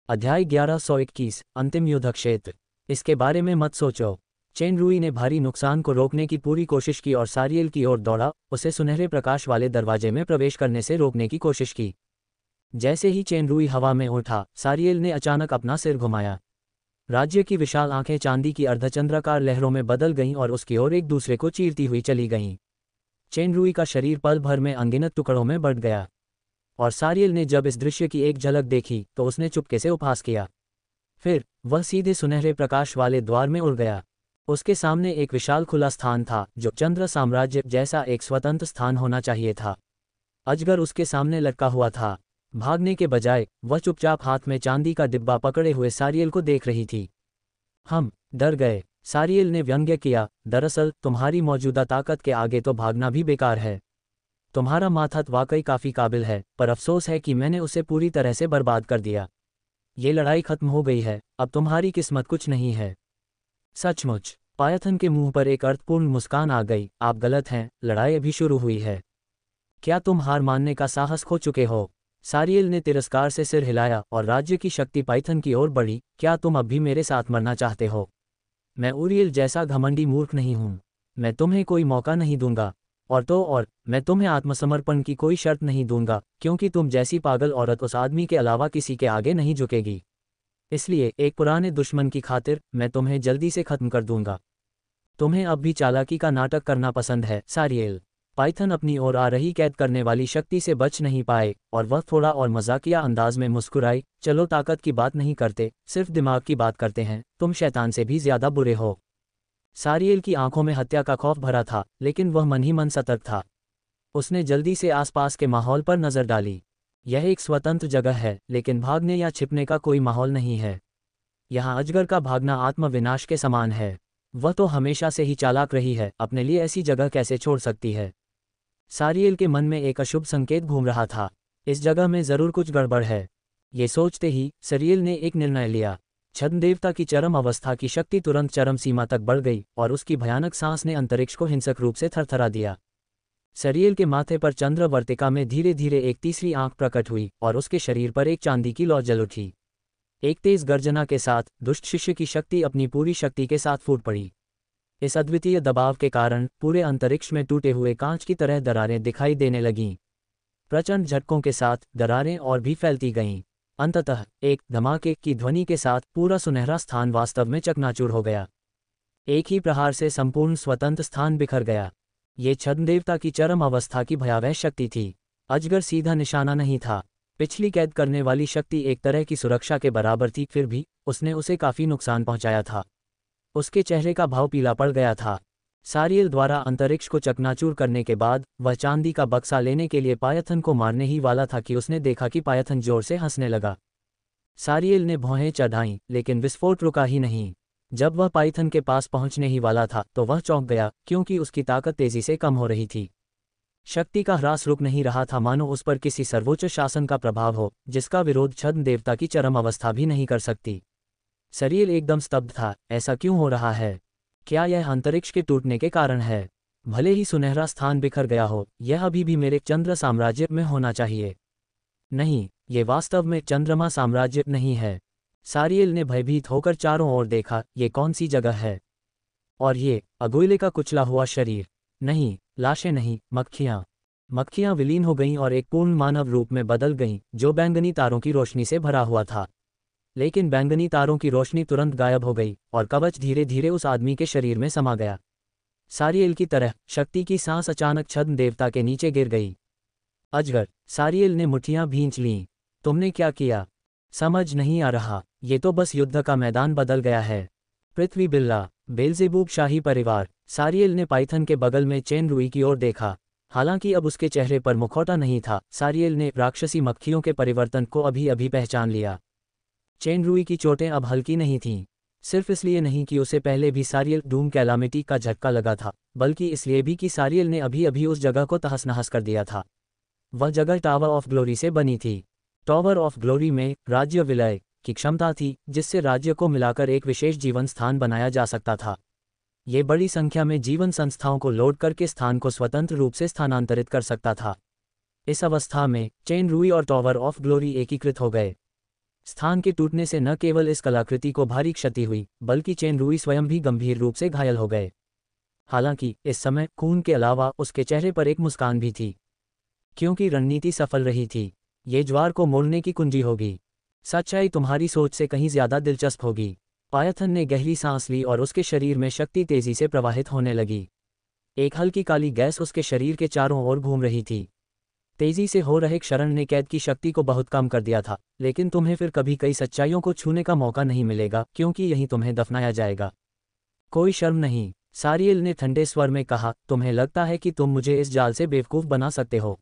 अध्याय 1121 अंतिम युद्ध क्षेत्र। इसके बारे में मत सोचो। चेन रुई ने भारी नुकसान को रोकने की पूरी कोशिश की और सारियल की ओर दौड़ा, उसे सुनहरे प्रकाश वाले दरवाजे में प्रवेश करने से रोकने की कोशिश की। जैसे ही चेन रुई हवा में उठा, सारियल ने अचानक अपना सिर घुमाया। राज्य की विशाल आंखें चांदी की अर्धचंद्राकार लहरों में बदल गईं और उसकी ओर एक दूसरे को चीरती हुई चली गईं। चेन रुई का शरीर पल भर में अनगिनत टुकड़ों में बढ़ गया, और सारियल ने जब इस दृश्य की एक झलक देखी तो उसने चुपके से उपहास किया। फिर वह सीधे सुनहरे प्रकाश वाले द्वार में उड़ गया। उसके सामने एक विशाल खुला स्थान था, जो चंद्र साम्राज्य जैसा एक स्वतंत्र स्थान होना चाहिए था। अजगर उसके सामने लटका हुआ था। भागने के बजाय वह चुपचाप हाथ में चांदी का डिब्बा पकड़े हुए सारियल को देख रही थी। हम डर गए, सारियल ने व्यंग्य किया। दरअसल तुम्हारी मौजूदा ताकत के आगे तो भागना भी बेकार है। तुम्हारा माथत वाकई काफी काबिल है, पर अफसोस है कि मैंने उसे पूरी तरह से बर्बाद कर दिया। ये लड़ाई खत्म हो गई है, अब तुम्हारी किस्मत कुछ नहीं है। सचमुच। पायथन के मुंह पर एक अर्थपूर्ण मुस्कान आ गई। आप गलत हैं, लड़ाई अभी शुरू हुई है। क्या तुम हार मानने का साहस खो चुके हो? सारियल ने तिरस्कार से सिर हिलाया और राज्य की शक्ति पाइथन की ओर बढ़ी। क्या तुम अब भी मेरे साथ मरना चाहते हो? मैं उरियल जैसा घमंडी मूर्ख नहीं हूं। मैं तुम्हें कोई मौका नहीं दूंगा, और मैं तुम्हें आत्मसमर्पण की कोई शर्त नहीं दूंगा, क्योंकि तुम जैसी पागल औरत उस आदमी के अलावा किसी के आगे नहीं झुकेगी। इसलिए एक पुराने दुश्मन की खातिर मैं तुम्हें जल्दी से खत्म कर दूंगा। तुम्हें अब भी चालाकी का नाटक करना पसंद है, सारियल। पाइथन अपनी ओर आ रही कैद करने वाली शक्ति से बच नहीं पाए और वह थोड़ा और मजाकिया अंदाज में मुस्कुराई। चलो ताकत की बात नहीं करते, सिर्फ दिमाग की बात करते हैं। तुम शैतान से भी ज्यादा बुरे हो। सारियल की आंखों में हत्या का खौफ भरा था, लेकिन वह मन ही मन सतर्क था। उसने जल्दी से आसपास के माहौल पर नजर डाली। यह एक स्वतंत्र जगह है, लेकिन भागने या छिपने का कोई माहौल नहीं है। यहाँ अजगर का भागना आत्मविनाश के समान है। वह तो हमेशा से ही चालाक रही है, अपने लिए ऐसी जगह कैसे छोड़ सकती है? सारियल के मन में एक अशुभ संकेत घूम रहा था। इस जगह में जरूर कुछ गड़बड़ है। ये सोचते ही सारियल ने एक निर्णय लिया। छद्म देवता की चरम अवस्था की शक्ति तुरंत चरम सीमा तक बढ़ गई और उसकी भयानक सांस ने अंतरिक्ष को हिंसक रूप से थरथरा दिया। सारियल के माथे पर चंद्रवर्तिका में धीरे धीरे एक तीसरी आंख प्रकट हुई और उसके शरीर पर एक चांदी की लौ जल उठी। एक तेज गर्जना के साथ दुष्ट शिष्य की शक्ति अपनी पूरी शक्ति के साथ फूट पड़ी। इस अद्वितीय दबाव के कारण पूरे अंतरिक्ष में टूटे हुए कांच की तरह दरारें दिखाई देने लगीं। प्रचंड झटकों के साथ दरारें और भी फैलती गईं। अंततः एक धमाके की ध्वनि के साथ पूरा सुनहरा स्थान वास्तव में चकनाचूर हो गया। एक ही प्रहार से संपूर्ण स्वतंत्र स्थान बिखर गया। ये छद्म देवता की चरम अवस्था की भयावह शक्ति थी। अजगर सीधा निशाना नहीं था। पिछली कैद करने वाली शक्ति एक तरह की सुरक्षा के बराबर थी, फिर भी उसने उसे काफी नुकसान पहुंचाया था। उसके चेहरे का भाव पीला पड़ गया था। सारियल द्वारा अंतरिक्ष को चकनाचूर करने के बाद वह चांदी का बक्सा लेने के लिए पायथन को मारने ही वाला था कि उसने देखा कि पायथन जोर से हंसने लगा। सारियल ने भौहें चढ़ाईं, लेकिन विस्फोट रुका ही नहीं। जब वह पाइथन के पास पहुंचने ही वाला था तो वह चौंक गया, क्योंकि उसकी ताकत तेजी से कम हो रही थी। शक्ति का ह्रास रुक नहीं रहा था, मानो उस पर किसी सर्वोच्च शासन का प्रभाव हो, जिसका विरोध छद्म देवता की चरम अवस्था भी नहीं कर सकती। सारियल एकदम स्तब्ध था। ऐसा क्यों हो रहा है? क्या यह अंतरिक्ष के टूटने के कारण है? भले ही सुनहरा स्थान बिखर गया हो, यह अभी भी मेरे चंद्र साम्राज्य में होना चाहिए। नहीं, ये वास्तव में चंद्रमा साम्राज्य नहीं है। सारियल ने भयभीत होकर चारों ओर देखा। ये कौन सी जगह है? और ये अगोइले का कुचला हुआ शरीर? नहीं, लाशें नहीं, मक्खियां। मक्खियां विलीन हो गईं और एक पूर्ण मानव रूप में बदल गईं, जो बैंगनी तारों की रोशनी से भरा हुआ था। लेकिन बैंगनी तारों की रोशनी तुरंत गायब हो गई और कवच धीरे धीरे उस आदमी के शरीर में समा गया। सारियल की तरह शक्ति की सांस अचानक छद्म देवता के नीचे गिर गई। अजगर, सारियल ने मुट्ठियां भींच लीं। तुमने क्या किया? समझ नहीं आ रहा। ये तो बस युद्ध का मैदान बदल गया है। पृथ्वी बिल्ला, बेल्जेबूब शाही परिवार। सारियल ने पाइथन के बगल में चेन रुई की ओर देखा। हालांकि अब उसके चेहरे पर मुखौटा नहीं था, सारियल ने राक्षसी मक्खियों के परिवर्तन को अभी अभी पहचान लिया। चेन रुई की चोटें अब हल्की नहीं थीं। सिर्फ इसलिए नहीं कि उसे पहले भी सारियल डूम कैलामिटी का झटका लगा था, बल्कि इसलिए भी कि सारियल ने अभी अभी उस जगह को तहस नहस कर दिया था। वह जगह टावर ऑफ ग्लोरी से बनी थी। टावर ऑफ ग्लोरी में राज्य विलय की क्षमता थी, जिससे राज्य को मिलाकर एक विशेष जीवन स्थान बनाया जा सकता था। ये बड़ी संख्या में जीवन संस्थाओं को लोड करके स्थान को स्वतंत्र रूप से स्थानांतरित कर सकता था। इस अवस्था में चेन रुई और टावर ऑफ ग्लोरी एकीकृत हो गए। स्थान के टूटने से न केवल इस कलाकृति को भारी क्षति हुई, बल्कि चेन रुई स्वयं भी गंभीर रूप से घायल हो गए। हालांकि इस समय खून के अलावा उसके चेहरे पर एक मुस्कान भी थी, क्योंकि रणनीति सफल रही थी। ये ज्वार को मोड़ने की कुंजी होगी। सच्चाई तुम्हारी सोच से कहीं ज्यादा दिलचस्प होगी। पायथन ने गहरी सांस ली और उसके शरीर में शक्ति तेजी से प्रवाहित होने लगी। एक हल्की काली गैस उसके शरीर के चारों ओर घूम रही थी। तेजी से हो रहे क्षरण ने कैद की शक्ति को बहुत कम कर दिया था, लेकिन तुम्हें फिर कभी कई सच्चाइयों को छूने का मौका नहीं मिलेगा, क्योंकि यहीं तुम्हें दफनाया जाएगा। कोई शर्म नहीं, सारियल ने ठंडे स्वर में कहा। तुम्हें लगता है कि तुम मुझे इस जाल से बेवकूफ बना सकते हो।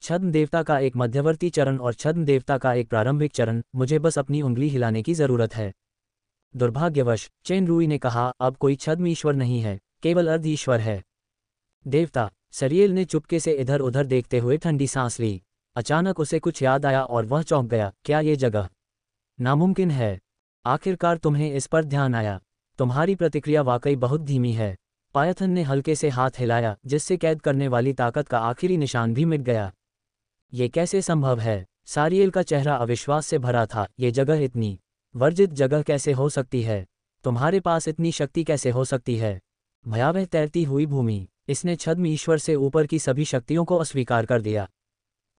छद्म देवता का एक मध्यवर्ती चरण और छद्म देवता का एक प्रारंभिक चरण, मुझे बस अपनी उंगली हिलाने की जरूरत है। दुर्भाग्यवश, चेन रुई ने कहा, अब कोई छद्म ईश्वर नहीं है, केवल अर्ध ईश्वर है। देवता, सारियल ने चुपके से इधर उधर देखते हुए ठंडी सांस ली। अचानक उसे कुछ याद आया और वह चौंक गया। क्या ये जगह नामुमकिन है? आखिरकार तुम्हें इस पर ध्यान आया। तुम्हारी प्रतिक्रिया वाकई बहुत धीमी है। पायथन ने हल्के से हाथ हिलाया, जिससे कैद करने वाली ताकत का आखिरी निशान भी मिट गया। ये कैसे संभव है? सारियल का चेहरा अविश्वास से भरा था। ये जगह इतनी वर्जित जगह कैसे हो सकती है? तुम्हारे पास इतनी शक्ति कैसे हो सकती है? भयावह तैरती हुई भूमि। इसने छद्म ईश्वर से ऊपर की सभी शक्तियों को अस्वीकार कर दिया।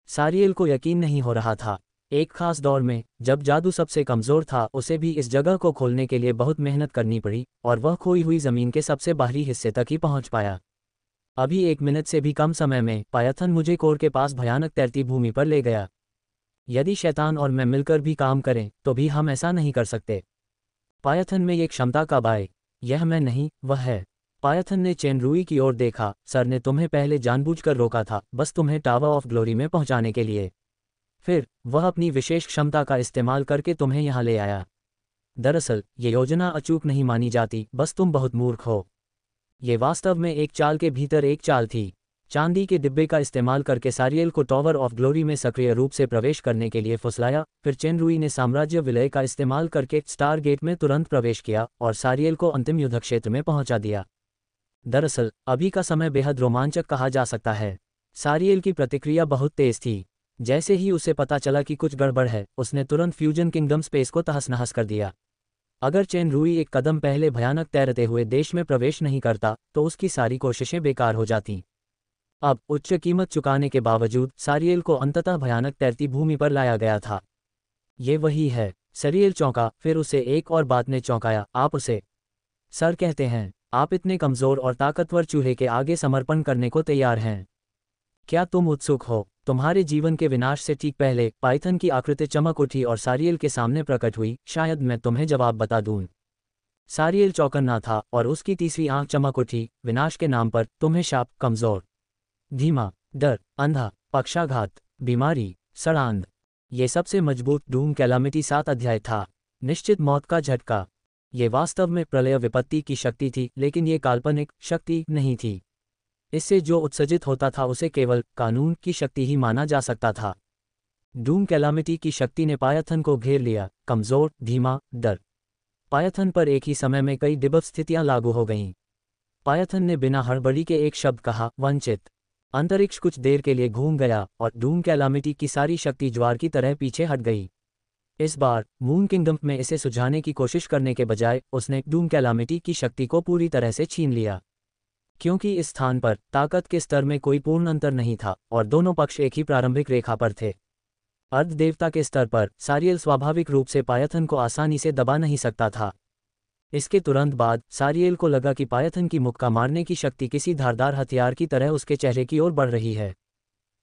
सारियल को यकीन नहीं हो रहा था। एक खास दौर में, जब जादू सबसे कमजोर था, उसे भी इस जगह को खोलने के लिए बहुत मेहनत करनी पड़ी, और वह खोई हुई जमीन के सबसे बाहरी हिस्से तक ही पहुंच पाया। अभी 1 मिनट से भी कम समय में पायथन मुझे कोर के पास भयानक तैरती भूमि पर ले गया। यदि शैतान और मैं मिलकर भी काम करें तो भी हम ऐसा नहीं कर सकते। पायथन में ये क्षमता कब आए? यह मैं नहीं, वह है। पायथन ने चेन रुई की ओर देखा। सर ने तुम्हें पहले जानबूझकर रोका था, बस तुम्हें टावर ऑफ ग्लोरी में पहुंचाने के लिए। फिर वह अपनी विशेष क्षमता का इस्तेमाल करके तुम्हें यहां ले आया। दरअसल ये योजना अचूक नहीं मानी जाती, बस तुम बहुत मूर्ख हो। ये वास्तव में एक चाल के भीतर एक चाल थी। चांदी के डिब्बे का इस्तेमाल करके सारियल को टावर ऑफ ग्लोरी में सक्रिय रूप से प्रवेश करने के लिए फुसलाया। फिर चेन रुई ने साम्राज्य विलय का इस्तेमाल करके स्टार गेट में तुरंत प्रवेश किया और सारियल को अंतिम युद्ध क्षेत्र में पहुंचा दिया। दरअसल अभी का समय बेहद रोमांचक कहा जा सकता है। सारियल की प्रतिक्रिया बहुत तेज थी। जैसे ही उसे पता चला कि कुछ गड़बड़ है, उसने तुरंत फ्यूजन किंगडम स्पेस को तहस नहस कर दिया। अगर चेन रुई एक कदम पहले भयानक तैरते हुए देश में प्रवेश नहीं करता, तो उसकी सारी कोशिशें बेकार हो जातीं। अब उच्च कीमत चुकाने के बावजूद सारियल को अंततः भयानक तैरती भूमि पर लाया गया था। ये वही है। सारियल चौंका, फिर उसे एक और बात ने चौंकाया। आप उसे सर कहते हैं? आप इतने कमजोर और ताकतवर चूहे के आगे समर्पण करने को तैयार हैं? क्या तुम उत्सुक हो? तुम्हारे जीवन के विनाश से ठीक पहले पाइथन की आकृति चमक उठी और सारियल के सामने प्रकट हुई। शायद मैं तुम्हें जवाब बता दूं। सारियल चौकन्ना था और उसकी तीसरी आंख चमक उठी। विनाश के नाम पर तुम्हें शाप, कमजोर, धीमा, डर, अंधा, पक्षाघात, बीमारी, सड़ांध। ये सबसे मजबूत डूम कैलामिटी 7 अध्याय था। निश्चित मौत का झटका। ये वास्तव में प्रलय विपत्ति की शक्ति थी, लेकिन ये काल्पनिक शक्ति नहीं थी। इससे जो उत्सर्जित होता था उसे केवल कानून की शक्ति ही माना जा सकता था। डूम कैलामिटी की शक्ति ने पायथन को घेर लिया। कमजोर, धीमा, डर। पायथन पर एक ही समय में कई डिबफ स्थितियां लागू हो गईं। पायथन ने बिना हड़बड़ी के एक शब्द कहा, वंचित। अंतरिक्ष कुछ देर के लिए घूम गया और डूम कैलामिटी की सारी शक्ति ज्वार की तरह पीछे हट गई। इस बार मून किंगडम में इसे सुझाने की कोशिश करने के बजाय उसने डूम कैलामिटी की शक्ति को पूरी तरह से छीन लिया। क्योंकि इस स्थान पर ताकत के स्तर में कोई पूर्ण अंतर नहीं था और दोनों पक्ष एक ही प्रारंभिक रेखा पर थे। अर्ध देवता के स्तर पर सारियल स्वाभाविक रूप से पायथन को आसानी से दबा नहीं सकता था। इसके तुरंत बाद सारियल को लगा कि पायथन की मुक्का मारने की शक्ति किसी धारदार हथियार की तरह उसके चेहरे की ओर बढ़ रही है।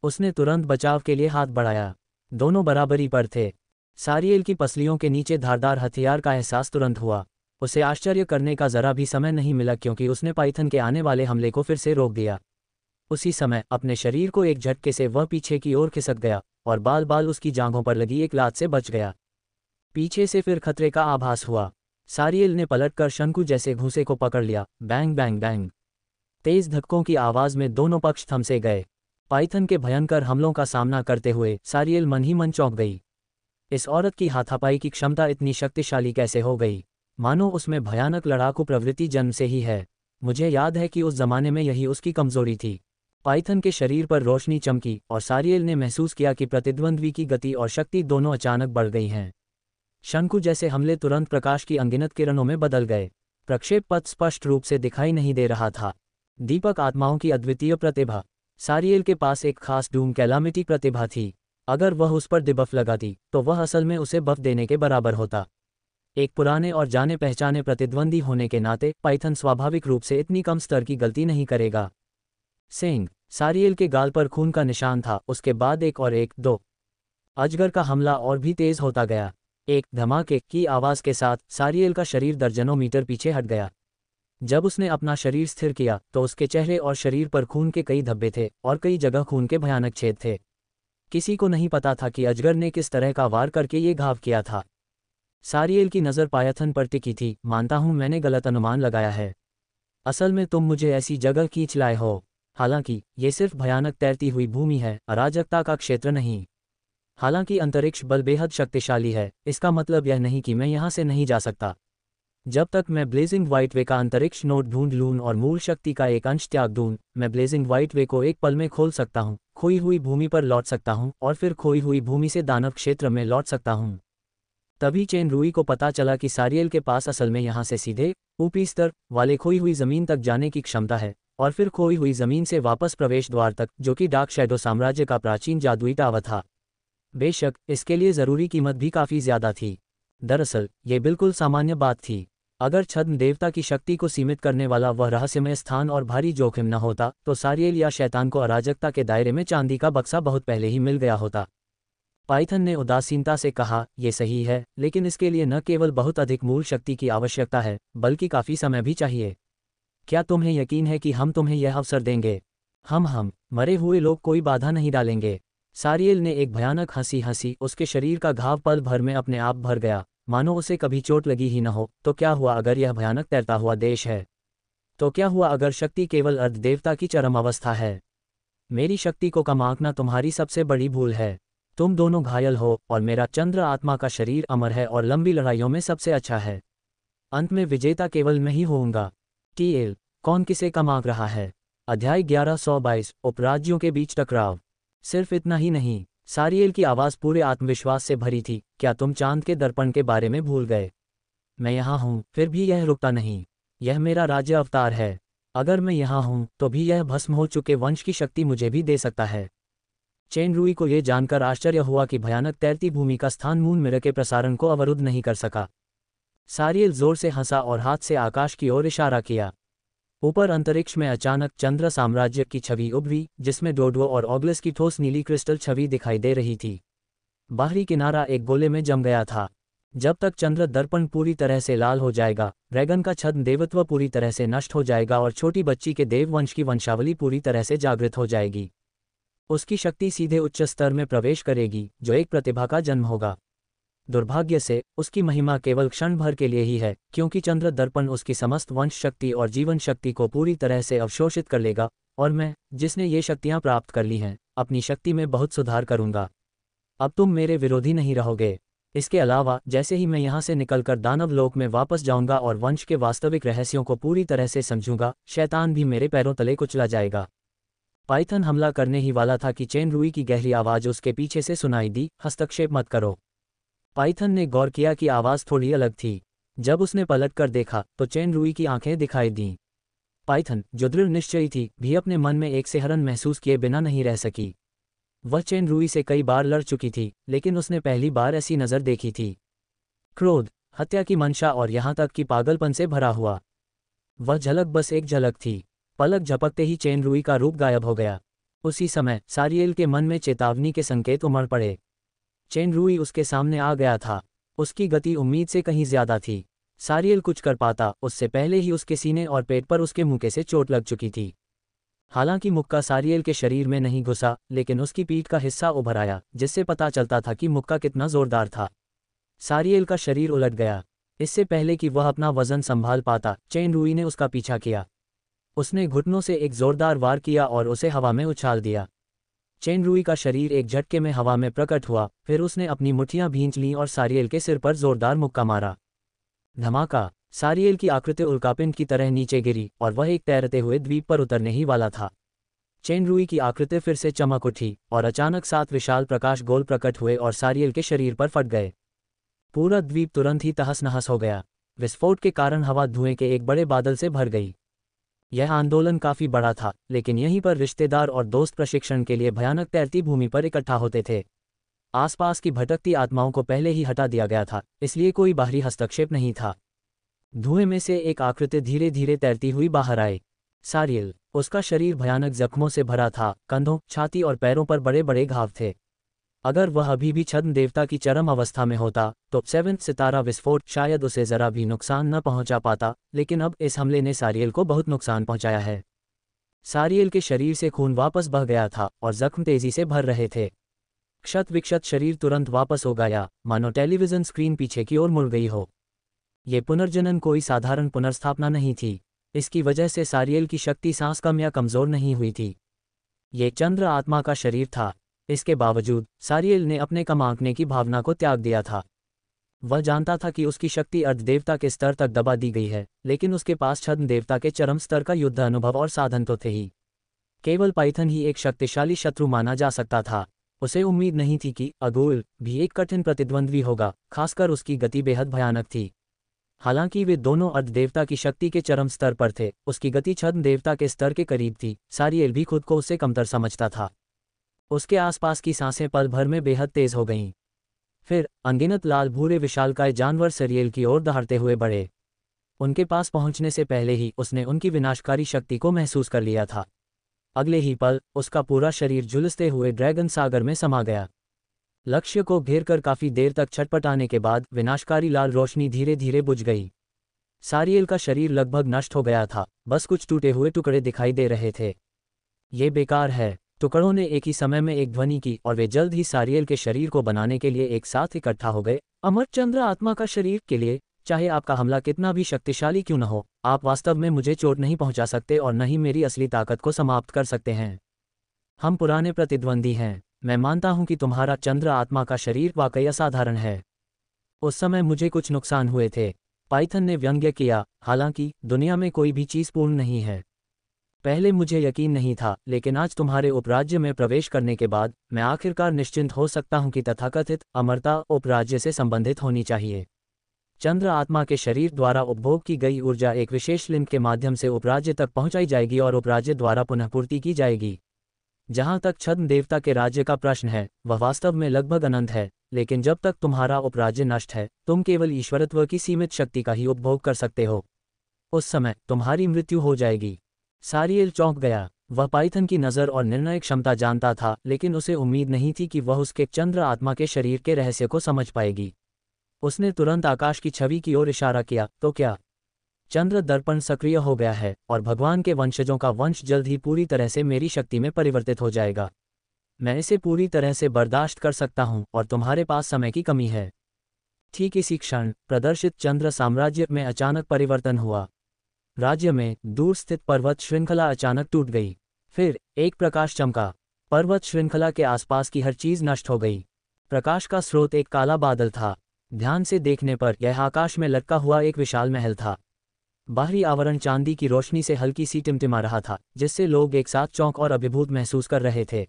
उसने तुरंत बचाव के लिए हाथ बढ़ाया। दोनों बराबरी पर थे। सारियल की पसलियों के नीचे धारदार हथियार का एहसास तुरंत हुआ। उसे आश्चर्य करने का जरा भी समय नहीं मिला, क्योंकि उसने पाइथन के आने वाले हमले को फिर से रोक दिया। उसी समय अपने शरीर को एक झटके से वह पीछे की ओर खिसक गया और बाल बाल उसकी जांघों पर लगी एक लात से बच गया। पीछे से फिर खतरे का आभास हुआ। सारियल ने पलटकर शंकु जैसे घूंसे को पकड़ लिया। Bang bang bang. तेज धक्कों की आवाज में दोनों पक्ष थमसे गए। पाइथन के भयंकर हमलों का सामना करते हुए सारियल मन ही मन चौंक गई। इस औरत की हाथापाई की क्षमता इतनी शक्तिशाली कैसे हो गई? मानो उसमें भयानक लड़ाकू प्रवृत्ति जन्म से ही है। मुझे याद है कि उस जमाने में यही उसकी कमजोरी थी। पाइथन के शरीर पर रोशनी चमकी और सारियल ने महसूस किया कि प्रतिद्वंद्वी की गति और शक्ति दोनों अचानक बढ़ गई हैं। शंकु जैसे हमले तुरंत प्रकाश की अनगिनत किरणों में बदल गए। प्रक्षेप पथ स्पष्ट रूप से दिखाई नहीं दे रहा था। दीपक आत्माओं की अद्वितीय प्रतिभा। सारियल के पास एक खास डूम कैलामिटी प्रतिभा थी। अगर वह उस पर डिबफ लगाती तो वह असल में उसे बफ देने के बराबर होता। एक पुराने और जाने पहचाने प्रतिद्वंदी होने के नाते पाइथन स्वाभाविक रूप से इतनी कम स्तर की गलती नहीं करेगा। सेंग, सारियल के गाल पर खून का निशान था। उसके बाद एक और एक, दो। अजगर का हमला और भी तेज होता गया। एक धमाके की आवाज के साथ सारियल का शरीर दर्जनों मीटर पीछे हट गया। जब उसने अपना शरीर स्थिर किया तो उसके चेहरे और शरीर पर खून के कई धब्बे थे और कई जगह खून के भयानक छेद थे। किसी को नहीं पता था कि अजगर ने किस तरह का वार करके ये घाव किया था। सारियल की नज़र पायथन पर टिकी थी। मानता हूं मैंने गलत अनुमान लगाया है। असल में तुम मुझे ऐसी जगह खींच लाए हो। हालांकि ये सिर्फ भयानक तैरती हुई भूमि है, अराजकता का क्षेत्र नहीं। हालांकि अंतरिक्ष बल बेहद शक्तिशाली है, इसका मतलब यह नहीं कि मैं यहाँ से नहीं जा सकता। जब तक मैं ब्लेजिंग व्हाइट वे का अंतरिक्ष नोड ढूंढ लूं और मूल शक्ति का एक अंश त्याग दूं, मैं ब्लेजिंग व्हाइट वे को एक पल में खोल सकता हूं, खोई हुई भूमि पर लौट सकता हूं और फिर खोई हुई भूमि से दानव क्षेत्र में लौट सकता हूं। तभी चेन रूई को पता चला कि सारियल के पास असल में यहाँ से सीधे ऊपरी स्तर वाले खोई हुई जमीन तक जाने की क्षमता है और फिर खोई हुई जमीन से वापस प्रवेश द्वार तक, जो कि डार्क शैडो साम्राज्य का प्राचीन जादुई टावर था। बेशक इसके लिए ज़रूरी कीमत भी काफ़ी ज़्यादा थी। दरअसल ये बिल्कुल सामान्य बात थी। अगर छद्म देवता की शक्ति को सीमित करने वाला वह रहस्यमय स्थान और भारी जोखिम न होता तो सारियल या शैतान को अराजकता के दायरे में चांदी का बक्सा बहुत पहले ही मिल गया होता। पाइथन ने उदासीनता से कहा, ये सही है, लेकिन इसके लिए न केवल बहुत अधिक मूल शक्ति की आवश्यकता है बल्कि काफ़ी समय भी चाहिए। क्या तुम्हें यकीन है कि हम तुम्हें यह अवसर देंगे? हम मरे हुए लोग कोई बाधा नहीं डालेंगे। सारियल ने एक भयानक हंसी हंसी। उसके शरीर का घाव पल भर में अपने आप भर गया, मानो उसे कभी चोट लगी ही न हो। तो क्या हुआ अगर यह भयानक तैरता हुआ देश है? तो क्या हुआ अगर शक्ति केवल अर्धदेवता की चरम अवस्था है? मेरी शक्ति को कम आंकना तुम्हारी सबसे बड़ी भूल है। तुम दोनों घायल हो और मेरा चंद्र आत्मा का शरीर अमर है और लंबी लड़ाइयों में सबसे अच्छा है। अंत में विजेता केवल मैं ही होऊंगा। टीएल, कौन किसे कम आंक रहा है? अध्याय 1122 उपराज्यों के बीच टकराव। सिर्फ इतना ही नहीं, सारियल की आवाज़ पूरे आत्मविश्वास से भरी थी। क्या तुम चांद के दर्पण के बारे में भूल गए? मैं यहाँ हूँ, फिर भी यह रुकता नहीं। यह मेरा राज्य अवतार है। अगर मैं यहाँ हूँ तो भी यह भस्म हो चुके वंश की शक्ति मुझे भी दे सकता है। चेन रूई को यह जानकर आश्चर्य हुआ कि भयानक तैरती भूमि का स्थान मून मिरर के प्रसारण को अवरुद्ध नहीं कर सका। सारियल जोर से हंसा और हाथ से आकाश की ओर इशारा किया। ऊपर अंतरिक्ष में अचानक चंद्र साम्राज्य की छवि उभरी, जिसमें डोडो और ऑगलस की ठोस नीली क्रिस्टल छवि दिखाई दे रही थी। बाहरी किनारा एक गोले में जम गया था। जब तक चंद्र दर्पण पूरी तरह से लाल हो जाएगा, ड्रैगन का छद्म देवत्व पूरी तरह से नष्ट हो जाएगा और छोटी बच्ची के देववंश की वंशावली पूरी तरह से जागृत हो जाएगी। उसकी शक्ति सीधे उच्च स्तर में प्रवेश करेगी, जो एक प्रतिभा का जन्म होगा। दुर्भाग्य से उसकी महिमा केवल क्षण भर के लिए ही है, क्योंकि चंद्र दर्पण उसकी समस्त वंश शक्ति और जीवन शक्ति को पूरी तरह से अवशोषित कर लेगा और मैं, जिसने ये शक्तियां प्राप्त कर ली हैं, अपनी शक्ति में बहुत सुधार करूंगा। अब तुम मेरे विरोधी नहीं रहोगे। इसके अलावा जैसे ही मैं यहाँ से निकलकर दानव लोक में वापस जाऊंगा और वंश के वास्तविक रहस्यों को पूरी तरह से समझूंगा, शैतान भी मेरे पैरों तले कुचला जाएगा। पाइथन हमला करने ही वाला था कि चेन रूई की गहरी आवाज़ उसके पीछे से सुनाई दी, हस्तक्षेप मत करो। पाइथन ने गौर किया कि आवाज़ थोड़ी अलग थी। जब उसने पलट कर देखा तो चेन रूई की आंखें दिखाई दीं। पाइथन, जो दृढ़ निश्चयी थी, भी अपने मन में एक सिहरन महसूस किए बिना नहीं रह सकी। वह चेन रूई से कई बार लड़ चुकी थी, लेकिन उसने पहली बार ऐसी नज़र देखी थी। क्रोध, हत्या की मंशा और यहाँ तक कि पागलपन से भरा हुआ। वह झलक बस एक झलक थी। पलक झपकते ही चेन रूई का रूप गायब हो गया। उसी समय सारियल के मन में चेतावनी के संकेत उमड़ पड़े। चेन रूई उसके सामने आ गया था। उसकी गति उम्मीद से कहीं ज्यादा थी। सारियल कुछ कर पाता उससे पहले ही उसके सीने और पेट पर उसके मुक्के से चोट लग चुकी थी। हालांकि मुक्का सारियल के शरीर में नहीं घुसा, लेकिन उसकी पीठ का हिस्सा उभर आया, जिससे पता चलता था कि मुक्का कितना जोरदार था। सारियल का शरीर उलट गया। इससे पहले कि वह अपना वजन संभाल पाता, चेन रूई ने उसका पीछा किया। उसने घुटनों से एक जोरदार वार किया और उसे हवा में उछाल दिया। चेन रूई का शरीर एक झटके में हवा में प्रकट हुआ, फिर उसने अपनी मुट्ठियां भींच लीं और सारियल के सिर पर जोरदार मुक्का मारा। धमाका! सारियल की आकृति उल्कापिंड की तरह नीचे गिरी और वह एक तैरते हुए द्वीप पर उतरने ही वाला था। चेन रूई की आकृति फिर से चमक उठी और अचानक 7 विशाल प्रकाश गोल प्रकट हुए और सारियल के शरीर पर फट गए। पूरा द्वीप तुरंत ही तहस नहस हो गया। विस्फोट के कारण हवा धुएं के एक बड़े बादल से भर गई। यह आंदोलन काफी बड़ा था, लेकिन यहीं पर रिश्तेदार और दोस्त प्रशिक्षण के लिए भयानक तैरती भूमि पर इकट्ठा होते थे। आसपास की भटकती आत्माओं को पहले ही हटा दिया गया था, इसलिए कोई बाहरी हस्तक्षेप नहीं था। धुएं में से एक आकृति धीरे धीरे तैरती हुई बाहर आई। सारियल। उसका शरीर भयानक जख्मों से भरा था, कंधों, छाती और पैरों पर बड़े बड़े घाव थे। अगर वह अभी भी छद्म देवता की चरम अवस्था में होता तो 7th सितारा विस्फोट शायद उसे जरा भी नुकसान न पहुंचा पाता, लेकिन अब इस हमले ने सारियल को बहुत नुकसान पहुंचाया है। सारियल के शरीर से खून वापस बह गया था और जख्म तेजी से भर रहे थे। क्षत विक्षत शरीर तुरंत वापस हो गया, मानो टेलीविजन स्क्रीन पीछे की ओर मुड़ गई हो। ये पुनर्जनन कोई साधारण पुनर्स्थापना नहीं थी। इसकी वजह से सारियल की शक्ति सांस कम या कमजोर नहीं हुई थी। ये चंद्र आत्मा का शरीर था। इसके बावजूद सारियल ने अपने कम आंकने की भावना को त्याग दिया था। वह जानता था कि उसकी शक्ति अर्धदेवता के स्तर तक दबा दी गई है, लेकिन उसके पास छद्म देवता के चरम स्तर का युद्ध अनुभव और साधन तो थे ही। केवल पाइथन ही एक शक्तिशाली शत्रु माना जा सकता था। उसे उम्मीद नहीं थी कि अगुल भी एक कठिन प्रतिद्वंद्वी होगा, खासकर उसकी गति बेहद भयानक थी। हालांकि वे दोनों अर्धदेवता की शक्ति के चरम स्तर पर थे, उसकी गति छद्म देवता के स्तर के करीब थी। सारियल भी खुद को उससे कमतर समझता था। उसके आसपास की सांसें पल भर में बेहद तेज हो गईं। फिर अनगिनत लाल भूरे विशालकाय जानवर सारियल की ओर दहाड़ते हुए बढ़े। उनके पास पहुंचने से पहले ही उसने उनकी विनाशकारी शक्ति को महसूस कर लिया था। अगले ही पल उसका पूरा शरीर झुलसते हुए ड्रैगन सागर में समा गया। लक्ष्य को घेरकर काफी देर तक छटपटाने के बाद विनाशकारी लाल रोशनी धीरे धीरे बुझ गई। सारियल का शरीर लगभग नष्ट हो गया था, बस कुछ टूटे हुए टुकड़े दिखाई दे रहे थे। ये बेकार है, टुकड़ों ने एक ही समय में एक ध्वनि की और वे जल्द ही सारियल के शरीर को बनाने के लिए एक साथ इकट्ठा हो गए। अमर चंद्र आत्मा का शरीर के लिए, चाहे आपका हमला कितना भी शक्तिशाली क्यों न हो, आप वास्तव में मुझे चोट नहीं पहुंचा सकते और न ही मेरी असली ताकत को समाप्त कर सकते हैं। हम पुराने प्रतिद्वंदी हैं। मैं मानता हूं कि तुम्हारा चंद्र आत्मा का शरीर वाकई असाधारण है। उस समय मुझे कुछ नुकसान हुए थे, पाइथन ने व्यंग्य किया। हालांकि दुनिया में कोई भी चीज पूर्ण नहीं है। पहले मुझे यकीन नहीं था, लेकिन आज तुम्हारे उपराज्य में प्रवेश करने के बाद मैं आखिरकार निश्चिंत हो सकता हूं कि तथाकथित अमरता उपराज्य से संबंधित होनी चाहिए। चंद्र आत्मा के शरीर द्वारा उपभोग की गई ऊर्जा एक विशेष लिंक के माध्यम से उपराज्य तक पहुंचाई जाएगी और उपराज्य द्वारा पुनःपूर्ति की जाएगी। जहां तक छद्म देवता के राज्य का प्रश्न है, वह वास्तव में लगभग अनंत है, लेकिन जब तक तुम्हारा उपराज्य नष्ट है, तुम केवल ईश्वरत्व की सीमित शक्ति का ही उपभोग कर सकते हो। उस समय तुम्हारी मृत्यु हो जाएगी। सारियल चौंक गया। वह पाइथन की नज़र और निर्णय क्षमता जानता था, लेकिन उसे उम्मीद नहीं थी कि वह उसके चंद्र आत्मा के शरीर के रहस्य को समझ पाएगी। उसने तुरंत आकाश की छवि की ओर इशारा किया, तो क्या? चंद्र दर्पण सक्रिय हो गया है और भगवान के वंशजों का वंश जल्द ही पूरी तरह से मेरी शक्ति में परिवर्तित हो जाएगा। मैं इसे पूरी तरह से बर्दाश्त कर सकता हूं और तुम्हारे पास समय की कमी है। ठीक इसी क्षण प्रदर्शित चंद्र साम्राज्य में अचानक परिवर्तन हुआ। राज्य में दूर स्थित पर्वत श्रृंखला अचानक टूट गई। फिर एक प्रकाश चमका। पर्वत श्रृंखला के आसपास की हर चीज नष्ट हो गई। प्रकाश का स्रोत एक काला बादल था। ध्यान से देखने पर यह आकाश में लटका हुआ एक विशाल महल था। बाहरी आवरण चांदी की रोशनी से हल्की सी टिमटिमा रहा था, जिससे लोग एक साथ चौंक और अभिभूत महसूस कर रहे थे।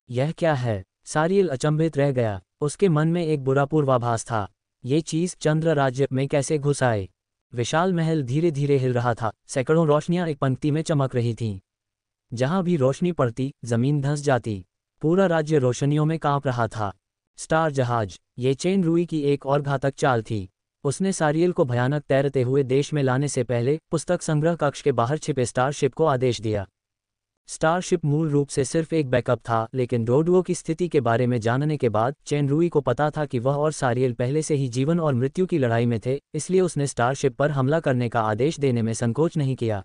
यह क्या है? सारियल अचंभित रह गया। उसके मन में एक बुरा पूर्वाभास था। ये चीज चंद्र राज्य में कैसे घुस आए? विशाल महल धीरे धीरे हिल रहा था। सैकड़ों रोशनियां एक पंक्ति में चमक रही थीं। जहां भी रोशनी पड़ती, जमीन धंस जाती। पूरा राज्य रोशनियों में कांप रहा था। स्टार जहाज। ये चेन रूई की एक और घातक चाल थी। उसने सारियल को भयानक तैरते हुए देश में लाने से पहले पुस्तक संग्रह कक्ष के बाहर छिपे स्टारशिप को आदेश दिया। स्टारशिप मूल रूप से सिर्फ एक बैकअप था, लेकिन डोडुओ की स्थिति के बारे में जानने के बाद चेन रूई को पता था कि वह और सारियल पहले से ही जीवन और मृत्यु की लड़ाई में थे, इसलिए उसने स्टारशिप पर हमला करने का आदेश देने में संकोच नहीं किया।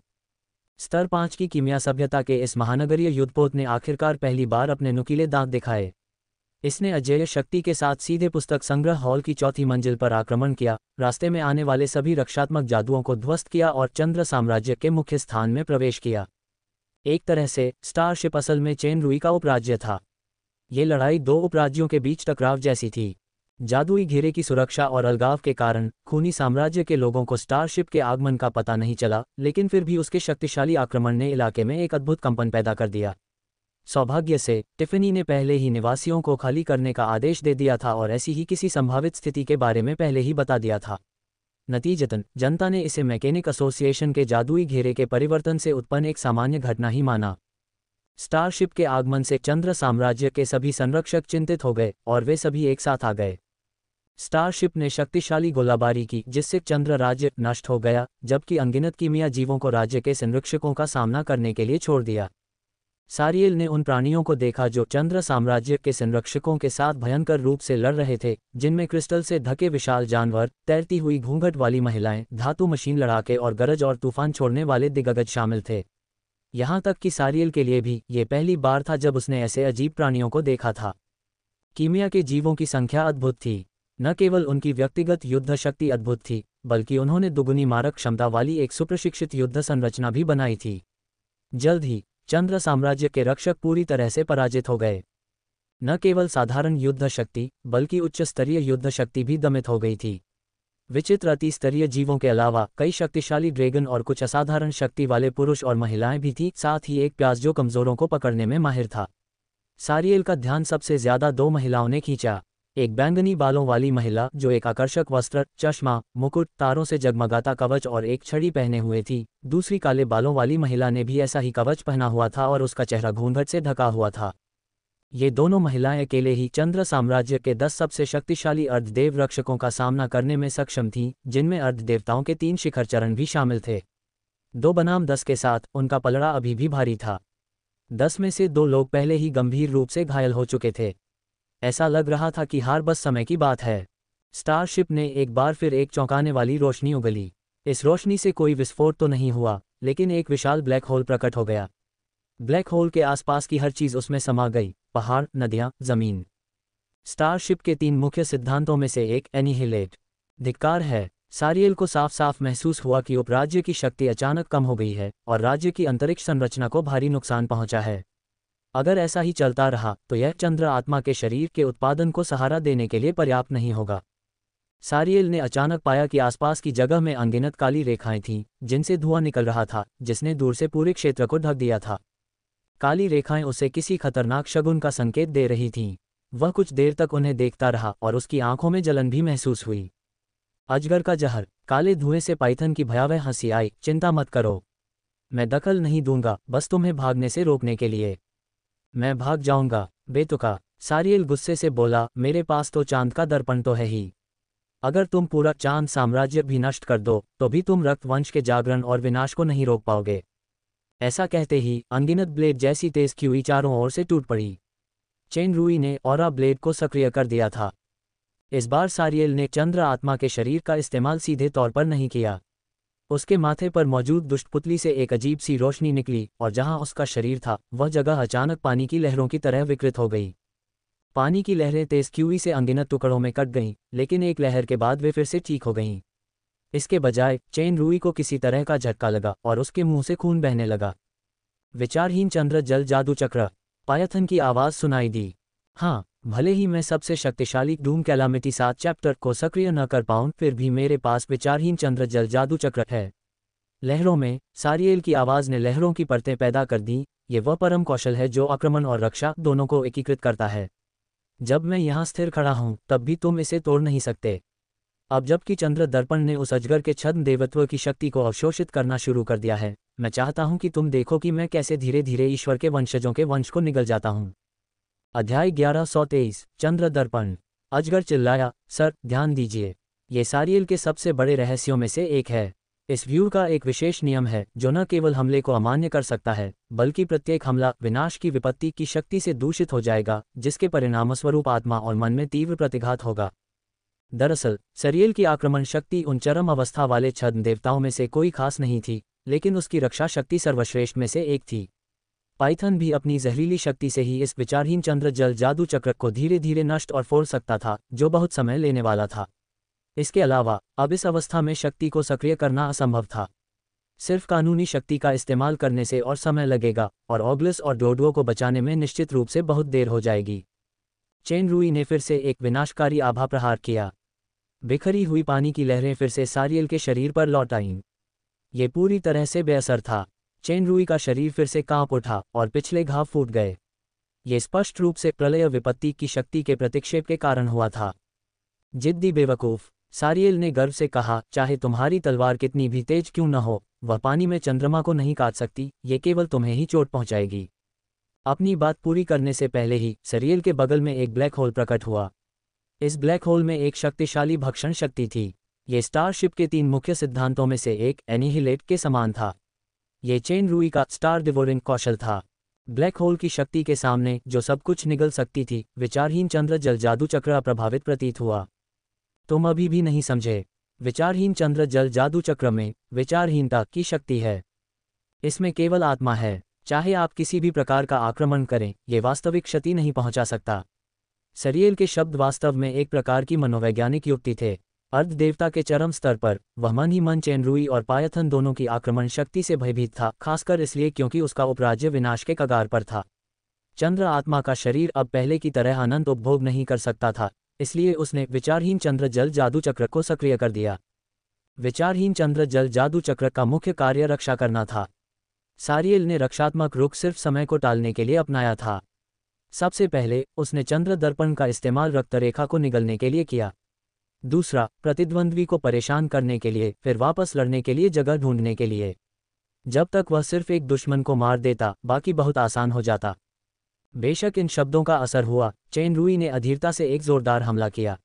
स्तर 5 की कीमिया सभ्यता के इस महानगरीय युद्धपोत ने आखिरकार पहली बार अपने नुकीले दांत दिखाए। इसने अजेय शक्ति के साथ सीधे पुस्तक संग्रह हॉल की चौथी मंजिल पर आक्रमण किया, रास्ते में आने वाले सभी रक्षात्मक जादुओं को ध्वस्त किया और चंद्र साम्राज्य के मुख्य स्थान में प्रवेश किया। एक तरह से स्टारशिप असल में चेन रूई का उपराज्य था। ये लड़ाई दो उपराज्यों के बीच टकराव जैसी थी। जादुई घेरे की सुरक्षा और अलगाव के कारण खूनी साम्राज्य के लोगों को स्टारशिप के आगमन का पता नहीं चला, लेकिन फिर भी उसके शक्तिशाली आक्रमण ने इलाके में एक अद्भुत कंपन पैदा कर दिया। सौभाग्य से टिफ़नी ने पहले ही निवासियों को खाली करने का आदेश दे दिया था और ऐसी ही किसी संभावित स्थिति के बारे में पहले ही बता दिया था। नतीजतन जनता ने इसे मैकेनिक एसोसिएशन के जादुई घेरे के परिवर्तन से उत्पन्न एक सामान्य घटना ही माना। स्टारशिप के आगमन से चंद्र साम्राज्य के सभी संरक्षक चिंतित हो गए और वे सभी एक साथ आ गए। स्टारशिप ने शक्तिशाली गोलाबारी की जिससे चंद्र राज्य नष्ट हो गया, जबकि अनगिनत कीमिया जीवों को राज्य के संरक्षकों का सामना करने के लिए छोड़ दिया। सारियल ने उन प्राणियों को देखा जो चंद्र साम्राज्य के संरक्षकों के साथ भयंकर रूप से लड़ रहे थे, जिनमें क्रिस्टल से ढके विशाल जानवर, तैरती हुई घूंघट वाली महिलाएं, धातु मशीन लड़ाके और गरज और तूफान छोड़ने वाले दिग्गज शामिल थे। यहाँ तक कि सारियल के लिए भी ये पहली बार था जब उसने ऐसे अजीब प्राणियों को देखा था। कीमिया के जीवों की संख्या अद्भुत थी। न केवल उनकी व्यक्तिगत युद्ध शक्ति अद्भुत थी, बल्कि उन्होंने दुगुनी मारक क्षमता वाली एक सुप्रशिक्षित युद्ध संरचना भी बनाई थी। जल्द ही चंद्र साम्राज्य के रक्षक पूरी तरह से पराजित हो गए। न केवल साधारण युद्ध शक्ति बल्कि उच्च स्तरीय युद्ध शक्ति भी दमित हो गई थी। विचित्र अति स्तरीय जीवों के अलावा कई शक्तिशाली ड्रैगन और कुछ असाधारण शक्ति वाले पुरुष और महिलाएं भी थीं, साथ ही एक प्यास जो कमजोरों को पकड़ने में माहिर था। सारियल का ध्यान सबसे ज्यादा दो महिलाओं ने खींचा। एक बैंगनी बालों वाली महिला जो एक आकर्षक वस्त्र, चश्मा, मुकुट, तारों से जगमगाता कवच और एक छड़ी पहने हुए थी। दूसरी काले बालों वाली महिला ने भी ऐसा ही कवच पहना हुआ था और उसका चेहरा घूंघट से ढका हुआ था। ये दोनों महिलाएं अकेले ही चंद्र साम्राज्य के 10 सबसे शक्तिशाली अर्धदेव रक्षकों का सामना करने में सक्षम थीं, जिनमें अर्धदेवताओं के 3 शिखर चरण भी शामिल थे। 2 बनाम 10 के साथ उनका पलड़ा अभी भी भारी था। 10 में से 2 लोग पहले ही गंभीर रूप से घायल हो चुके थे। ऐसा लग रहा था कि हार बस समय की बात है। स्टारशिप ने एक बार फिर एक चौंकाने वाली रोशनी उगली। इस रोशनी से कोई विस्फोट तो नहीं हुआ, लेकिन एक विशाल ब्लैक होल प्रकट हो गया। ब्लैक होल के आसपास की हर चीज उसमें समा गई, पहाड़, नदियां, जमीन। स्टारशिप के 3 मुख्य सिद्धांतों में से एक एनिहिलेट। धिक्कार है। सारियल को साफ साफ महसूस हुआ कि उपराज्य की शक्ति अचानक कम हो गई है और राज्य की अंतरिक्ष संरचना को भारी नुकसान पहुंचा है। अगर ऐसा ही चलता रहा तो यह चंद्र आत्मा के शरीर के उत्पादन को सहारा देने के लिए पर्याप्त नहीं होगा। सारियल ने अचानक पाया कि आसपास की जगह में अनगिनत काली रेखाएं थीं, जिनसे धुआं निकल रहा था, जिसने दूर से पूरे क्षेत्र को ढक दिया था। काली रेखाएं उसे किसी खतरनाक शगुन का संकेत दे रही थीं। वह कुछ देर तक उन्हें देखता रहा और उसकी आंखों में जलन भी महसूस हुई। अजगर का जहर। काले धुएं से पाइथन की भयावह हंसी आई। चिंता मत करो, मैं दखल नहीं दूंगा, बस तुम्हें भागने से रोकने के लिए। मैं भाग जाऊंगा, बेतुका। सारियल गुस्से से बोला, मेरे पास तो चांद का दर्पण तो है ही। अगर तुम पूरा चांद साम्राज्य भी नष्ट कर दो तो भी तुम रक्तवंश के जागरण और विनाश को नहीं रोक पाओगे। ऐसा कहते ही अनगिनत ब्लेड जैसी तेज क्यूई चारों ओर से टूट पड़ी। चेन रुई ने ऑरा ब्लेड को सक्रिय कर दिया था। इस बार सारियल ने चंद्र आत्मा के शरीर का इस्तेमाल सीधे तौर पर नहीं किया। उसके माथे पर मौजूद दुष्टपुतली से एक अजीब सी रोशनी निकली और जहां उसका शरीर था वह जगह अचानक पानी की लहरों की तरह विकृत हो गई। पानी की लहरें तेज क्यूई से अनगिनत टुकड़ों में कट गईं, लेकिन एक लहर के बाद वे फिर से ठीक हो गईं। इसके बजाय चेन रुई को किसी तरह का झटका लगा और उसके मुंह से खून बहने लगा। विचारहीन चंद्र जल जादू चक्र। पायथन की आवाज सुनाई दी। हाँ, भले ही मैं सबसे शक्तिशाली डूम कैलामिटी 7 चैप्टर को सक्रिय न कर पाऊं, फिर भी मेरे पास विचारहीन चंद्र जल जादू चक्र है। लहरों में सारियल की आवाज ने लहरों की परतें पैदा कर दी। ये वह परम कौशल है जो आक्रमण और रक्षा दोनों को एकीकृत करता है। जब मैं यहाँ स्थिर खड़ा हूँ तब भी तुम इसे तोड़ नहीं सकते। अब जबकि चंद्र दर्पण ने उस अजगर के छद्म देवत्व की शक्ति को अवशोषित करना शुरू कर दिया है, मैं चाहता हूं कि तुम देखो कि मैं कैसे धीरे धीरे ईश्वर के वंशजों के वंश को निगल जाता हूं। अध्याय 1123 चंद्र दर्पण। अजगर चिल्लाया, सर ध्यान दीजिए, ये सारियल के सबसे बड़े रहस्यों में से एक है। इस व्यू का एक विशेष नियम है जो न केवल हमले को अमान्य कर सकता है, बल्कि प्रत्येक हमला विनाश की विपत्ति की शक्ति से दूषित हो जाएगा, जिसके परिणामस्वरूप आत्मा और मन में तीव्र प्रतिघात होगा। दरअसल सारियल की आक्रमण शक्ति उन चरम अवस्था वाले छद्म देवताओं में से कोई खास नहीं थी, लेकिन उसकी रक्षा शक्ति सर्वश्रेष्ठ में से एक थी। पाइथन भी अपनी जहरीली शक्ति से ही इस विचारहीन चंद्र जल जादू चक्र को धीरे धीरे नष्ट और फोड़ सकता था, जो बहुत समय लेने वाला था। इसके अलावा अब इस अवस्था में शक्ति को सक्रिय करना असंभव था। सिर्फ कानूनी शक्ति का इस्तेमाल करने से और समय लगेगा, और ऑगलस और डोडुओ को बचाने में निश्चित रूप से बहुत देर हो जाएगी। चेन रुई ने फिर से एक विनाशकारी आभा प्रहार किया। बिखरी हुई पानी की लहरें फिर से सारियल के शरीर पर लौट आईं। ये पूरी तरह से बेअसर था। चेन रुई का शरीर फिर से कांप उठा और पिछले घाव फूट गए। ये स्पष्ट रूप से प्रलय विपत्ति की शक्ति के प्रतिक्षेप के कारण हुआ था। जिद्दी बेवकूफ, सारियल ने गर्व से कहा, चाहे तुम्हारी तलवार कितनी भी तेज क्यों न हो, वह पानी में चंद्रमा को नहीं काट सकती, ये केवल तुम्हें ही चोट पहुंचाएगी। अपनी बात पूरी करने से पहले ही सारियल के बगल में एक ब्लैक होल प्रकट हुआ। इस ब्लैक होल में एक शक्तिशाली भक्षण शक्ति थी। ये स्टारशिप के 3 मुख्य सिद्धांतों में से एक एनिहिलेट के समान था। ये चेन रूई का स्टार डिवोरिंग कौशल था। ब्लैक होल की शक्ति के सामने जो सब कुछ निगल सकती थी, विचारहीन चंद्र जल जादू चक्र अप्रभावित प्रतीत हुआ। तुम अभी भी नहीं समझे। विचारहीन चंद्र जल जादू चक्र में विचारहीनता की शक्ति है। इसमें केवल आत्मा है। चाहे आप किसी भी प्रकार का आक्रमण करें, ये वास्तविक क्षति नहीं पहुंचा सकता। सारियल के शब्द वास्तव में एक प्रकार की मनोवैज्ञानिक युक्ति थे। अर्ध देवता के चरम स्तर पर वह मन ही मन चेन रूई और पायथन दोनों की आक्रमण शक्ति से भयभीत था, खासकर इसलिए क्योंकि उसका उपराज्य विनाश के कगार पर था। चंद्र आत्मा का शरीर अब पहले की तरह अनंत उपभोग नहीं कर सकता था, इसलिए उसने विचारहीन चंद्र जल जादू चक्र को सक्रिय कर दिया। विचारहीन चंद्र जल जादू चक्र का मुख्य कार्य रक्षा करना था। सारियल ने रक्षात्मक रुख सिर्फ समय को टालने के लिए अपनाया था। सबसे पहले उसने चंद्र दर्पण का इस्तेमाल रक्तरेखा को निगलने के लिए किया। दूसरा, प्रतिद्वंद्वी को परेशान करने के लिए, फिर वापस लड़ने के लिए जगह ढूंढने के लिए। जब तक वह सिर्फ एक दुश्मन को मार देता, बाकी बहुत आसान हो जाता। बेशक इन शब्दों का असर हुआ। चेन रूई ने अधीरता से एक जोरदार हमला किया।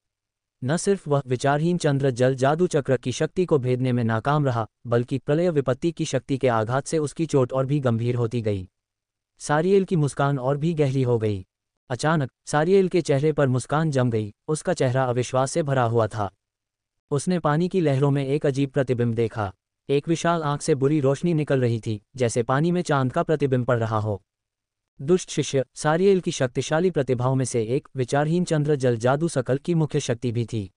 न सिर्फ वह विचारहीन चंद्र जल जादू चक्र की शक्ति को भेदने में नाकाम रहा, बल्कि प्रलय विपत्ति की शक्ति के आघात से उसकी चोट और भी गंभीर होती गई। सारियल की मुस्कान और भी गहरी हो गई। अचानक सारियल के चेहरे पर मुस्कान जम गई। उसका चेहरा अविश्वास से भरा हुआ था। उसने पानी की लहरों में एक अजीब प्रतिबिंब देखा। एक विशाल आंख से बुरी रोशनी निकल रही थी, जैसे पानी में चांद का प्रतिबिंब पड़ रहा हो। दुष्ट शिष्य सारियल की शक्तिशाली प्रतिभाओं में से एक विचारहीन चंद्र जल जादू सकल की मुख्य शक्ति भी थी।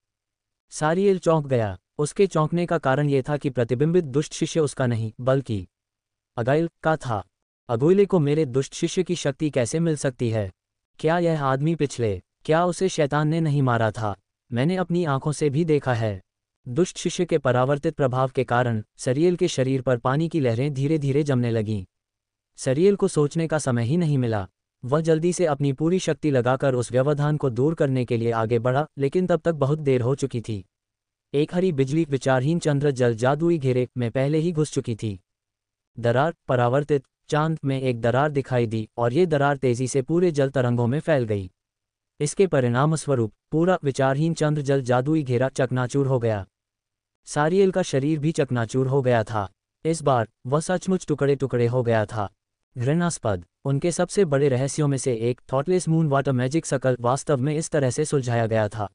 सारियल चौंक गया। उसके चौंकने का कारण यह था कि प्रतिबिंबित दुष्ट शिष्य उसका नहीं, बल्कि अगाइल का था। अगुइले को मेरे दुष्ट शिष्य की शक्ति कैसे मिल सकती है? क्या यह आदमी क्या उसे शैतान ने नहीं मारा था? मैंने अपनी आंखों से भी देखा है। दुष्ट शिष्य के परावर्तित प्रभाव के कारण सारियल के शरीर पर पानी की लहरें धीरे धीरे जमने लगीं। सारियल को सोचने का समय ही नहीं मिला। वह जल्दी से अपनी पूरी शक्ति लगाकर उस व्यवधान को दूर करने के लिए आगे बढ़ा, लेकिन तब तक बहुत देर हो चुकी थी। एक हरी बिजली विचारहीन चंद्र जल जादुई घेरे में पहले ही घुस चुकी थी। दरार, परावर्तित चांद में एक दरार दिखाई दी और ये दरार तेजी से पूरे जल तरंगों में फैल गई। इसके परिणामस्वरूप पूरा विचारहीन चंद्र जल जादुई घेरा चकनाचूर हो गया। सारियल का शरीर भी चकनाचूर हो गया था। इस बार वह सचमुच टुकड़े टुकड़े हो गया था। घृणास्पद। उनके सबसे बड़े रहस्यों में से एक थॉटलेस मून वाटर मैजिक सकल वास्तव में इस तरह से सुलझाया गया था।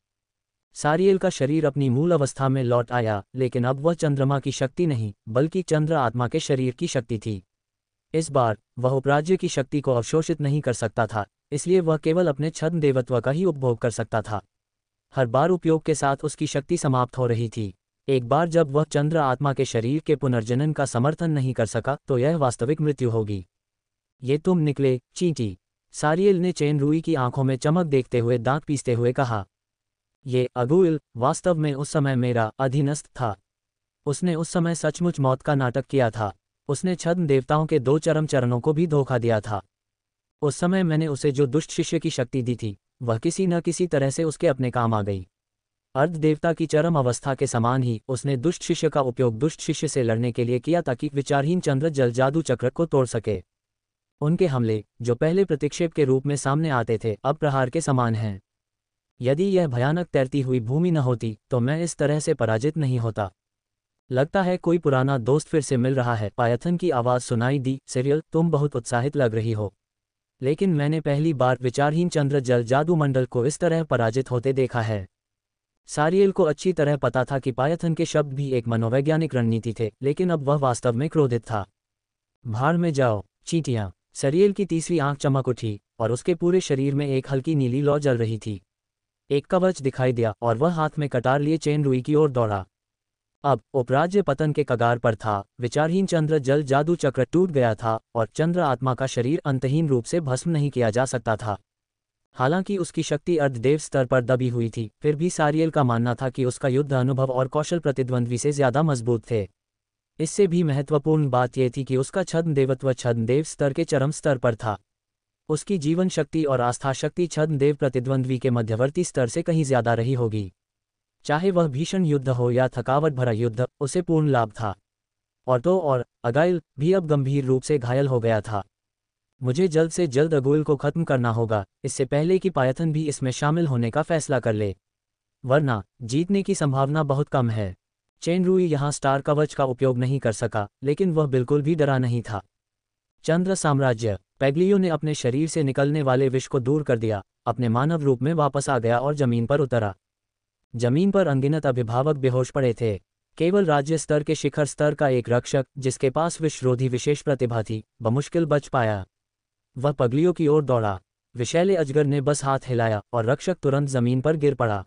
सारियल का शरीर अपनी मूल अवस्था में लौट आया, लेकिन अब वह चंद्रमा की शक्ति नहीं, बल्कि चंद्र आत्मा के शरीर की शक्ति थी। इस बार वह उपराज्य की शक्ति को अवशोषित नहीं कर सकता था, इसलिए वह केवल अपने छद्म देवत्व का ही उपभोग कर सकता था। हर बार उपयोग के साथ उसकी शक्ति समाप्त हो रही थी। एक बार जब वह चंद्र आत्मा के शरीर के पुनर्जनन का समर्थन नहीं कर सका, तो यह वास्तविक मृत्यु होगी। ये तुम निकले, चींटी। सारियल ने चेन रूई की आंखों में चमक देखते हुए दांत पीसते हुए कहा। ये अगुइल वास्तव में उस समय मेरा अधीनस्थ था। उसने उस समय सचमुच मौत का नाटक किया था। उसने छद्म देवताओं के 2 चरम चरणों को भी धोखा दिया था। उस समय मैंने उसे जो दुष्ट शिष्य की शक्ति दी थी, वह किसी न किसी तरह से उसके अपने काम आ गई। अर्ध देवता की चरम अवस्था के समान ही उसने दुष्ट शिष्य का उपयोग दुष्ट शिष्य से लड़ने के लिए किया, ताकि विचारहीन चंद्र जल जादू चक्र को तोड़ सके। उनके हमले, जो पहले प्रतिक्षेप के रूप में सामने आते थे, अब प्रहार के समान हैं। यदि यह भयानक तैरती हुई भूमि न होती, तो मैं इस तरह से पराजित नहीं होता। लगता है कोई पुराना दोस्त फिर से मिल रहा है। पायथन की आवाज़ सुनाई दी। सारियल, तुम बहुत उत्साहित लग रही हो। लेकिन मैंने पहली बार विचारहीन चंद्र जल जादू मंडल को इस तरह पराजित होते देखा है। सारियल को अच्छी तरह पता था कि पायथन के शब्द भी एक मनोवैज्ञानिक रणनीति थे, लेकिन अब वह वास्तव में क्रोधित था। भाड़ में जाओ, चींटियां। सारियल की तीसरी आंख चमक उठी और उसके पूरे शरीर में एक हल्की नीली लौ जल रही थी। एक कवच दिखाई दिया और वह हाथ में कटार लिए चेन रूई की ओर दौड़ा। अब उपराज्य पतन के कगार पर था। विचारहीन चंद्र जल जादू चक्र टूट गया था और चंद्र आत्मा का शरीर अंतहीन रूप से भस्म नहीं किया जा सकता था। हालांकि उसकी शक्ति अर्धदेव स्तर पर दबी हुई थी, फिर भी सारियल का मानना था कि उसका युद्ध अनुभव और कौशल प्रतिद्वंद्वी से ज्यादा मजबूत थे। इससे भी महत्वपूर्ण बात यह थी कि उसका छद्म देवत्व छद्म देव स्तर के चरम स्तर पर था। उसकी जीवन शक्ति और आस्था शक्ति छद्मदेव प्रतिद्वंद्वी के मध्यवर्ती स्तर से कहीं ज्यादा रही होगी। चाहे वह भीषण युद्ध हो या थकावट भरा युद्ध, उसे पूर्ण लाभ था। और अगाइल भी अब गंभीर रूप से घायल हो गया था। मुझे जल्द से जल्द अगुइल को खत्म करना होगा, इससे पहले कि पायथन भी इसमें शामिल होने का फैसला कर ले, वरना जीतने की संभावना बहुत कम है। चेन रूई यहाँ स्टार कवच का उपयोग नहीं कर सका, लेकिन वह बिल्कुल भी डरा नहीं था। चंद्र साम्राज्य। पेग्लियो ने अपने शरीर से निकलने वाले विष को दूर कर दिया, अपने मानव रूप में वापस आ गया और जमीन पर उतरा। जमीन पर अनगिनत अभिभावक बेहोश पड़े थे। केवल राज्य स्तर के शिखर स्तर का एक रक्षक, जिसके पास विषरोधी विशेष प्रतिभा थी, बमुश्किल बच पाया। वह पगलियों की ओर दौड़ा। विषैले अजगर ने बस हाथ हिलाया और रक्षक तुरंत जमीन पर गिर पड़ा।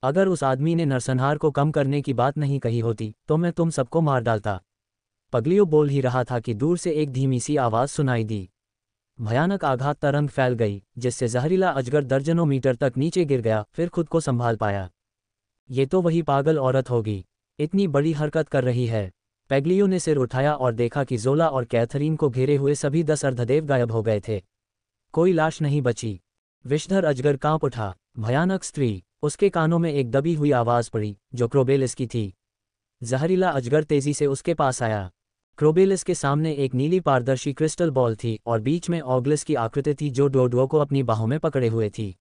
अगर उस आदमी ने नरसंहार को कम करने की बात नहीं कही होती तो मैं तुम सबको मार डालता। पगलियो बोल ही रहा था कि दूर से एक धीमी सी आवाज सुनाई दी। भयानक आघात तरंग फैल गई, जिससे जहरीला अजगर दर्जनों मीटर तक नीचे गिर गया, फिर खुद को संभाल पाया। ये तो वही पागल औरत होगी, इतनी बड़ी हरकत कर रही है। पेग्लियो ने सिर उठाया और देखा कि जोला और कैथरीन को घेरे हुए सभी 10 अर्धदेव गायब हो गए थे। कोई लाश नहीं बची। विषधर अजगर कांप उठा। भयानक स्त्री। उसके कानों में एक दबी हुई आवाज पड़ी, जो क्रोबेलिस की थी। जहरीला अजगर तेजी से उसके पास आया। क्रोबेलिस के सामने एक नीली पारदर्शी क्रिस्टल बॉल थी और बीच में ऑगलिस की आकृति थी, जो डोडो को अपनी बाहों में पकड़े हुए थी।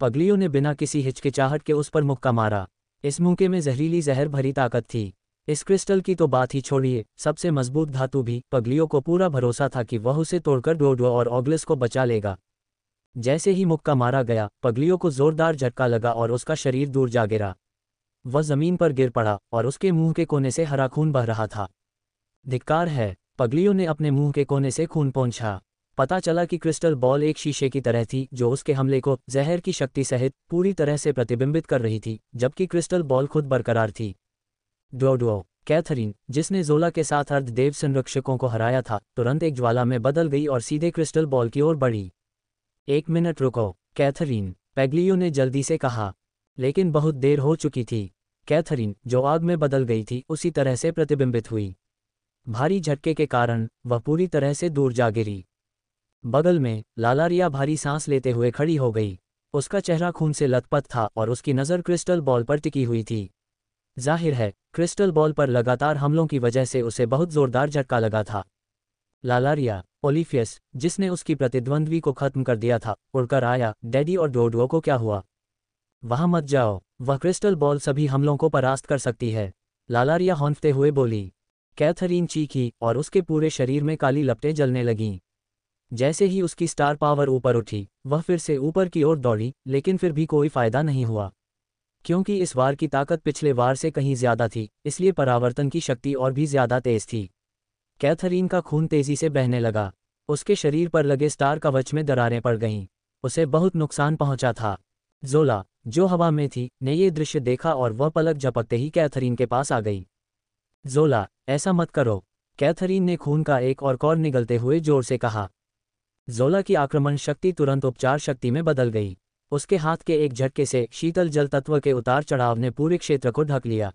पगलियो ने बिना किसी हिचकिचाहट के उस पर मुक्का मारा। इस मुक्के में जहरीली जहर भरी ताकत थी। इस क्रिस्टल की तो बात ही छोड़िए, सबसे मजबूत धातु भी। पगलियो को पूरा भरोसा था कि वह उसे तोड़कर डोडो और ऑगलिस को बचा लेगा। जैसे ही मुक्का मारा गया, पगलियो को जोरदार झटका लगा और उसका शरीर दूर जा गिरा। वह जमीन पर गिर पड़ा और उसके मुंह के कोने से हरा खून बह रहा था। धिक्कार है। पगलियो ने अपने मुंह के कोने से खून पोंछा। पता चला कि क्रिस्टल बॉल एक शीशे की तरह थी, जो उसके हमले को जहर की शक्ति सहित पूरी तरह से प्रतिबिंबित कर रही थी, जबकि क्रिस्टल बॉल खुद बरकरार थी। डोडो। कैथरीन, जिसने जोला के साथ अर्धदेव संरक्षकों को हराया था, तुरंत एक ज्वाला में बदल गई और सीधे क्रिस्टल बॉल की ओर बढ़ी। 1 मिनट रुको, कैथरीन, पेग्लियो ने जल्दी से कहा। लेकिन बहुत देर हो चुकी थी। कैथरीन, जो आग में बदल गई थी, उसी तरह से प्रतिबिंबित हुई। भारी झटके के कारण वह पूरी तरह से दूर जा गिरी। बगल में लालारिया भारी सांस लेते हुए खड़ी हो गई। उसका चेहरा खून से लथपथ था और उसकी नज़र क्रिस्टल बॉल पर टिकी हुई थी। जाहिर है, क्रिस्टल बॉल पर लगातार हमलों की वजह से उसे बहुत जोरदार झटका लगा था। लालारिया। ओलिफियस, जिसने उसकी प्रतिद्वंद्वी को खत्म कर दिया था, उड़कर आया। डैडी और डोडो को क्या हुआ? वहां मत जाओ, वह क्रिस्टल बॉल सभी हमलों को परास्त कर सकती है, लालारिया हौंफते हुए बोली। कैथरीन चीखी और उसके पूरे शरीर में काली लपटें जलने लगीं। जैसे ही उसकी स्टार पावर ऊपर उठी, वह फिर से ऊपर की ओर दौड़ी, लेकिन फिर भी कोई फायदा नहीं हुआ। क्योंकि इस वार की ताकत पिछले वार से कहीं ज्यादा थी, इसलिए परावर्तन की शक्ति और भी ज्यादा तेज थी। कैथरीन का खून तेजी से बहने लगा। उसके शरीर पर लगे स्टार कवच में दरारें पड़ गईं। उसे बहुत नुकसान पहुंचा था। जोला, जो हवा में थी, ने ये दृश्य देखा और वह पलक झपकते ही कैथरीन के पास आ गई। जोला, ऐसा मत करो, कैथरीन ने खून का एक और कौर निगलते हुए जोर से कहा। जोला की आक्रमण शक्ति तुरंत उपचार शक्ति में बदल गई। उसके हाथ के एक झटके से शीतल जल तत्व के उतार चढ़ाव ने पूरे क्षेत्र को ढक लिया।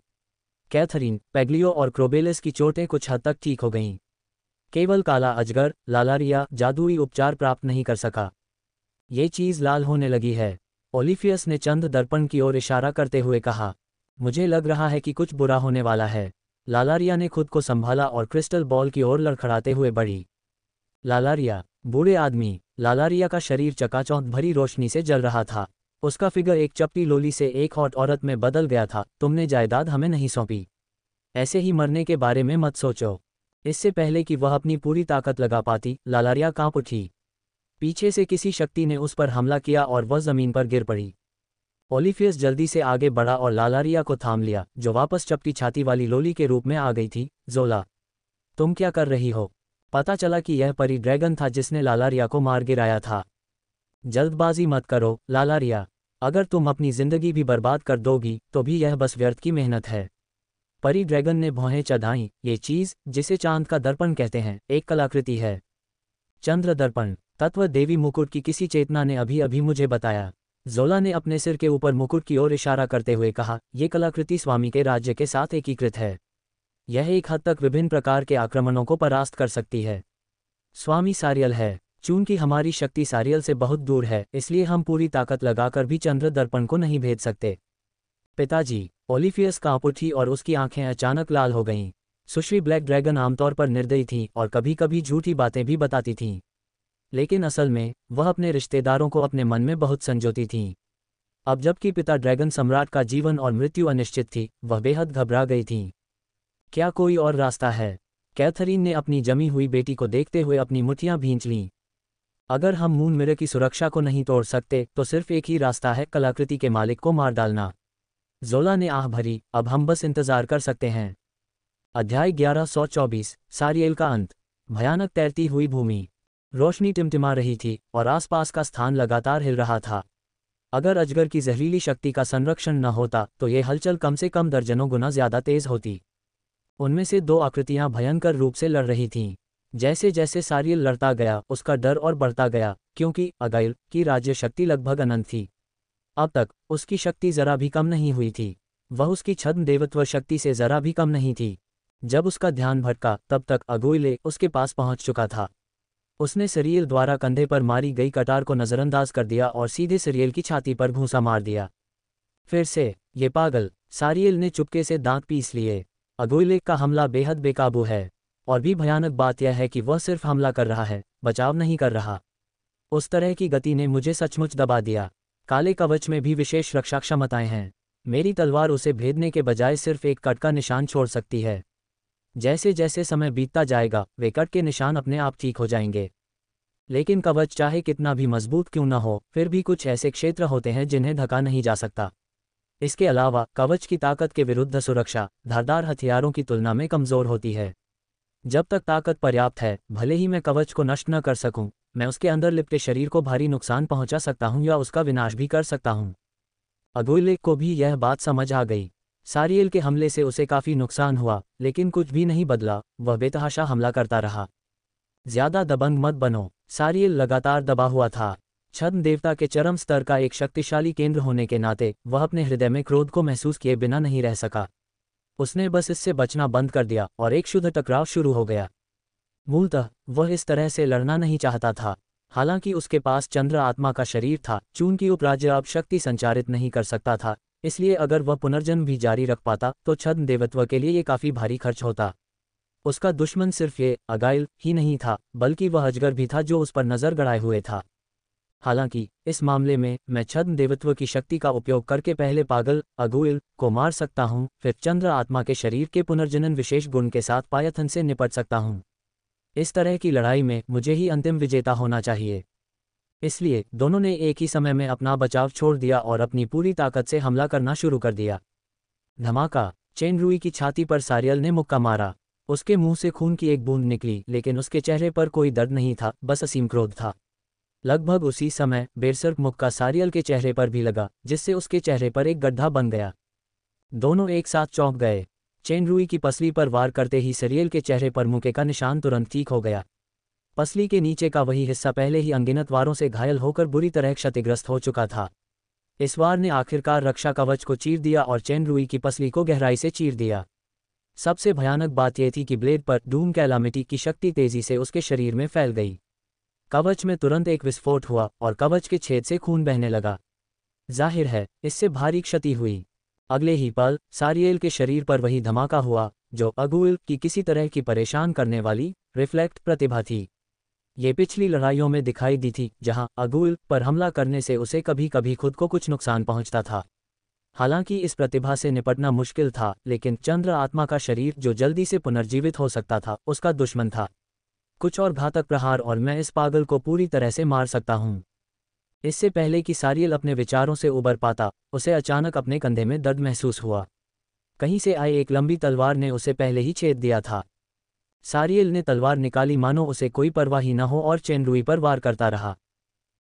कैथरीन, पेग्लियो और क्रोबेलिस की चोटें कुछ हद तक ठीक हो गईं। केवल काला अजगर, लालारिया, जादुई उपचार प्राप्त नहीं कर सका। ये चीज लाल होने लगी है। ओलिफियस ने चंद दर्पण की ओर इशारा करते हुए कहा। मुझे लग रहा है कि कुछ बुरा होने वाला है। लालारिया ने खुद को संभाला और क्रिस्टल बॉल की ओर लड़खड़ाते हुए बढ़ी। लालारिया, बूढ़े आदमी। लालारिया का शरीर चकाचौंध भरी रोशनी से जल रहा था। उसका फिगर एक चपटी लोली से एक हॉट औरत में बदल गया था। तुमने जायदाद हमें नहीं सौंपी, ऐसे ही मरने के बारे में मत सोचो। इससे पहले कि वह अपनी पूरी ताकत लगा पाती, लालारिया कांप उठी। पीछे से किसी शक्ति ने उस पर हमला किया और वह जमीन पर गिर पड़ी। ओलिफियस जल्दी से आगे बढ़ा और लालारिया को थाम लिया, जो वापस चपटी छाती वाली लोली के रूप में आ गई थी। जोला, तुम क्या कर रही हो? पता चला कि यह परी ड्रैगन था जिसने लालारिया को मार गिराया था। जल्दबाजी मत करो, लालारिया। अगर तुम अपनी जिंदगी भी बर्बाद कर दोगी तो भी यह बस व्यर्थ की मेहनत है। परी ड्रैगन ने भौहें चढ़ाईं। ये चीज, जिसे चांद का दर्पण कहते हैं, एक कलाकृति है। चंद्र दर्पण। तत्व देवी मुकुट की किसी चेतना ने अभी अभी मुझे बताया। जोला ने अपने सिर के ऊपर मुकुट की ओर इशारा करते हुए कहा। ये कलाकृति स्वामी के राज्य के साथ एकीकृत है। यह एक हद तक विभिन्न प्रकार के आक्रमणों को परास्त कर सकती है। स्वामी सारियल है। चूंकि हमारी शक्ति सारियल से बहुत दूर है, इसलिए हम पूरी ताकत लगाकर भी चंद्र दर्पण को नहीं भेद सकते। पिताजी, ओलिफियस कांप उठी और उसकी आंखें अचानक लाल हो गईं। सुश्री ब्लैक ड्रैगन आमतौर पर निर्दयी थी और कभी कभी झूठी बातें भी बताती थीं, लेकिन असल में वह अपने रिश्तेदारों को अपने मन में बहुत संजोती थीं। अब जबकि पिता ड्रैगन सम्राट का जीवन और मृत्यु अनिश्चित थी, वह बेहद घबरा गई थीं। क्या कोई और रास्ता है? कैथरीन ने अपनी जमी हुई बेटी को देखते हुए अपनी मुट्ठियां भींच लीं। अगर हम मून मिरर की सुरक्षा को नहीं तोड़ सकते तो सिर्फ एक ही रास्ता है, कलाकृति के मालिक को मार डालना। ज़ोला ने आह भरी, अब हम बस इंतजार कर सकते हैं। अध्याय 1124, सारियल का अंत। भयानक तैरती हुई भूमि। रोशनी टिमटिमा रही थी और आसपास का स्थान लगातार हिल रहा था। अगर अजगर की जहरीली शक्ति का संरक्षण न होता तो ये हलचल कम से कम दर्जनों गुना ज्यादा तेज होती। उनमें से दो आकृतियां भयंकर रूप से लड़ रही थीं। जैसे जैसे सारियल लड़ता गया, उसका डर और बढ़ता गया, क्योंकि अगाइल की राज्य शक्ति लगभग अनंत थी। अब तक उसकी शक्ति जरा भी कम नहीं हुई थी। वह उसकी छद्म देवत्व शक्ति से जरा भी कम नहीं थी। जब उसका ध्यान भटका तब तक अगुइले उसके पास पहुंच चुका था। उसने सरियल द्वारा कंधे पर मारी गई कटार को नजरअंदाज कर दिया और सीधे सरियल की छाती पर घूंसा मार दिया। फिर से, ये पागल! सारियल ने चुपके से दांत पीस लिए। अगुइले का हमला बेहद बेकाबू है, और भी भयानक बात यह है कि वह सिर्फ हमला कर रहा है, बचाव नहीं कर रहा। उस तरह की गति ने मुझे सचमुच दबा दिया। काले कवच में भी विशेष रक्षा क्षमताएं हैं। मेरी तलवार उसे भेदने के बजाय सिर्फ एक कट का निशान छोड़ सकती है। जैसे जैसे समय बीतता जाएगा, वे कट के निशान अपने आप ठीक हो जाएंगे। लेकिन कवच चाहे कितना भी मजबूत क्यों न हो, फिर भी कुछ ऐसे क्षेत्र होते हैं जिन्हें ढका नहीं जा सकता। इसके अलावा कवच की ताकत के विरुद्ध सुरक्षा धारदार हथियारों की तुलना में कमजोर होती है। जब तक ताकत पर्याप्त है, भले ही मैं कवच को नष्ट न कर सकूं, मैं उसके अंदर लिपटे शरीर को भारी नुकसान पहुंचा सकता हूं या उसका विनाश भी कर सकता हूं। अगुइले को भी यह बात समझ आ गई। सारियल के हमले से उसे काफी नुकसान हुआ, लेकिन कुछ भी नहीं बदला। वह बेतहाशा हमला करता रहा। ज्यादा दबंग मत बनो। सारियल लगातार दबा हुआ था। छद्म देवता के चरम स्तर का एक शक्तिशाली केंद्र होने के नाते वह अपने हृदय में क्रोध को महसूस किए बिना नहीं रह सका। उसने बस इससे बचना बंद कर दिया और एक शुद्ध टकराव शुरू हो गया। मूलतः वह इस तरह से लड़ना नहीं चाहता था। हालांकि उसके पास चंद्र आत्मा का शरीर था, चूंकि उपराज्य अब शक्ति संचारित नहीं कर सकता था, इसलिए अगर वह पुनर्जन्म भी जारी रख पाता तो छद्म देवत्व के लिए ये काफी भारी खर्च होता। उसका दुश्मन सिर्फ ये अगाइल ही नहीं था, बल्कि वह अजगर भी था जो उस पर नजर गड़ाए हुए था। हालांकि इस मामले में मैं छद्म देवत्व की शक्ति का उपयोग करके पहले पागल अगुइल को मार सकता हूं, फिर चंद्र आत्मा के शरीर के पुनर्जनन विशेष गुण के साथ पायथन से निपट सकता हूं। इस तरह की लड़ाई में मुझे ही अंतिम विजेता होना चाहिए। इसलिए दोनों ने एक ही समय में अपना बचाव छोड़ दिया और अपनी पूरी ताकत से हमला करना शुरू कर दिया। धमाका! चेनरुई की छाती पर सारियल ने मुक्का मारा। उसके मुंह से खून की एक बूंद निकली, लेकिन उसके चेहरे पर कोई दर्द नहीं था, बस असीम क्रोध था। लगभग उसी समय बेरसर्क मुक्का सारियल के चेहरे पर भी लगा, जिससे उसके चेहरे पर एक गड्ढा बन गया। दोनों एक साथ चौंक गए। चेनरुई की पसली पर वार करते ही सारियल के चेहरे पर मुक्के का निशान तुरंत ठीक हो गया। पसली के नीचे का वही हिस्सा पहले ही अनगिनत वारों से घायल होकर बुरी तरह क्षतिग्रस्त हो चुका था। इस वार ने आखिरकार रक्षा कवच को चीर दिया और चेनरुई की पसली को गहराई से चीर दिया। सबसे भयानक बात यह थी कि ब्लेड पर डूम कैलामिटी की शक्ति तेजी से उसके शरीर में फैल गई। कवच में तुरंत एक विस्फोट हुआ और कवच के छेद से खून बहने लगा। जाहिर है, इससे भारी क्षति हुई। अगले ही पल सारियल के शरीर पर वही धमाका हुआ जो अगुइल की किसी तरह की परेशान करने वाली रिफ्लेक्ट प्रतिभा थी। ये पिछली लड़ाइयों में दिखाई दी थी, जहां अगुइल पर हमला करने से उसे कभी कभी खुद को कुछ नुकसान पहुंचता था। हालांकि इस प्रतिभा से निपटना मुश्किल था, लेकिन चंद्र आत्मा का शरीर जो जल्दी से पुनर्जीवित हो सकता था, उसका दुश्मन था। कुछ और घातक प्रहार और मैं इस पागल को पूरी तरह से मार सकता हूं। इससे पहले कि सारियल अपने विचारों से उबर पाता, उसे अचानक अपने कंधे में दर्द महसूस हुआ। कहीं से आई एक लंबी तलवार ने उसे पहले ही छेद दिया था। सारियल ने तलवार निकाली मानो उसे कोई परवाह ही न हो और चेनरुई पर वार करता रहा।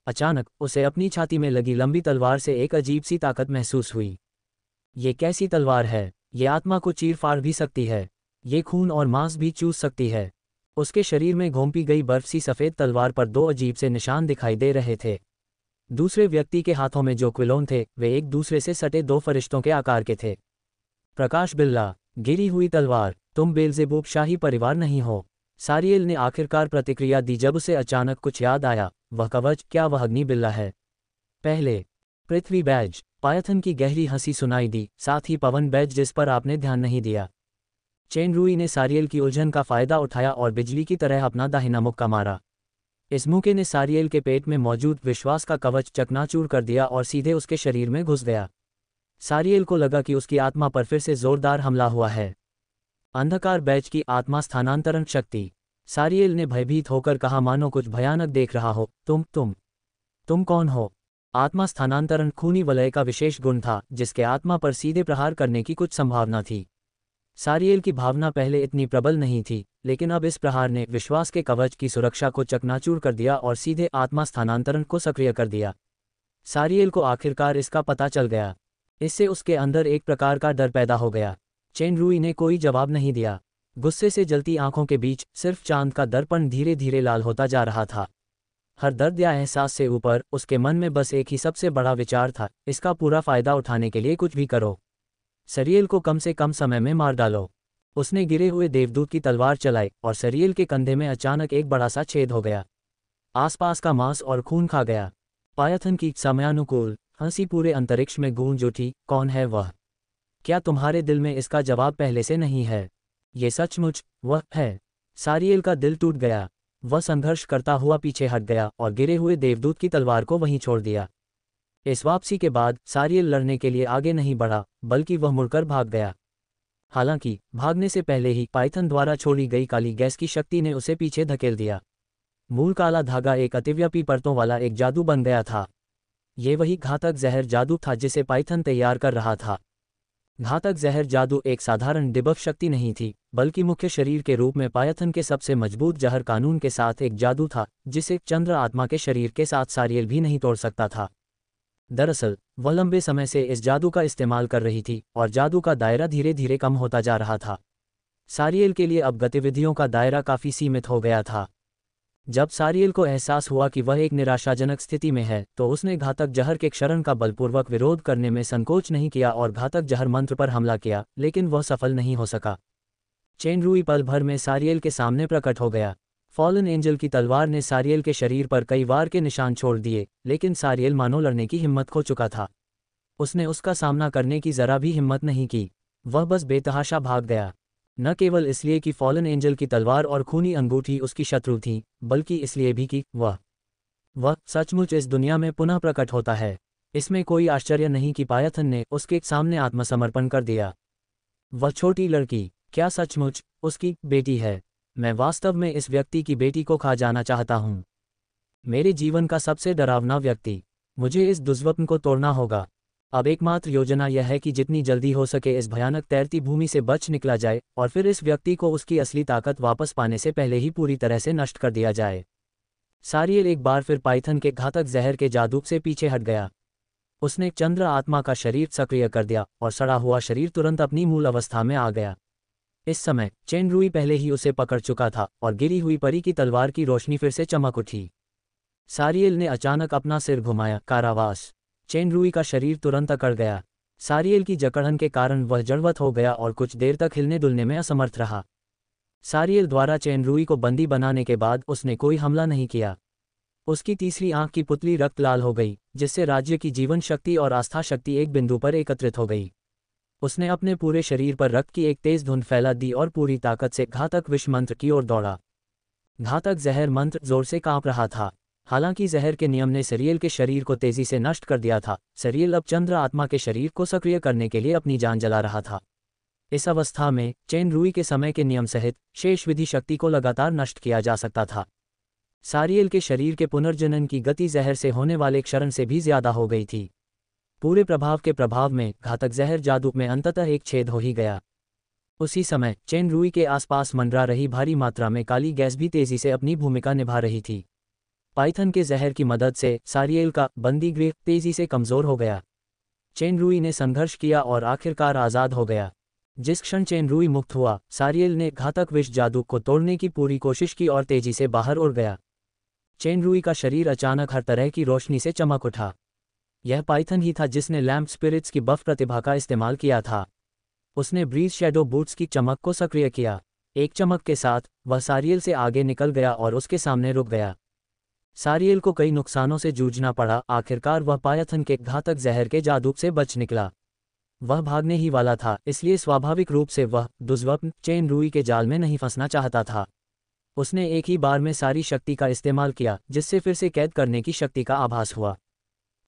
अचानक उसे अपनी छाती में लगी लंबी तलवार से एक अजीब सी ताकत महसूस हुई। ये कैसी तलवार है? ये आत्मा को चीर फाड़ भी सकती है। ये खून और मांस भी चूस सकती है। उसके शरीर में घोंपी गई बर्फ सी सफ़ेद तलवार पर दो अजीब से निशान दिखाई दे रहे थे। दूसरे व्यक्ति के हाथों में जो क्विलोन थे, वे एक दूसरे से सटे दो फरिश्तों के आकार के थे। प्रकाश बिल्ला, गिरी हुई तलवार, तुम बेल्जेबूब शाही परिवार नहीं हो। सारियल ने आखिरकार प्रतिक्रिया दी जब उसे अचानक कुछ याद आया। वह कवच, क्या वह अग्नि बिल्ला है? पहले पृथ्वी बैज। पायथन की गहरी हंसी सुनाई दी, साथ ही पवन बैज जिस पर आपने ध्यान नहीं दिया। चेन रूई ने सारियल की उलझन का फायदा उठाया और बिजली की तरह अपना दाहिना मुक्का मारा। इस मुक्के ने सारियल के पेट में मौजूद विश्वास का कवच चकनाचूर कर दिया और सीधे उसके शरीर में घुस गया। सारियल को लगा कि उसकी आत्मा पर फिर से जोरदार हमला हुआ है। अंधकार बैज की आत्मा स्थानांतरण शक्ति। सारियल ने भयभीत होकर कहा, मानो कुछ भयानक देख रहा हो। तुम कौन हो? आत्मा स्थानांतरण खूनी वलय का विशेष गुण था, जिसके आत्मा पर सीधे प्रहार करने की कुछ संभावना थी। सारियल की भावना पहले इतनी प्रबल नहीं थी, लेकिन अब इस प्रहार ने विश्वास के कवच की सुरक्षा को चकनाचूर कर दिया और सीधे आत्मा स्थानांतरण को सक्रिय कर दिया। सारियल को आखिरकार इसका पता चल गया। इससे उसके अंदर एक प्रकार का डर पैदा हो गया। चेन रूई ने कोई जवाब नहीं दिया। गुस्से से जलती आंखों के बीच सिर्फ चांद का दर्पण धीरे धीरे लाल होता जा रहा था। हर दर्द या एहसास से ऊपर उसके मन में बस एक ही सबसे बड़ा विचार था, इसका पूरा फायदा उठाने के लिए कुछ भी करो। सारियल को कम से कम समय में मार डालो। उसने गिरे हुए देवदूत की तलवार चलाई और सारियल के कंधे में अचानक एक बड़ा सा छेद हो गया। आसपास का मांस और खून खा गया। पायथन की समयानुकूल हंसी पूरे अंतरिक्ष में गूंज उठी। कौन है वह? क्या तुम्हारे दिल में इसका जवाब पहले से नहीं है? ये सचमुच वह है। सारियल का दिल टूट गया। वह संघर्ष करता हुआ पीछे हट गया और गिरे हुए देवदूत की तलवार को वहीं छोड़ दिया। इस वापसी के बाद सारियल लड़ने के लिए आगे नहीं बढ़ा, बल्कि वह मुड़कर भाग गया। हालांकि भागने से पहले ही पाइथन द्वारा छोड़ी गई काली गैस की शक्ति ने उसे पीछे धकेल दिया। मूल काला धागा एक अतिव्यापी परतों वाला एक जादू बन गया था। ये वही घातक जहर जादू था जिसे पाइथन तैयार कर रहा था। घातक जहर जादू एक साधारण डिबफ शक्ति नहीं थी, बल्कि मुख्य शरीर के रूप में पायथन के सबसे मजबूत जहर कानून के साथ एक जादू था, जिसे चंद्र आत्मा के शरीर के साथ सारियल भी नहीं तोड़ सकता था। दरअसल वह लंबे समय से इस जादू का इस्तेमाल कर रही थी और जादू का दायरा धीरे धीरे कम होता जा रहा था। सारियल के लिए अब गतिविधियों का दायरा काफी सीमित हो गया था। जब सारियल को एहसास हुआ कि वह एक निराशाजनक स्थिति में है, तो उसने घातक जहर के क्षरण का बलपूर्वक विरोध करने में संकोच नहीं किया और घातक जहर मंत्र पर हमला किया, लेकिन वह सफल नहीं हो सका। चेन रूई पल भर में सारियल के सामने प्रकट हो गया। फॉलन एंजल की तलवार ने सारियल के शरीर पर कई वार के निशान छोड़ दिए, लेकिन सारियल मानो लड़ने की हिम्मत खो चुका था। उसने उसका सामना करने की जरा भी हिम्मत नहीं की। वह बस बेतहाशा भाग गया। न केवल इसलिए कि फॉलन एंजल की तलवार और खूनी अंगूठी उसकी शत्रु थी, बल्कि इसलिए भी कि वह सचमुच इस दुनिया में पुनः प्रकट होता है। इसमें कोई आश्चर्य नहीं कि पायथन ने उसके सामने आत्मसमर्पण कर दिया। वह छोटी लड़की क्या सचमुच उसकी बेटी है? मैं वास्तव में इस व्यक्ति की बेटी को खा जाना चाहता हूँ। मेरे जीवन का सबसे डरावना व्यक्ति। मुझे इस दुष्स्वप्न को तोड़ना होगा। अब एकमात्र योजना यह है कि जितनी जल्दी हो सके इस भयानक तैरती भूमि से बच निकला जाए और फिर इस व्यक्ति को उसकी असली ताकत वापस पाने से पहले ही पूरी तरह से नष्ट कर दिया जाए। सारियल एक बार फिर पाइथन के घातक जहर के जादू से पीछे हट गया। उसने चंद्र आत्मा का शरीर सक्रिय कर दिया और सड़ा हुआ शरीर तुरंत अपनी मूल अवस्था में आ गया। इस समय चेन रूई पहले ही उसे पकड़ चुका था और गिरी हुई परी की तलवार की रोशनी फिर से चमक उठी। सारियल ने अचानक अपना सिर घुमाया। कारावास। चेन रूई का शरीर तुरंत अकड़ गया। सारियल की जकड़न के कारण वह जड़वत हो गया और कुछ देर तक हिलने डुलने में असमर्थ रहा। सारियल द्वारा चेन रूई को बंदी बनाने के बाद उसने कोई हमला नहीं किया। उसकी तीसरी आंख की पुतली रक्त लाल हो गई, जिससे राज्य की जीवन शक्ति और आस्था शक्ति एक बिंदु पर एकत्रित हो गई। उसने अपने पूरे शरीर पर रक्त की एक तेज धुंध फैला दी और पूरी ताकत से घातक विष मंत्र की ओर दौड़ा। घातक जहर मंत्र जोर से कांप रहा था। हालांकि जहर के नियम ने सारियल के शरीर को तेजी से नष्ट कर दिया था, सारियल अब चंद्र आत्मा के शरीर को सक्रिय करने के लिए अपनी जान जला रहा था। इस अवस्था में चेन रूई के समय के नियम सहित शेष विधि शक्ति को लगातार नष्ट किया जा सकता था। सारियल के शरीर के पुनर्जनन की गति जहर से होने वाले क्षरण से भी ज्यादा हो गई थी। पूरे प्रभाव के प्रभाव में घातक जहर जादू में अंततः एक छेद हो ही गया। उसी समय चेन रूई के आसपास मंडरा रही भारी मात्रा में काली गैस भी तेजी से अपनी भूमिका निभा रही थी। पाइथन के जहर की मदद से सारियल का बंदीगृह तेजी से कमजोर हो गया। चेन रूई ने संघर्ष किया और आखिरकार आज़ाद हो गया। जिस क्षण चेन रूई मुक्त हुआ, सारियल ने घातक विष जादू को तोड़ने की पूरी कोशिश की और तेजी से बाहर उड़ गया। चेन रूई का शरीर अचानक हर तरह की रोशनी से चमक उठा। यह पाइथन ही था जिसने लैम्प स्पिरिट्स की बफ प्रतिभा का इस्तेमाल किया था। उसने ब्रीज शैडो बूट्स की चमक को सक्रिय किया। एक चमक के साथ वह सारियल से आगे निकल गया और उसके सामने रुक गया। सारियल को कई नुकसानों से जूझना पड़ा, आखिरकार वह पायथन के घातक जहर के जादू से बच निकला। वह भागने ही वाला था, इसलिए स्वाभाविक रूप से वह दुर्स्वप्न चेन रूई के जाल में नहीं फंसना चाहता था। उसने एक ही बार में सारी शक्ति का इस्तेमाल किया, जिससे फिर से कैद करने की शक्ति का आभास हुआ।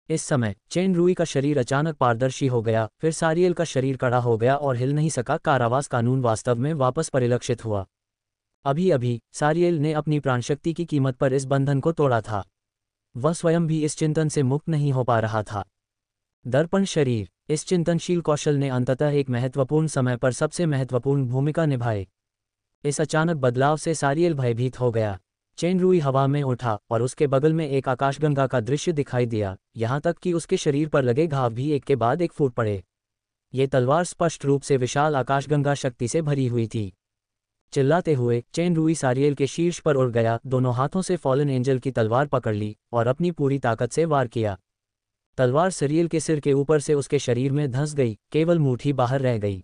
इस समय चेन रूई का शरीर अचानक पारदर्शी हो गया, फिर सारियल का शरीर कड़ा हो गया और हिल नहीं सका। कारावास कानून वास्तव में वापस परिलक्षित हुआ। अभी अभी सारियल ने अपनी प्राणशक्ति की कीमत पर इस बंधन को तोड़ा था। वह स्वयं भी इस चिंतन से मुक्त नहीं हो पा रहा था। दर्पण शरीर। इस चिंतनशील कौशल ने अंततः एक महत्वपूर्ण समय पर सबसे महत्वपूर्ण भूमिका निभाई। इस अचानक बदलाव से सारियल भयभीत हो गया। चेन रूई हवा में उठा और उसके बगल में एक आकाशगंगा का दृश्य दिखाई दिया, यहाँ तक कि उसके शरीर पर लगे घाव भी एक के बाद एक फूट पड़े। ये तलवार स्पष्ट रूप से विशाल आकाशगंगा शक्ति से भरी हुई थी। चिल्लाते हुए चेन रूई सारियल के शीर्ष पर उड़ गया, दोनों हाथों से फॉलन एंजल की तलवार पकड़ ली और अपनी पूरी ताकत से वार किया। तलवार सारियल के सिर के ऊपर से उसके शरीर में धंस गई, केवल मुट्ठी बाहर रह गई।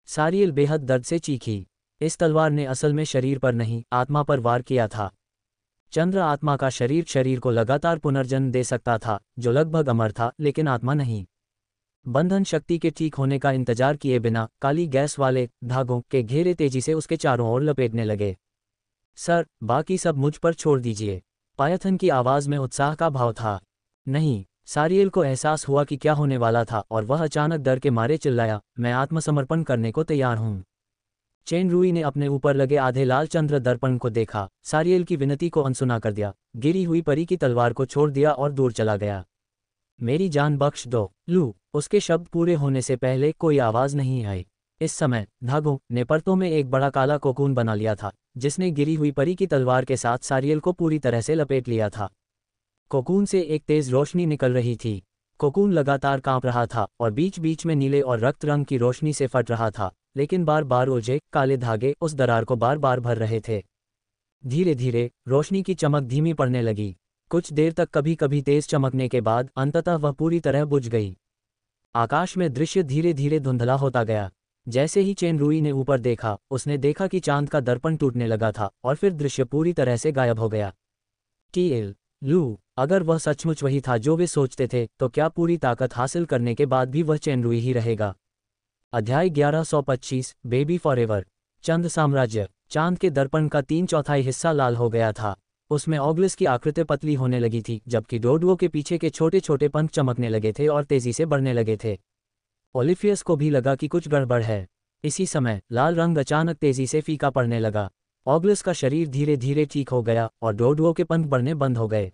सारियल बेहद दर्द से चीखी। इस तलवार ने असल में शरीर पर नहीं, आत्मा पर वार किया था। चंद्र आत्मा का शरीर को लगातार पुनर्जन्म दे सकता था, जो लगभग अमर था, लेकिन आत्मा नहीं। बंधन शक्ति के ठीक होने का इंतजार किए बिना काली गैस वाले धागों के घेरे तेजी से उसके चारों ओर लपेटने लगे। सर, बाकी सब मुझ पर छोड़ दीजिए। पायथन की आवाज में उत्साह का भाव था। नहीं। सारियल को एहसास हुआ कि क्या होने वाला था और वह अचानक डर के मारे चिल्लाया, मैं आत्मसमर्पण करने को तैयार हूं। चेन रूई ने अपने ऊपर लगे आधे लाल चंद्र दर्पण को देखा, सारियल की विनती को अनसुना कर दिया, गिरी हुई परी की तलवार को छोड़ दिया और दूर चला गया। मेरी जान बख्श दो, लू। उसके शब्द पूरे होने से पहले कोई आवाज नहीं आई। इस समय धागों ने परतों में एक बड़ा काला कोकून बना लिया था, जिसने गिरी हुई परी की तलवार के साथ सारियल को पूरी तरह से लपेट लिया था। कोकून से एक तेज रोशनी निकल रही थी। कोकून लगातार कांप रहा था और बीच बीच में नीले और रक्त रंग की रोशनी से फट रहा था, लेकिन बार बार उलझे काले धागे उस दरार को बार बार भर रहे थे। धीरे धीरे रोशनी की चमक धीमी पड़ने लगी। कुछ देर तक कभी कभी तेज चमकने के बाद अंततः वह पूरी तरह बुझ गई। आकाश में दृश्य धीरे धीरे धुंधला होता गया। जैसे ही चेन रूई ने ऊपर देखा, उसने देखा कि चांद का दर्पण टूटने लगा था और फिर दृश्य पूरी तरह से गायब हो गया। टीएल लू, अगर वह सचमुच वही था जो वे सोचते थे, तो क्या पूरी ताकत हासिल करने के बाद भी वह चेन रूई ही रहेगा? अध्याय 1125 बेबी फॉरएवर। चंद साम्राज्य। चांद के दर्पण का 3/4 हिस्सा लाल हो गया था। उसमें ऑगलिस की आकृति पतली होने लगी थी, जबकि डोडुओ के पीछे के छोटे छोटे पंख चमकने लगे थे और तेजी से बढ़ने लगे थे। ओलिफियस को भी लगा कि कुछ गड़बड़ है। इसी समय लाल रंग अचानक तेजी से फीका पड़ने लगा। ऑगलिस का शरीर धीरे धीरे ठीक हो गया और डोडुओ के पंख बढ़ने बंद हो गए।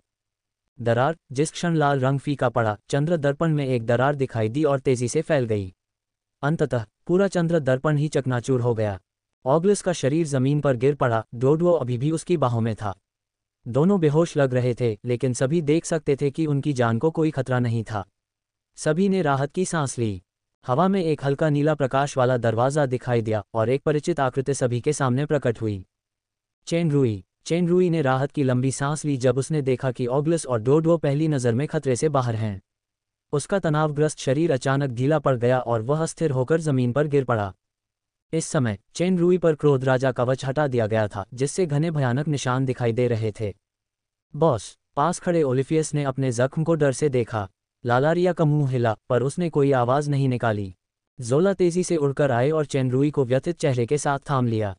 दरार। जिस क्षण लाल रंग फीका पड़ा, चंद्र दर्पण में एक दरार दिखाई दी और तेजी से फैल गई। अंततः पूरा चंद्र दर्पण ही चकनाचूर हो गया। ऑगलिस का शरीर जमीन पर गिर पड़ा, डोडुओ अभी भी उसकी बाहों में था। दोनों बेहोश लग रहे थे, लेकिन सभी देख सकते थे कि उनकी जान को कोई खतरा नहीं था। सभी ने राहत की सांस ली। हवा में एक हल्का नीला प्रकाश वाला दरवाजा दिखाई दिया और एक परिचित आकृति सभी के सामने प्रकट हुई। चेन रूई ने राहत की लंबी सांस ली जब उसने देखा कि ऑगलिस और डोडुओ पहली नज़र में खतरे से बाहर हैं। उसका तनावग्रस्त शरीर अचानक ढीला पड़ गया और वह अस्थिर होकर जमीन पर गिर पड़ा। इस समय चेन रूई पर क्रोध राजा कवच हटा दिया गया था, जिससे घने भयानक निशान दिखाई दे रहे थे। बॉस। पास खड़े ओलिफियस ने अपने जख्म को डर से देखा। लालारिया का मुंह हिला, पर उसने कोई आवाज नहीं निकाली। जोला तेजी से उड़कर आए और चेन रूई को व्यथित चेहरे के साथ थाम लिया।